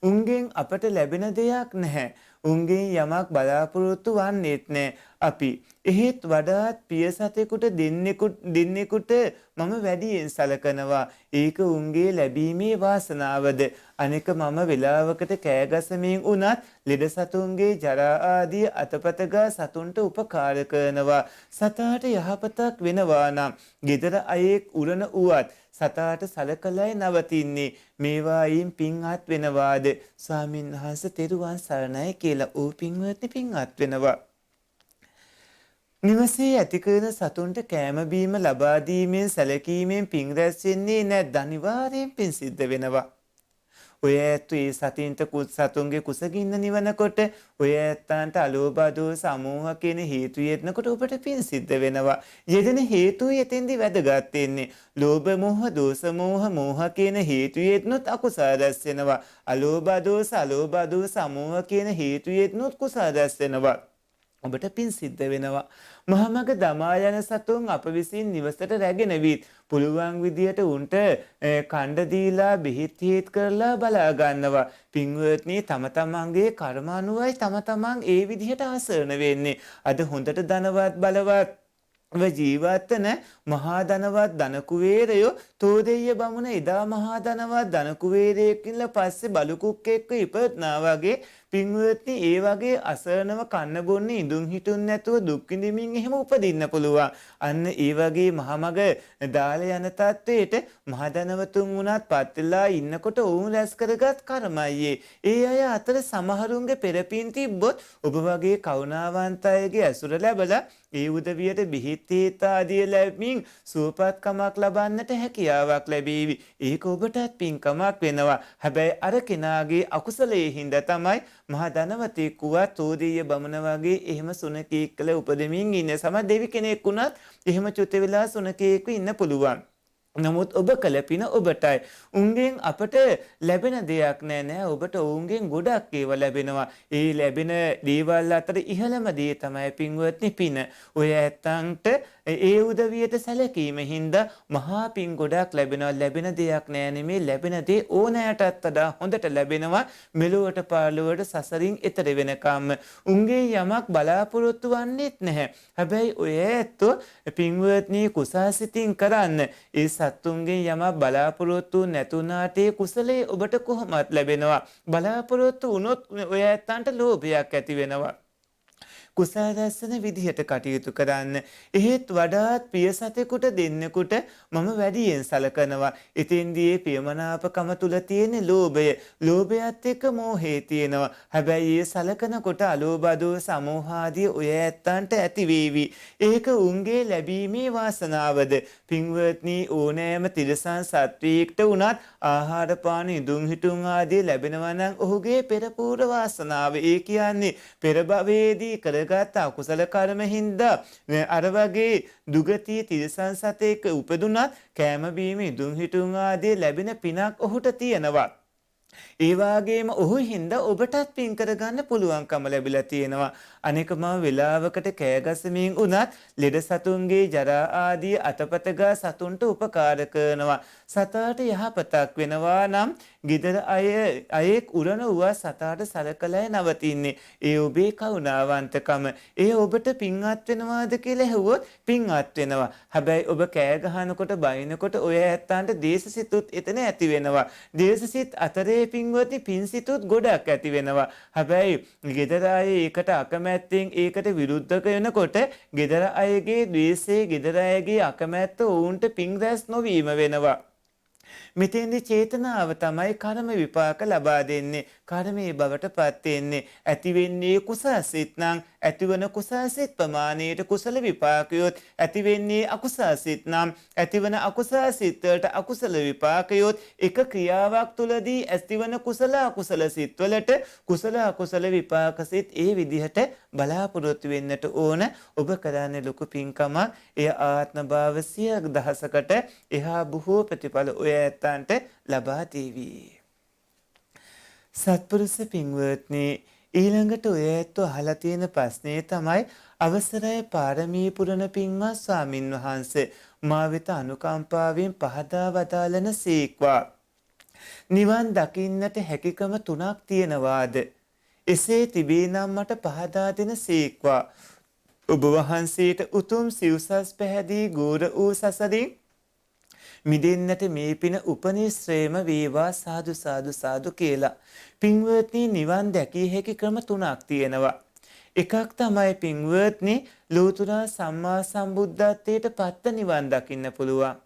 උන්ගෙන් අපට ලැබෙන දෙයක් නැහැ. උන්ගෙන් යමක් බලාපොරොත්තු වන්නේත් නැහැ. අපි එහෙත් වඩාත් පිය සතෙකුට දෙන්නෙකුට මම වැඩියෙන් සලකනවා. ඒක උන්ගේ ලැබීමේ වාසනාවද. අනෙක මම වෙලාවකට කෑගසමින් උනත් ලෙඩ සතුන්ගේ ජරා ආදී අතපතගා සතුන්ට උපකාර කරනවා. සතාට යහපතක් වෙනවා නම් ගෙදර අයෙක් උරන උවත් සතාට සලකලයි නවතින්නේ. මේවායින් පින්වත් වෙනවාද? ස්වාමීන් වහන්සේ තෙරුවන් සරණයි කියලා ඌ පින්වත්නි පින්වත් වෙනවා. නිවසේ ඇති කරන සතුන්ට කෑම බීම ලබා දීමෙන් සැලකීමෙන් පින් රැස් වෙන්නේ නැද්ද? අනිවාර්යෙන් පින් සිද්ධ වෙනවා. ඔය ඇත්තු ඒ සතුන්ගේ කුසගින්න නිවනකොට ඔය ඇත්තන්ට අලෝභ දෝස අමෝහ කියන හේතු යෙදෙනකොට ඔබට පින් සිද්ධ වෙනවා. යෙදෙන හේතු යෙතෙන්දි වැදගත් වෙන්නේ. ලෝභ මෝහ දෝස මෝහ කියන හේතු යෙදෙනොත් අකුසල රැස් වෙනවා. අලෝභ දෝස අමෝහ කියන හේතු යෙදෙනොත් කුසල රැස් වෙනවා. ඔබට පින් සිද්ධ වෙනවා. මහමග දමා යන සතුන් අප විසින් නිවසට රැගෙන විත් පුළුවන් විදියට උන්ට කණ්ඩ දීලා බෙහෙත් හේත් කරලා බලා ගන්නවා. පින්වත්නි තම තමන්ගේ කර්ම අනුවයි තම තමන් ඒ විදිහට ආසරණ වෙන්නේ. අද හොඳට ධනවත් බලවත් ජීවත්වන මහා ධනවත් ධන කුවේරයෝ තෝදෙය්‍ය බමුණ එදා මහා ධනවත් ධන කුවේරයෙක්ින්ල පස්සේ බලු කුක්කෙක්ව ඉපත්නා වගේ පින්වත්නි ඒ වගේ අසරණව කන්න බොන්නේ ඉඳුන් හිටුන් නැතුව දුක් විඳින්මින් එහෙම උපදින්න පුළුවන්. අන්න ඒ වගේ මහමග දාලා යන තත්වයට මහා ධනවතුන් වුණත් පත් වෙලා ඉන්නකොට ඔවුන් රැස් කරගත් කර්මයි. ඒ අය අතර සමහරුන්ගේ පෙරපින් තිබ්බොත් ඔබ වගේ කරුණාවන්ත අයගේ ඇසුර ලැබලා ඒ උදවියට බෙහෙත් හේත් ආදිය ලැබමින් සුවපත්කමක් ලබන්නට හැකියාවක් ලැබේවි. ඒක ඔබටත් පින්කමක් වෙනවා. හැබැයි අර කෙනාගේ අකුසලයේ හින්දා තමයි මහා ධනවතෙක් වුවත් තෝදීය බමුණ වගේ එහෙම සුනකෙක් කළ උපදෙමින් ඉන්නේ. සම දෙවි කෙනෙක් වුණත් එහෙම චුත වෙලා සුනකෙක් ඉන්න පුළුවන්. නමුත් ඔබ කළ පින ඔබටයි. උන්ගෙන් අපට ලැබෙන දෙයක් නෑ. ඔබට ඔවුන්ගෙන් ගොඩක් ඒවා ලැබෙනවා. ඒ ලැබෙන දේවල් අතර ඉහළම දේ තමයි පින්වත්නි පින. ඔය ඇත්තන්ට ඒ උදවියට සැලකීම හින්දා මහා පින් ගොඩක් ලැබෙනවා. ලැබෙන දෙයක් නෑ නෙමේ, ලැබෙන දේ ඕනෑටත් වඩා හොඳට ලැබෙනවා. මෙලොවට පාළුවට සසරින් එතර වෙනකම්. උන්ගේ යමක් බලාපොරොත්තු වන්නේත් නැහැ. හැබැයි ඔය ඇත්තෝ පින්වත්නි කුසාසිතින් කරන්න ඒ සත්තුන්ගෙන් යමක් බලාපොරොත්තු නැතුණාට ඒ කුසලයේ ඔබට කොහොමත් ලැබෙනවා. බලාපොරොත්තු වුණොත් ඔය ඇත්තන්ට ලෝභයක් ඇති වෙනවා. කුසල රැස්වෙන විදිහට කටයුතු කරන්න. එහෙත් වඩාත් ප්‍රිය සතෙකුට දෙන්නෙකුට මම වැඩියෙන් සලකනවා. ඉතින්දී ප්‍රියමනාපකම තුල තියෙන ලෝභය. ලෝභයත් එක්ක මෝහය තියෙනවා. හැබැයි ඒ සලකනකොට අලෝභ දෝෂ සමෝහාදී ඔය ඇත්තන්ට ඇති වේවි. ඒක උන්ගේ ලැබීමේ වාසනාවද. පින්වත්නි, ඕනෑම තිරසන් සත්වයකට උනත් ආහාර පාන ඉදුම් හිටුම් ආදී ලැබෙනවා නම් ඔහුගේ පෙර පූර්ව වාසනාව. ඒ කියන්නේ පෙර භවයේදී කරගත් අකුසල කර්ම හින්දා අර වගේ දුගතිය තිරසන් සතෙක් උපදුනත් කෑම බීම ඉදුම් හිටුම් ආදී ලැබෙන පිනක් ඔහුට තියෙනවා. ඒ වගේම ඔහු හින්දා ඔබටත් පින් කරගන්න පුළුවන්කම ලැබිලා තියෙනවා. අනෙකම වෙලාවකට කෑගසමින් උනත් ලෙඩ සතුන්ගේ ජරා ආදී අතපතගා සතුන්ට උපකාර කරනවා. සතාට යහපතක් වෙනවා නම් ගෙදර අයෙක් උරන වූ සතාට සලකලා නවතින්නේ. ඒ ඔබේ කරුණාවන්තකම. ඒ ඔබට පින්වත් වෙනවාද කියලා ඇහුවොත් පින්වත් වෙනවා. හැබැයි ඔබ කෑ ගහනකොට බයිනකොට ඔය ඇත්තන්ට දේශසිතුත් එතන ඇති වෙනවා. දේශසිත අතරේ පින්වත්නි පින්සිතුත් ගොඩක් ඇති වෙනවා. හැබැයි ගෙදර අය ඒකට අකමැත්තෙන් ඒකට විරුද්ධ වෙනකොට ගෙදර අයගේ ද්වේෂය, ගෙදර අයගේ අකමැත්ත ඔවුන්ට පින් රැස් නොවීම වෙනවා. මෙතෙන්දි චේතනාව තමයි කර්ම විපාක ලබා දෙන්නේ. කර්මයේ බවට පත් වෙන්නේ. ඇති වෙන්නේ කුසලසිත නම් ඇතිවන කුසලසිත ප්‍රමාණයට කුසල විපාකයොත්, ඇති වෙන්නේ අකුසලසිත නම් ඇතිවන අකුසලසිත වලට අකුසල විපාකයොත්, එක ක්‍රියාවක් තුලදී ඇතිවන කුසල අකුසල සිත් වලට කුසල අකුසල විපාකසිත ඒ විදිහට බලාපොරොත්තු වෙන්නට ඕන. ඔබ කරන්නේ ලොකු පින්කමක්. එය ආත්ම භාව සිය දහසකට එහා බොහෝ ප්‍රතිඵල ඔය ඇත්තන්ට ලබා දේවි. සත්පුරුෂ පින්වත්නි, ඊළඟට ඔය ඇත්තෝ අහලා තියෙන ප්‍රශ්නේ තමයි අවසරයි පාරමී පුරන පින්වත් ස්වාමින් වහන්සේ මා වෙත අනුකම්පාවෙන් පහදා වදාළන සීක්වා. නිවන් දකින්නට හැකියකම 3ක් තියෙනවාද? එසේ තිබේ නම් මට පහදා දෙන සීක්වා. ඔබ වහන්සේට උතුම් සිව්සස් පැහැදී ගෝර වූ සසරින් මිදෙන්නට මේ පින උපනිශ්‍රේම වේවා සාදු සාදු සාදු කියලා. පින්වත්නි, නිවන් දැකිය හැකි ක්‍රම 3ක් තියෙනවා. එකක් තමයි පින්වත්නි, ලෝතුරා සම්මා සම්බුද්ධත්වයට පත්ත නිවන් දකින්න පුළුවන්.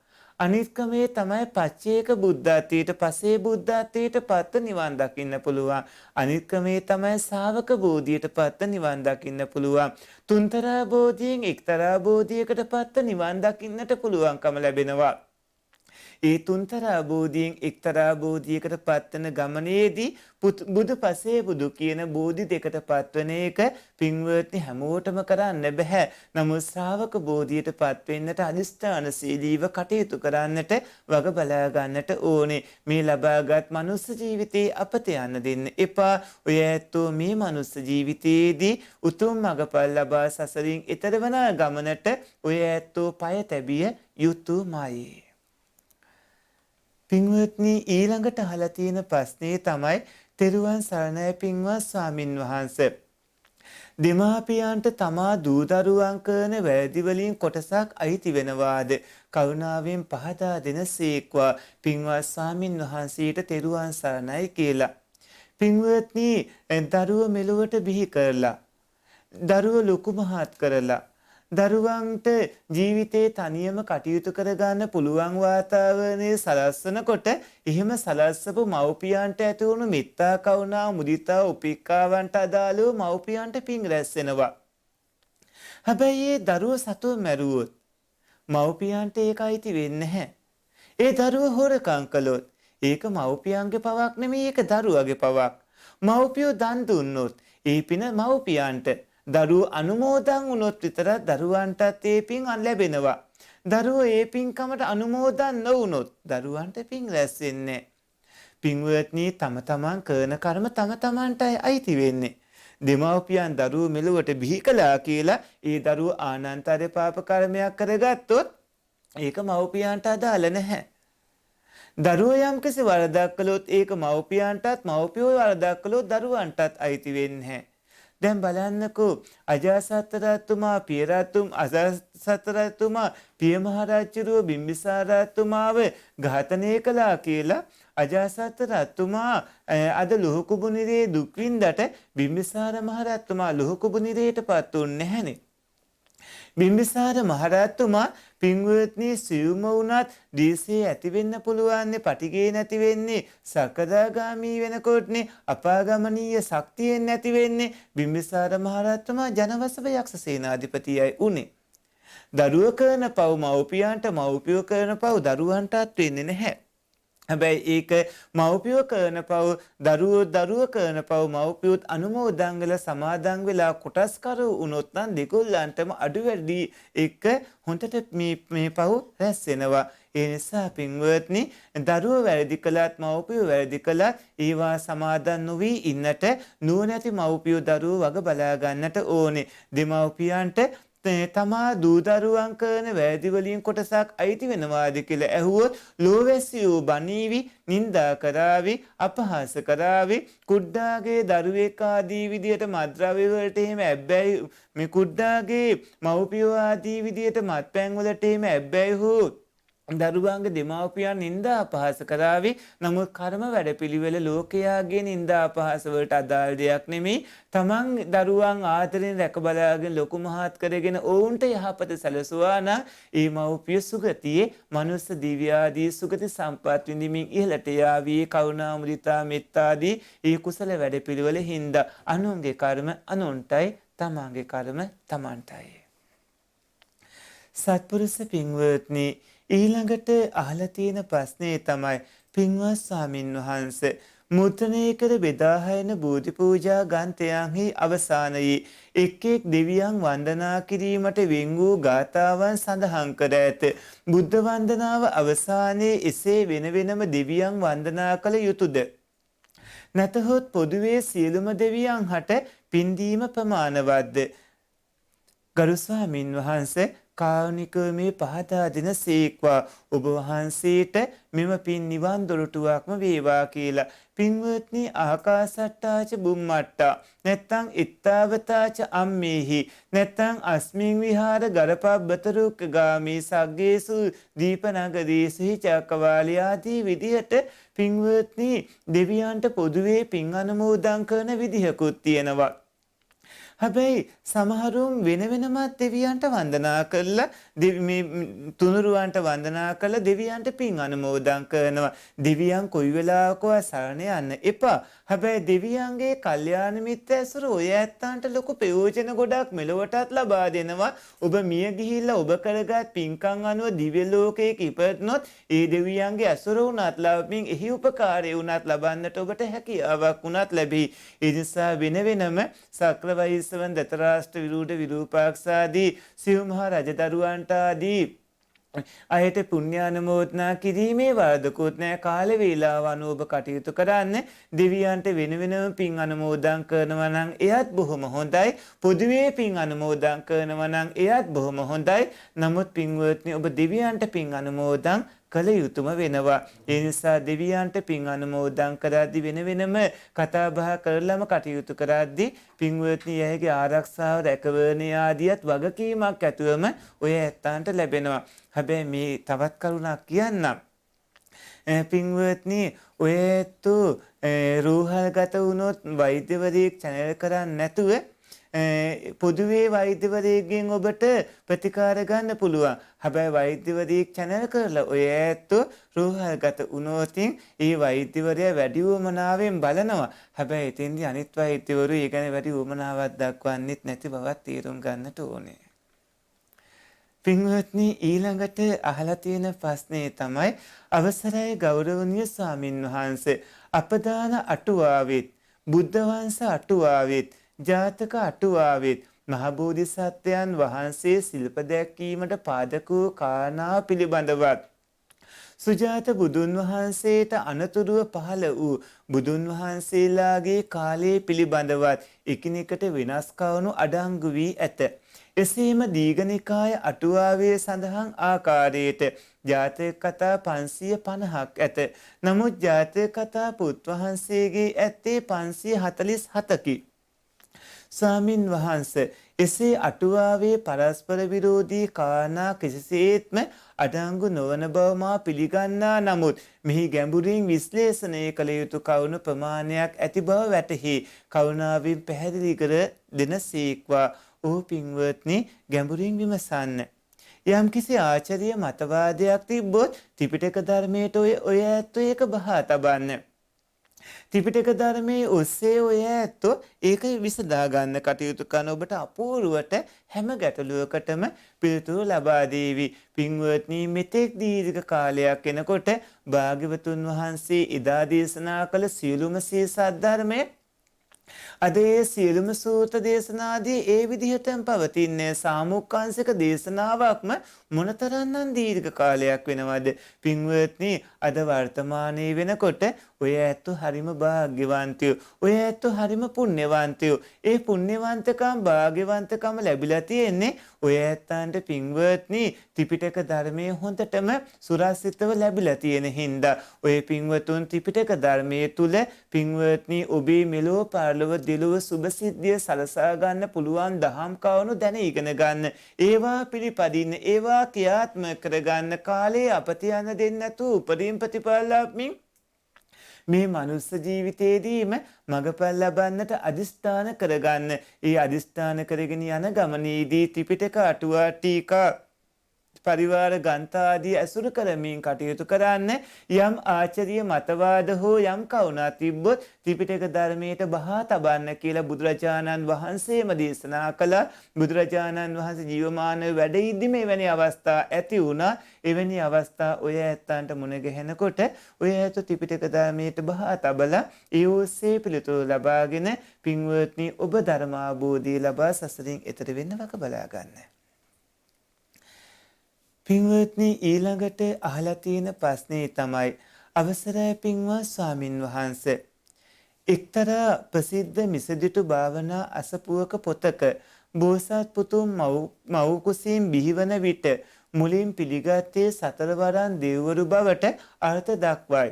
අනිත් ක්‍රමේ තමයි පච්චේක බුද්ධත්වයට පසේ බුද්ධත්වයට පත්ත නිවන් දකින්න පුළුවන්. අනිත් ක්‍රමේ තමයි ශාවක බෝධියට පත්ත නිවන් දකින්න පුළුවන්. තුන්තරා බෝධියෙන් එක්තරා බෝධියකට පත්ත නිවන් දකින්නට පුළුවන්කම ලැබෙනවා. ඒ තුන්තරා බෝධියෙන් එක්තරා බෝධියකට පත්වන ගමනේදී බුදු පසේ බුදු කියන බෝධි දෙකට පත්වන එක පින්වත්නි හැමෝටම කරන්න බෑ. නමුත් ශ්‍රාවක බෝධියට පත්වෙන්නට අදිෂ්ඨානශීලීව කටයුතු කරන්නට වග බලා ගන්නට ඕනේ. මේ ලබාගත් මනුස්ස ජීවිතේ අපත යන්න දෙන්න එපා. ඔය ඇත්තෝ මේ මනුස්ස ජීවිතයේදී උතුම් මඟපල් ලබා සසරින් එතර වන ගමනට ඔය ඇත්තෝ පය තැබිය යුතුමයි. පින්වත්නි, ඊළඟට අහලා තියෙන ප්‍රශ්නේ තමයි තෙරුවන් සරණයි පින්වත් ස්වාමින් වහන්සේ. දෙමාපියන්ට තමා දූ දරුවන් කරන වැරදි වලින් කොටසක් අයිති වෙනවාද? කරුණාවෙන් පහදා දෙන සීක්වා. පින්වත් ස්වාමින් වහන්සේට තෙරුවන් සරණයි කියලා. පින්වත්නි, දරුව මෙලොවට බිහි කරලා, දරුව ලොකු මහත් කරලා, දරුවන්ට ජීවිතේ තනියම කටයුතු කරගන්න පුළුවන් වාතාවරණය සලස්වනකොට එහෙම සලස්වපු මව්පියන්ට ඇති වුණු මෙත්තා කරුණා මුදිතා උපේක්ඛාවන්ට අදාළව මව්පියන්ට පින් රැස් වෙනවා. හැබැයි ඒ දරුව සතුව මැරුවොත් මව්පියන්ට ඒක අයිති වෙන්නේ නැහැ. ඒ දරුව හොරකම් කළොත් ඒක මව්පියන්ගේ පවක් නෙමෙයි, ඒක දරුවගේ පවක්. මව්පියෝ දන් දුන්නොත් ඒ පින මව්පියන්ට, දරුවෝ අනුමෝදන් වුණොත් විතරක් දරුවන්ටත් ඒ පින් ලැබෙනවා. දරුවෝ ඒ පින්කමට අනුමෝදන් නොවුනොත් දරුවන්ට පින් රැස් වෙන්නේ. පින්වත්නි, තම තමන් කරන කර්ම තම තමන්ටයි අයිති වෙන්නේ. දෙමව්පියන් දරුවෝ මෙලොවට බිහි කළා කියලා ඒ දරුවෝ ආනන්තර පාප කර්මයක් කරගත්තොත් ඒක මව්පියන්ට අදාළ නැහැ. දරුවෝ යම්කිසි වරදක් කළොත් ඒක මව්පියන්ටත්, මව්පියෝ වරදක් කළොත් දරුවන්ටත් අයිති වෙන්නේ නැහැ. දැන් බලන්නකෝ අජාසත් රජතුමා පිය රජතුම අජාසත් රජතුමා පිය මහරජුරුව බිම්බිසාර රජතුමාව ඝාතනය කළා කියලා අජාසත් රජතුමා අද ලෝහකුබු නිරේ දුක් විඳට බිම්බිසාර මහරජතුමා ලෝහකුබු නිරේටපත් වුන්නේ නැහනේ. බිම්බිසාර මහරජතුමා පින්වත්නි සියුම වුණත් දීසේ ඇති වෙන්න පුළුවන්නේ පටිගේ නැති වෙන්නේ සකදාගාමී වෙනකොටනේ අපාගමනීය ශක්තියෙන් නැති වෙන්නේ බිම්බිසාර මහරජතුමා ජනවසභ යක්ෂ සේනාධිපතියයි උනේ. දරුව කරන පව් මව්පියන්ට මව්පියෝ කරන පව් දරුවන්ටත් වෙන්නේ නැහැ. හැබැයි ඒක මව්පියෝ කරන පව් දරුවෝ කරන පව් මව්පියොත් අනුමෝදන් වෙලා සමාදන් වෙලා කොටස්කර වුණොත් නම් දෙගොල්ලන්ටම අඩු වැඩි එක හොඳට මේ පව් රැස් වෙනවා. ඒ නිසා පින්වත්නි දරුවෝ වැරදි කළත් මව්පියෝ වැරදි කළත් ඒවා සමාදන් නොවි ඉන්නට නුවණැති මව්පියෝ දරුවෝ වග බලා ගන්නට ඕනේ. දෙමව්පියන්ට තමා දූදරුවන් කරන වැරදි වලින් කොටසක් අයිති වෙනවාද කියලා ඇහුවොත් ලෝවැසියෝ බනීවි නින්දා කරાવી අපහාස කරાવી කුඩ්ඩාගේ දරුවෙක් ආදී විදියට මත්ද්‍රව්‍ය වලට එහෙම ඇබ්බැහි මේ කුඩ්ඩාගේ මව්පියෝ ආදී විදියට මත්පැන් වලට එහෙම ඇබ්බැහි හෝ දරුවන්ගේ දෙමාපියන් නින්දා අපහාස කරાવી නමුත් කර්ම වැඩපිළිවෙල ලෝකයාගේ නින්දා අපහාස වලට අදාළ දෙයක් නෙමෙයි. තමන් දරුවන් ආදරෙන් රැක බලාගෙන ලොකු මහත් කරගෙන ඔවුන්ට යහපත සැලසුවා නම් ඒ මව්පිය සුගතියේ මනුස්ස දිව්‍ය ආදී සුගති සම්පත් විඳින්මින් ඉහළට යාවි. කරුණා මුදිතා මෙත්තාදී ඒ කුසල වැඩපිළිවෙල හින්දා අනුන්ගේ කර්ම අනුන්ටයි තමන්ගේ කර්ම තමන්ටයි. සත්පුරුෂ පින්වත්නි ඊළඟට අහලා තියෙන ප්‍රශ්නේ තමයි පින්වත් ස්වාමින් වහන්සේ මුද්‍රණය කර බෙදා හයන බෝධි පූජා ගන්තයන්හි අවසානයේ එක් එක් දෙවියන් වන්දනා කිරීමට වෙන් වූ ගාථාවන් සඳහන් කර ඇත. බුද්ධ වන්දනාව අවසානයේ එසේ වෙන වෙනම දෙවියන් වන්දනා කළ යුතුයද? නැතහොත් පොදුවේ සියලුම දෙවියන් හට පින්දීම ප්‍රමාණවත්ද? ගරු ස්වාමින් වහන්සේ කාරුණිකව මේ පහදා දෙන සීක්වා ඔබ වහන්සේට මෙම පින් නිවන් දොරටුවක්ම වේවා කියලා. පින්වත්නි ආකාසට්ටාච බුම්මට්ටා නැත්තං ඉත්තාවතාච අම්මේහි නැත්තං අස්මින් විහාර ගරපබ්බතරුක්ක ගාමී සග්ගේසු දීපනගරීසු චක්කවාලී ආදී විදිහට පින්වත්නි දෙවියන්ට පොදුවේ පින් අනුමෝදන් කරන විදිහකුත් තියෙනවා. හැබැයි සමහරුන් වෙන වෙනමත් දෙවියන්ට වන්දනා කරලා තුනුරුවන්ට වන්දනා කරලා දෙවියන්ට පින් අනුමෝදන් කරනවා. දෙවියන් කොයි වෙලාවකවත් සරණ යන්න එපා. හැබැයි දෙවියන්ගේ කල්යාණ මිත්‍ර ඇසුර ඔය ඇත්තන්ට ලොකු ප්‍රයෝජන ගොඩක් මෙලොවටත් ලබා දෙනවා. ඔබ මිය ගිහිල්ලා ඔබ කරගත් පින්කම් අනුව දිව්‍ය ලෝකයක ඉපදුනොත් ඒ දෙවියන්ගේ ඇසුර උනත් ලබමින් එහි උපකාරය උනත් ලබන්නට ඔබට හැකියාවක් උනත් ලැබෙයි. ඒ නිසා වෙන වෙනම සක්‍රවෛසවන් දතරාෂ්ට්‍ර විරූඪ විරූපාක්ෂාදී සිව්මහා රජදරුවන්ට ආදී අයට පුණ්‍යානුමෝදනා කිරීමේ වරදකුත් නැහැ. කාල වේලාව අනුව ඔබ කටයුතු කරන්න. දෙවියන්ට වෙන වෙනම පින් අනුමෝදන් කරනවා නම් එයත් බොහොම හොඳයි. පොදුවේ පින් අනුමෝදන් කරනවා නම් එයත් බොහොම හොඳයි. නමුත් පින්වත්නි ඔබ දෙවියන්ට පින් අනුමෝදන් කළ යුතුම වෙනවා. ඒ නිසා දෙවියන්ට පින් අනුමෝදන් කරද්දී වෙන වෙනම කතා බහ කරලම කටයුතු කරද්දී පින්වත්නි එයගේ ආරක්ෂාව රැකවරණය ආදියත් වගකීමක් ඇතුවම ඔය ඇත්තන්ට ලැබෙනවා. හැබැයි මේ තවත් කරුණක් කියන්නම්. පින්වත්නි ඔය ඇත්තෝ රෝහල්ගත වුණොත් වෛද්‍යවරයෙක් චැනල් කරන්නේ නැතුව පොදුවේ වෛද්‍යවරයෙක්ගෙන් ඔබට ප්‍රතිකාර ගන්න පුළුවන්. හැබැයි වෛද්‍යවරයෙක් චැනල් කරලා ඔය ඇත්තෝ රෝහල්ගත වුණොත් ඒ වෛද්‍යවරයා වැඩි වමනාවෙන් බලනවා. හැබැයි එතෙන්දී අනිත් වෛද්‍යවරු ඒ ගැන වැඩි වමනාවක් දක්වන්නෙත් නැති බවත් තේරුම් ගන්නට ඕනේ. පින්වත්නි ඊළඟට අහලා තියෙන ප්‍රශ්නේ තමයි අවසරයි ගෞරවනීය ස්වාමින් වහන්සේ අපදාන අටුවාවෙත් බුද්ධ වංශ අටුවාවෙත් ජාතක අටුවාවෙත් මහබෝධිසත්වයන් වහන්සේ ශිල්ප දැක්වීමට පාදක වූ කාරණා පිළිබඳවත් සුජාත බුදුන් වහන්සේට අනතුරුව පහළ වූ බුදුන් වහන්සේලාගේ කාලයේ පිළිබඳවත් එකිනෙකට වෙනස් කවණු අඩංගු වී ඇත. එසේම දීඝනිකාය අටුවාවේ සඳහන් ආකාරයට ජාතක කතා 550ක් ඇත. නමුත් ජාතක කතා පුත් වහන්සේගේ ඇත්තේ 547කි. ස්වාමින් වහන්සේ එසේ අටුවාවේ පරස්පර විරෝධී කාරණා කිසිසේත්ම අඩංගු නොවන බව මා පිළිගන්නා නමුත් මෙහි ගැඹුරින් විශ්ලේෂණය කළ යුතු කරුණු ප්‍රමාණයක් ඇති බව වැටහි කරුණාවෙන් පැහැදිලි කර දෙනසේක්වා. ඕ පින්වත්නි ගැඹුරින් විමසන්න. යම්කිසි ආචාර්ය මතවාදයක් තිබ්බොත් ත්‍රිපිටක ධර්මයට ඔය ඇත්තෝ ඒක බහා තබන්න. ත්‍රිපිටක ධර්මයේ ඔස්සේ ඔය ඇත්තෝ ඒක විසඳා ගන්න කටයුතු කරන ඔබට අපූර්වට හැම ගැටලුවකටම පිළිතුරු ලබා දේවි. පින්වත්නි මෙතෙක් දීර්ඝ කාලයක් එනකොට භාග්‍යවතුන් වහන්සේ එදා දේශනා කළ සියලුම සීසත් ධර්මයේ අද ඒ සියලුම සූත්‍ර දේශනාදී ඒ විදිහටම පවතින්නේ සාමුක්කාංශික දේශනාවක්ම මොනතරම්නම් දීර්ඝ කාලයක් වෙනවද පින්වත්නි අද වර්තමානයේ වෙනකොට ඔය ඇත්තෝ හරිම වාග්යවන්තයෝ ඔය ඇත්තෝ හරිම පුණ්‍යවන්තයෝ ඒ පුණ්‍යවන්තකම් වාග්යවන්තකම ලැබිලා තියෙන්නේ ඔය ඇත්තන්ට පින්වත්නි ත්‍රිපිටක ධර්මයේ හොඳටම සුරක්ෂිතව ලැබිලා තියෙන හින්දා ඔය පින්වතුන් ත්‍රිපිටක ධර්මයේ තුල පින්වත්නි ඔබේ මෙලොව පරලොව දෙලොව සුභ සිද්ධිය සලසා ගන්න පුළුවන් දහම් කවණු දැන ඉගෙන ගන්න ඒවා පිළිපදින්න ඒවා ක්‍රියාත්මක කරගන්න කාලේ අපති යන දෙන්න නැතු උපදීන් ප්‍රතිඵල ලැබමින් මේ මනුස්ස ජීවිතයේදීම මගපල් ලබන්නට අදිස්ථාන කරගන්න. ඒ අදිස්ථාන කරගෙන යන ගමනේදී ත්‍රිපිටක අටුවා ටීකා පරිවාර ග්‍රන්ථාදී ඇසුරු කරමින් කටයුතු කරන්න. යම් ආචාර්ය මතවාද හෝ යම් කවුනා තිබ්බොත් ත්‍රිපිටක ධර්මයට බහා තබන්න කියලා බුදුරජාණන් වහන්සේම දේශනා කළා. බුදුරජාණන් වහන්සේ ජීවමානව වැඩ ඉද්දි මෙවැනි අවස්ථා ඇති වුණා. එවැනි අවස්ථා ඔය ඇත්තන්ට මුණ ගැහෙනකොට ඔය ඇත්ත ත්‍රිපිටක ධර්මයට බහා තබලා ඒ ඔස්සේ පිළිතුරු ලබාගෙන පින්වත්නි ඔබ ධර්මාභෝධය ලබා සසරින් එතර වෙන්න වක බලා ගන්න. පින්වත්නි ඊළඟට අහලා තියෙන ප්‍රශ්නේ තමයි අවසරයි පින්වත් ස්වාමින් වහන්සේ එක්තරා ප්‍රසිද්ධ මිසදිටු භාවනා අසපුවක පොතක බෝසත් පුතුන් මව් කුසින් බිහිවන විට මුලින් පිළිගත්තේ සතරවරන් දෙවිවරු බවට අර්ථ දක්වයි.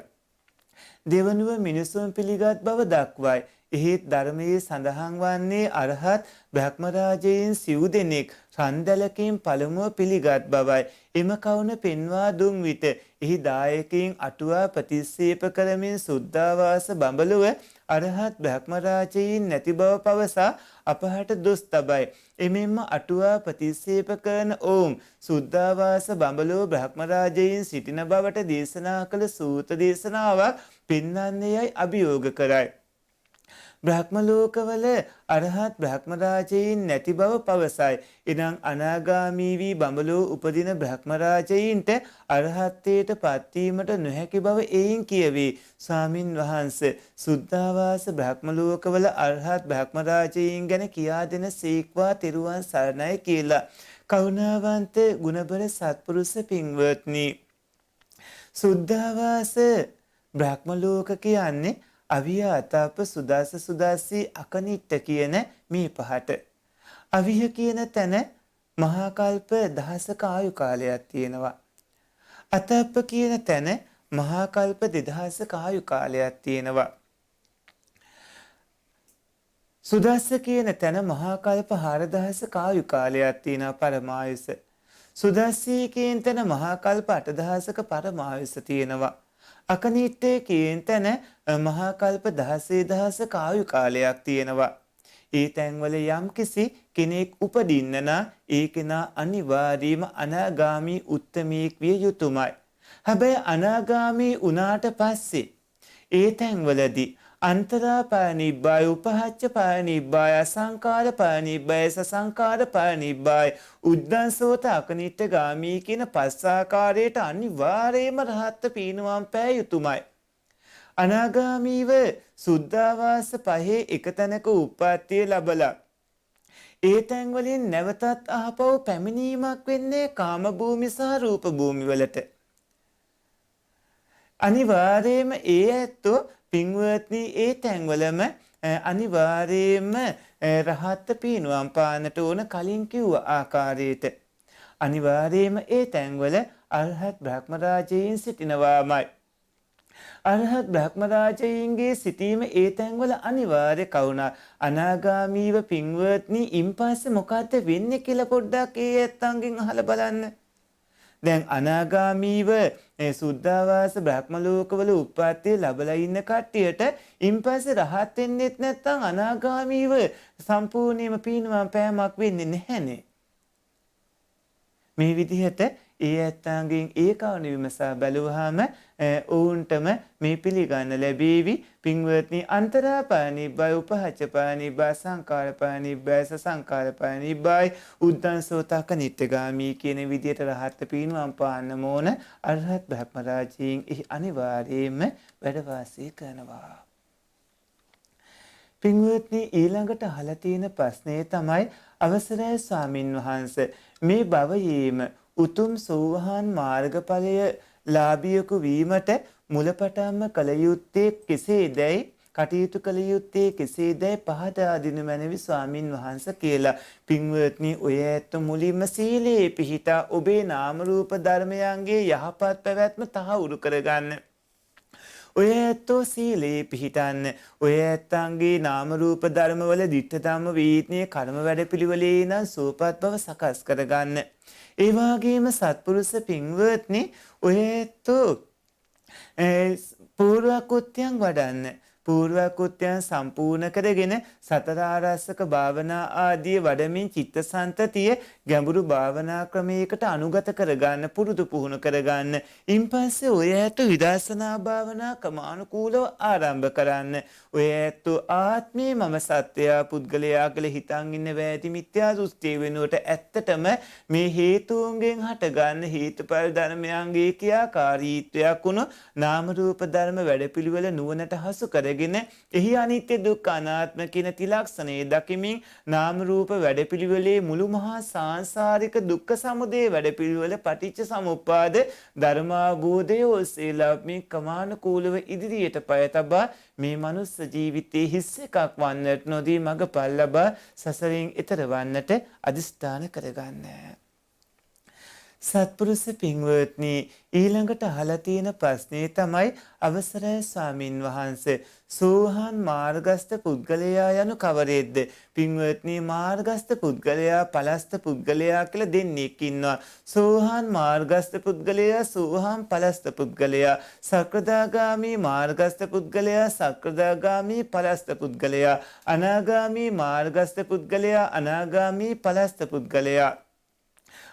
දෙවනුව මිනිසුන් පිළිගත් බව දක්වයි. එහෙත් ධර්මයේ සඳහන් වන්නේ අරහත් බ්‍රහ්මරාජයන් සිව් දෙනෙක් රන්දලකින් පළමුව පිළිගත් බවයි. එම කවුන පෙන්වා දුන් විට එහි දායකයින් අටුවා ප්‍රතික්ෂේප කරමින් සුද්ධාවාස බඹලුව අරහත් බ්‍රහ්මරාජයන් නැති බව පවසා අපහට දොස් තබයි. එමෙන්ම අටුවා ප්‍රතික්ෂේප කරන ඔවුන් සුද්ධාවාස බඹලුව බ්‍රහ්මරාජයන් සිටින බවට දේශනා කළ සූත්‍ර දේශනාවක් පෙන්වන්නේයයි අභියෝග කරයි. බ්‍රහ්ම ලෝකවල අරහත් බ්‍රහ්මරාජයන් නැති බව පවසයි. එනම් අනාගාමී වී බඹලෝ උපදින බ්‍රහ්මරාජයින්ට අරහත්ත්වයට පත්වීමට නොහැකි බව එයින් කියවේ. ස්වාමින් වහන්සේ සුද්ධාවාස බ්‍රහ්ම ලෝකවල අරහත් බ්‍රහ්මරාජයන් ගැන කියා දෙන සීක්වා තෙරුවන් සරණයි කියලා. කරුණාවන්ත ගුණබර සත්පුරුෂ පින්වත්නි සුද්ධාවාස බ්‍රහ්ම ලෝක කියන්නේ අවිය අතාප සුදාස සුදාසී අකනිට්ට කියන මේ පහට. අවිහ කියන තැන මහා කල්ප දහසක ආයු කාලයක් තියෙනවා. අතාප කියන තැන මහා කල්ප 2000ක ආයු කාලයක් තියෙනවා. සුදාස කියන තැන මහා කල්ප 4000ක ආයු කාලයක් තියෙනවා පරමායුෂ. සුදාසී කියන තැන මහා කල්ප 8000ක පරමායුෂ තියෙනවා. අකනිට්ටේ කියන තැන මහා කල්ප 16000ක ආයු කාලයක් තියෙනවා. ඒ තැන්වල යම්කිසි කෙනෙක් උපදින්න නම් ඒ කෙනා අනිවාර්යයෙන්ම අනාගාමී උත්තමයෙක් විය යුතුමයි. හැබැයි අනාගාමී වුණාට පස්සේ ඒ තැන්වලදී අන්තරාපානිබ්බාය උපහච්ච පානිබ්බාය අසංකාර පානිබ්බාය සසංකාර පානිබ්බාය උද්දංසෝත අකනිට්ඨ ගාමී කියන පස් ආකාරයට අනිවාර්යයෙන්ම රහත් පීනුවම් පෑ යුතුමයි. අනාගාමීව සුද්ධාවාස පහේ එක තැනක උප්පත්තිය ලැබලා ඒ තැන් වලින් නැවතත් ආපහු පැමිණීමක් වෙන්නේ කාම භූමි සහ රූප භූමි වලට. අනිවාර්යයෙන්ම ඒ ඇත්තෝ පින්වත්නි ඒ තැන්වලම අනිවාර්යයෙන්ම රහත් පීනුවම් පාන්නට ඕන කලින් කිව්ව ආකාරයට. අනිවාර්යයෙන්ම ඒ තැන්වල අරහත් බ්‍රහ්මරාජයන් සිටිනවාමයි. අරහත් බ්‍රහ්මරාජයින්ගේ සිටීම ඒ තැන්වල අනිවාර්ය කවුණා. අනාගාමීව පින්වත්නි ඉන්පස්සේ මොකද්ද වෙන්නේ කියලා පොඩ්ඩක් ඒ ඇත්තන්ගෙන් අහලා බලන්න. දැන් අනාගාමීව සුද්ධාවාස බ්‍රහ්ම ලෝකවල උප්පත්තිය ලැබලා ඉන්න කට්ටියට ඉන්පස්සේ රහත් වෙන්නෙත් නැත්නම් අනාගාමීව සම්පූර්ණයෙන්ම පීනුවම් පෑමක් වෙන්නේ නැහැනේ. මේ විදිහට ඒ ඇත්තන්ගෙන් ඒ කවුණ විමසා බැලුවාම ඔවුන්ටම මේ පිළිගන්න ලැබේවි. පින්වත්නි අන්තරාපානිබ්බයි උපහච්චපානිබ්බයි සංකාරපානිබ්බයි සසංකාරපානිබ්බයි උද්දංසෝතක නිට්ඨගාමී කියන විදිහට රහත් පීනුවම් පාන්න ඕන අරහත් බ්‍රහ්මරාජීන් අනිවාර්යයෙන්ම වැඩ වාසය කරනවා. පින්වත්නි ඊළඟට අහලා තියෙන ප්‍රශ්නය තමයි අවසරයි ස්වාමින් වහන්සේ මේ භවයේම උතුම් සෝවාන් මාර්ගඵලය ලාභියෙකු වීමට මුලපටන්ම කල යුත්තේ කෙසේදයි කටයුතු කළ යුත්තේ කෙසේදයි පහදා දෙනු මැනවි ස්වාමින් වහන්සේ කියලා. පින්වත්නි ඔය ඇත්ත මුලින්ම සීලේ පිහිටා ඔබේ නාම රූප ධර්මයන්ගේ යහපත් පැවැත්ම තහවුරු කරගන්න. ඔය ඇත්තෝ සීලේ පිහිටන්න. ඔය ඇත්තන්ගේ නාම රූප ධර්මවල දිට්ඨ ධම්ම වීත්‍ය කර්ම වැඩපිළිවෙලේ නම් සෝපත් බව සකස් කරගන්න. ඒ වගේම සත්පුරුෂ පින්වත්නි ඔය ඇත්තෝ පූර්ව කෘත්‍යයන් වඩන්න. පූර්ව කෘත්‍යයන් සම්පූර්ණ කරගෙන සතර ආරස්සක භාවනා ආදී වඩමින් චිත්තසංතතිය ගැඹුරු භාවනා ක්‍රමයකට අනුගත කරගන්න පුරුදු පුහුණු කරගන්න. ඉන්පස්සේ ඔය ඇත්ත විදර්ශනා භාවනා ක්‍රමානුකූලව ආරම්භ කරන්න. ඔය ඇත්ත ආත්මේ මම සත්‍යය පුද්ගලයා කියලා හිතන් ඉන්න වැටි මිත්‍යා දෘෂ්ටිය වෙනුවට ඇත්තටම මේ හේතුන්ගෙන් හටගන්න හේතුඵල ධර්මයන්ගේ ක්‍රියාකාරීත්වයක් වුණු නාම රූප ධර්ම වැඩපිළිවෙල නුවණට හසු කර එහි අනිත්‍ය දුක්ඛ අනාත්ම කියන ත්‍රිලක්ෂණය දකිමින් නාම රූප වැඩපිළිවෙලේ මුළු මහා සාංශාරික දුක්ඛ සමුදය වැඩපිළිවෙල පටිච්ච සමුප්පාද ධර්මාභෝධය ඔසේලා මේ ක්‍රමානුකූලව ඉදිරියට පය තබා මේ මනුස්ස ජීවිතයේ හිස් එකක් වන්නට නොදී මඟපල් ලබා සසරින් එතර වන්නට අදිස්ථාන කරගන්න. සත්පුරුෂ පින්වත්නි ඊළඟට අහලා තියෙන ප්‍රශ්නේ තමයි අවසරයි ස්වාමින් වහන්සේ සෝහන් මාර්ගස්ත පුද්ගලයා යනු කවරේද්ද? පින්වත්නි මාර්ගස්ත පුද්ගලයා පලස්ත පුද්ගලයා කියලා දෙන්නෙක් ඉන්නවා. සෝහන් මාර්ගස්ත පුද්ගලයා සෝහන් පලස්ත පුද්ගලයා සක්‍රදාගාමි මාර්ගස්ත පුද්ගලයා සක්‍රදාගාමි පලස්ත පුද්ගලයා අනාගාමි මාර්ගස්ත පුද්ගලයා අනාගාමි පලස්ත පුද්ගලයා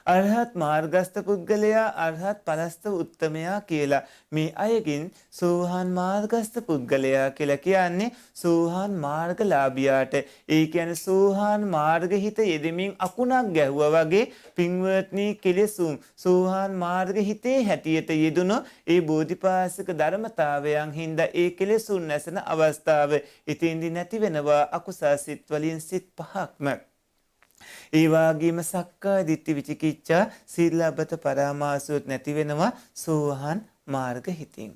අරහත් මාර්ගස්ත පුද්ගලයා අරහත් පලස්ත උත්තමයා කියලා. මේ අයගෙන් සෝහන් මාර්ගස්ත පුද්ගලයා කියලා කියන්නේ සෝහන් මාර්ගලාභියාට. ඒ කියන්නේ සෝහන් මාර්ග හිත යෙදෙමින් අකුණක් ගැහුවා වගේ පින්වත්නි කෙලෙසුම් සෝහන් මාර්ග හිතේ හැටියට යෙදුණු ඒ බෝධිපාශික ධර්මතාවයන් හින්දා ඒ කෙලෙසුන් නැසෙන අවස්ථාව ඉතින්දි නැති වෙනවා අකුසල් සිත් වලින් සිත් පහක්ම. ඒ වගේම සක්කාය දිට්ඨි විචිකිච්ඡා සීලබ්බත පරාමාසුත් නැති වෙනවා සෝහන් මාර්ග හිතින්.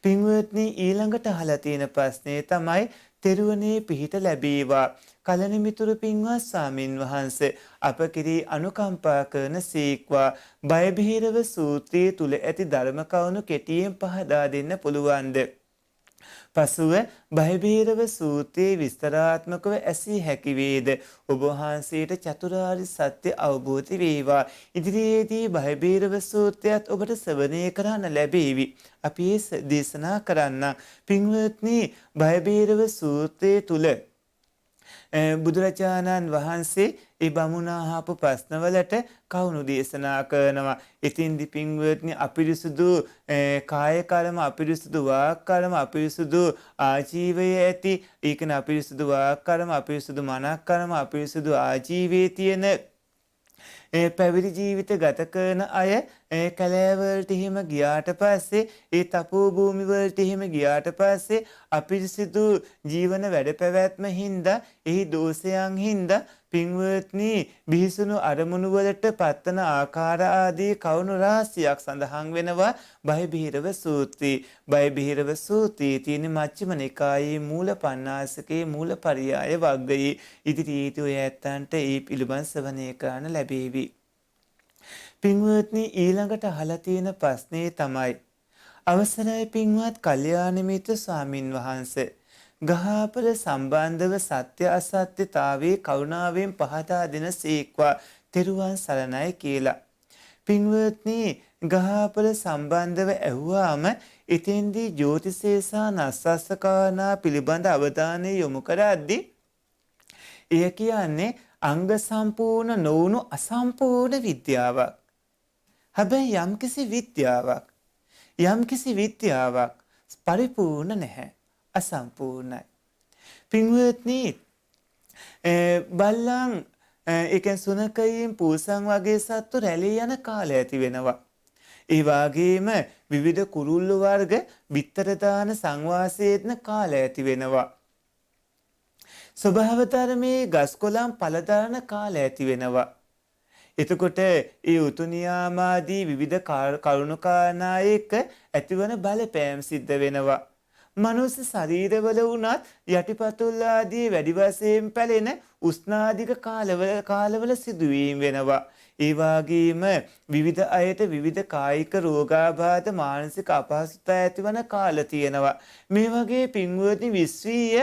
පින්වත්නි ඊළඟට අහලා තියෙන ප්‍රශ්නේ තමයි තෙරුවනේ පිහිට ලැබේවා. කලණ මිතුරු පින්වත් ස්වාමින් වහන්සේ අප කිරී අනුකම්පා කරන සීක්වා බය බිහිරව සූත්‍රයේ තුල ඇති ධර්ම කවණු කෙටියෙන් පහදා දෙන්න පුළුවන්ද? පසුව බයබීරව සූත්‍රයේ විස්තරාත්මකව ඇසී හැකි වේද? ඔබ වහන්සේට චතුරාර්ය සත්‍ය අවබෝධ වේවා. ඉදිරියේදී බයබීරව සූත්‍රයත් ඔබට ශ්‍රවණය කරන්න ලැබේවි. අපි දේශනා කරන්න. පින්වත්නි බයබීරව සූත්‍රයේ තුල බුදුරජාණන් වහන්සේ ඒ බමුණා අහපු ප්‍රශ්නවලට කවුණු දේශනා කරනවා. ඉතින්දි පින්වත්නි අපිරිසුදු කාය කර්ම අපිරිසුදු වාක් කර්ම අපිරිසුදු ආජීවයේ ඇති ඒකන අපිරිසුදු වාක් කර්ම අපිරිසුදු මනක් කර්ම අපිරිසුදු ආජීවයේ තියෙන පැවිදි ජීවිත ගත කරන අය කැලෑවලට එහෙම ගියාට පස්සේ ඒ තපෝ භූමි වලට එහෙම ගියාට පස්සේ අපිරිසිදු ජීවන වැඩ පැවැත්ම හින්දා එහි දෝෂයන් හින්දා පින්වත්නි බිහිසුණු අරමුණු වලට පත්තන ආකාර ආදී කවුණු රාශියක් සඳහන් වෙනවා බයබිහිරව සූත්‍රයේ. බයබිහිරව සූත්‍රයේ තියෙන මජ්ක්‍ධිම නිකායේ මූල පණ්ණාසකේ මූල පරියාය වග්ගයේ ඉදිරියේදී ඔය ඇත්තන්ට ඒ පිළිබඳ ශ්‍රවණය කරන්න ලැබේවි. පින්වත්නි ඊළඟට අහලා තියෙන ප්‍රශ්නේ තමයි අවසරයි පින්වත් කල්යාණ මිත්‍ර ස්වාමින් වහන්සේ. ගහපල සම්බන්ධව සත්‍ය අසත්‍යතාවේ කරුණාවෙන් පහදා දෙන සීක්වා තෙරුවන් සරණයි කියලා. පින්වත්නි ගහපල සම්බන්ධව ඇහුවාම එතෙන්දී ජ්‍යොතිෂේසා නස්සස්සකානා පිළිබඳ අවධානය යොමු කරද්දී එය කියන්නේ අංග සම්පූර්ණ නොවුණු අසම්පූර්ණ විද්‍යාවක්. හැබැයි යම්කිසි විද්‍යාවක් පරිපූර්ණ නැහැ. අසම්පූර්ණයි. පින්වත්නි බල්ලන් ඒක සුනකයින් පූසන් වගේ සත්තු රැළී යන කාලය ඇති වෙනවා. ඒ වගේම විවිධ කුරුල්ලු වර්ග බිත්තර දාන සංවාසයේන කාලය ඇති වෙනවා. ස්වභාව ධර්මයේ ගස් කොළන් පළදාන කාලය ඇති වෙනවා. එතකොට ඒ උතුනියාමාදී විවිධ කරුණු කාරණා එක්ක ඇතිවන බලපෑම් සිද්ධ වෙනවා. මනුස්ස ශරීරවල වුණත් යටිපතුල් ආදී වැඩි වශයෙන් පැලෙන උෂ්ණාධික කාලවල සිදුවීම් වෙනවා. ඒ වගේම විවිධ අයට විවිධ කායික රෝගාබාධ මානසික අපහසුතා ඇතිවන කාල තියෙනවා. මේ වගේ පින්වත්නි විශ්වීය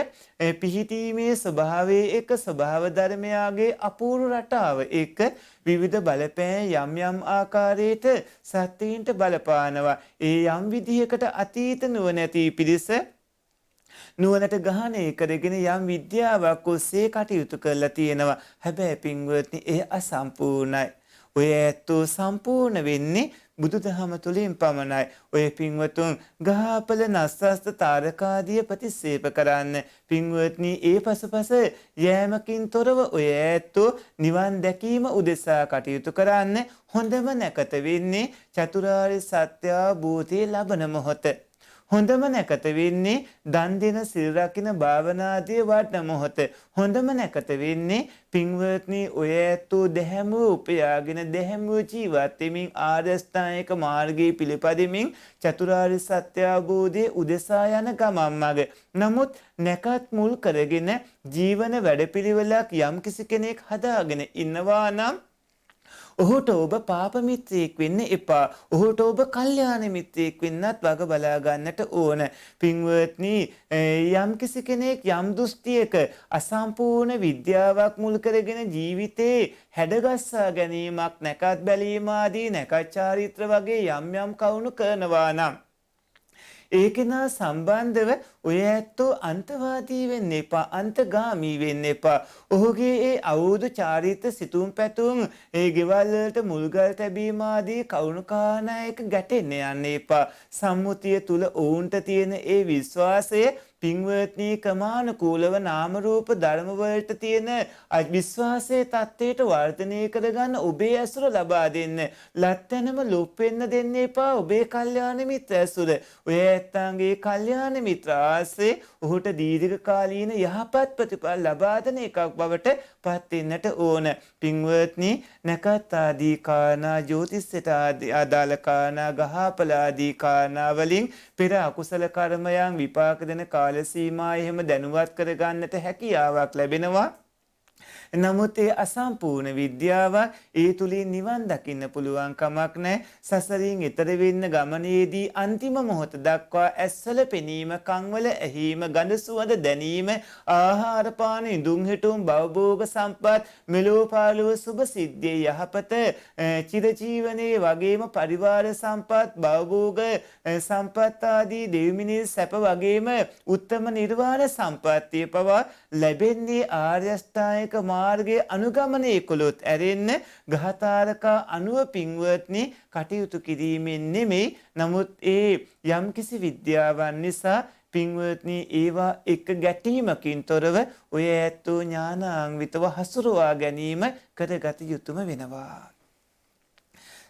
පිහිටීමේ ස්වභාවයේ එක ස්වභාව ධර්මයාගේ අපූර්ව රටාව එක විවිධ බලපෑම් යම් ආකාරයට සත්‍යීන්ට බලපානවා. ඒ යම් විදිහකට අතීත නුවණැති පිරිස නුවණට ගහණය කරගෙන යම් විද්‍යාවක් ඔස්සේ කටයුතු කරලා තියෙනවා. හැබැයි පින්වත්නි එය අසම්පූර්ණයි. ඔය ඇත්තෝ සම්පූර්ණ වෙන්නේ බුදුදහම තුළින් පමණයි. ඔය පින්වතුන් ගහපල නස්සස්ත තාරකාදිය ප්‍රතික්ෂේප කරන්න. පින්වත්නි ඒ පසුපස යෑමකින් තොරව ඔය ඇත්තෝ නිවන් දැකීම උදෙසා කටයුතු කරන්න. හොඳම නැකත වෙන්නේ චතුරාර්ය සත්‍ය අවබෝධය ලබන මොහොත. හොඳම නැකත වෙන්නේ දන් දෙන සිල් රකින්න භාවනාදී වඩන මොහොත. හොඳම නැකත වෙන්නේ පින්වත්නි ඔය ඇත්තෝ දැහැමුව උපයාගෙන දැහැමුව ජීවත් වෙමින් ආර්යස්ථායක මාර්ගයේ පිළිපදෙමින් චතුරාර්ය සත්‍ය අවබෝධයේ උදෙසා යන ගමන් මඟ. නමුත් නැකත් මුල් කරගෙන ජීවන වැඩපිළිවෙලක් යම්කිසි කෙනෙක් හදාගෙන ඉන්නවා නම් ඔහුට ඔබ පාප මිත්‍රයෙක් වෙන්න එපා. ඔහුට ඔබ කල්යාණ මිත්‍රයෙක් වෙන්නත් වග බලා ගන්නට ඕන. පින්වත්නි යම්කිසි කෙනෙක් යම් දෘෂ්ටියක අසම්පූර්ණ විද්‍යාවක් මුල් කරගෙන ජීවිතේ හැඩගස්සා ගැනීමක් නැකත් බැලීම ආදී නැකත් චාරිත්‍ර වගේ යම් කවුණු කරනවා නම් ඒකෙනා සම්බන්ධව ඔය ඇත්තෝ අන්තවාදී වෙන්න එපා, අන්තගාමී වෙන්න එපා. ඔහුගේ ඒ අවුරුදු චාරිත්‍ර සිතුම් පැතුම් ඒ ගෙවල් වලට මුල්ගල් තැබීම ආදී කවුණු කාරණා එක ගැටෙන්න යන්න එපා. සම්මුතිය තුල ඔවුන්ට තියෙන ඒ විශ්වාසය පින්වත්නි ක්‍රමානුකූලව නාම රූප ධර්ම වලට තියෙන විශ්වාසයේ தත්ත්වයට වර්ධනය කරගන්න ඔබේ ඇසුර ලබා දෙන්න. ලැත්තැනම ලොප් වෙන්න දෙන්න එපා ඔබේ කල්යාණ මිත්‍ර ඇසුර. ඔය ඇත්තන්ගේ කල්යාණ මිත්‍ර ආශ්‍රේ ඔහුට දීර්ඝ කාලීන යහපත් ප්‍රතිඵල ලබා දෙන එකක් බවට පත් වෙන්නට ඕන. පින්වත්නි නැකත් ආදී කාරණා ජ්‍යොතිෂයට අදාළ කාරණා ගහපල ආදී කාරණා වලින් පෙර අකුසල කර්මයන් විපාක දෙන කාල සීමා එහෙම දැනුවත් කරගන්නට හැකියාවක් ලැබෙනවා. නමුත් ඒ අසම්පූර්ණ විද්‍යාව ඒ තුලින් නිවන් දකින්න පුළුවන් කමක් නැහැ. සසරින් එතර වෙන්න ගමනේදී අන්තිම මොහොත දක්වා ඇස්වල පෙනීම, කන්වල ඇහිීම, ගඳ සුවඳ දැනීම, ආහාර පාන, ඉඳුම් හිටුම්, භවභෝග සම්පත්, මෙලෝ පාළුව සුභ සිද්ධිය යහපත, චිරජීවනයේ වගේම පරිවාර සම්පත්, භවභෝග සම්පත් ආදී දෙවිමිනිස් සැප වගේම උත්තම නිර්වාණ සම්පත්තිය පවා ලැබෙන්නේ ආර්ය අෂ්ටාංගික මාර්ගයේ අනුගමනය කළොත් ඇරෙන්න ගහතාරකා අනුව පින්වත්නි කටයුතු කිරීමෙන් නෙමෙයි. නමුත් ඒ යම්කිසි විද්‍යාවන් නිසා පින්වත්නි ඒවා එක ගැටීමකින් තොරව ඔය ඇත්තෝ ඥානාන්විතව හසුරුවා ගැනීම කරගත යුතුම වෙනවා.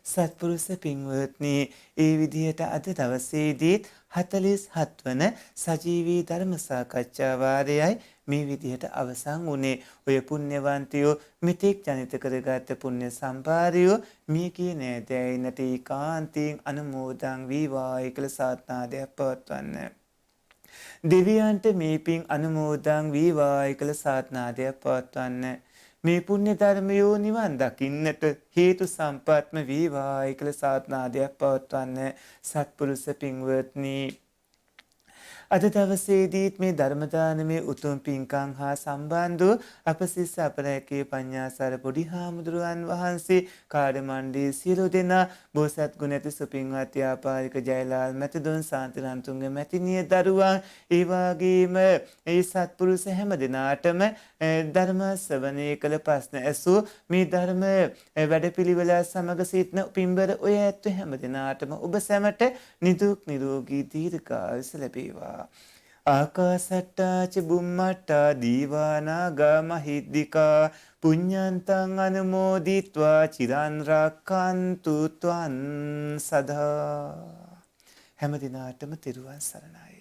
සත්පුරුෂ පින්වත්නි ඒ විදිහට අද දවසේදී 47 වන සජීවී ධර්ම සාකච්ඡා වාරයයි මේ විදිහට අවසන් වුණේ. ඔය පුණ්‍යවන්තයෝ මිත්‍යක් ජනිත කරගත් පුණ්‍ය සම්භාරයෝ මේ කියන දෑයිනට ඒකාන්තයෙන් අනුමෝදන් වේවායි කියලා සාත්නාදයක් පවත්වන්න. දෙවියන්ට මේ පින් අනුමෝදන් වේවායි කියලා සාත්නාදයක් පවත්වන්න. මේ පුණ්‍ය ධර්මයෝ නිවන් දකින්නට හේතු සම්පත්ම වේවායි කියලා සාත්නාදයක් පවත්වන්න සත්පුරුෂ පින්වත්නි. අද දවසේදීත් මේ ධර්ම දානමේ උතුම් පින්කම් හා සම්බන්ධව අප සිස් අපරැකේ පඤ්ඤාසාර පොඩි හාමුදුරුවන් වහන්සේ කාර්යමණ්ඩලයේ සියලු දෙනා බෝසත් ගුණ ඇති සුපින්වත් ව්‍යාපාරික ජයලාල් මැතිතුන් සාන්තිරන්තුන්ගේ මැතිණිය දරුවන් ඒ වගේම ඒ සත්පුරුෂ හැම දිනාටම ධර්ම ශ්‍රවණය කළ ප්‍රශ්න ඇසූ මේ ධර්ම වැඩපිළිවෙල සමග සිටින පින්බර ඔය ඇත්ත හැම දිනාටම ඔබ සැමට නිදුක් නිරෝගී දීර්ඝායුෂ ලැබේවා. ආකාසට්ටා ච බුම්මට්ටා දීවානාගා මහිද්దికා පුඤ්ඤන්තං අනුමෝදිත්වා චිරන් රක්칸තු ත්වං සදා. හැම දිනාටම තෙරුවන් සරණයි.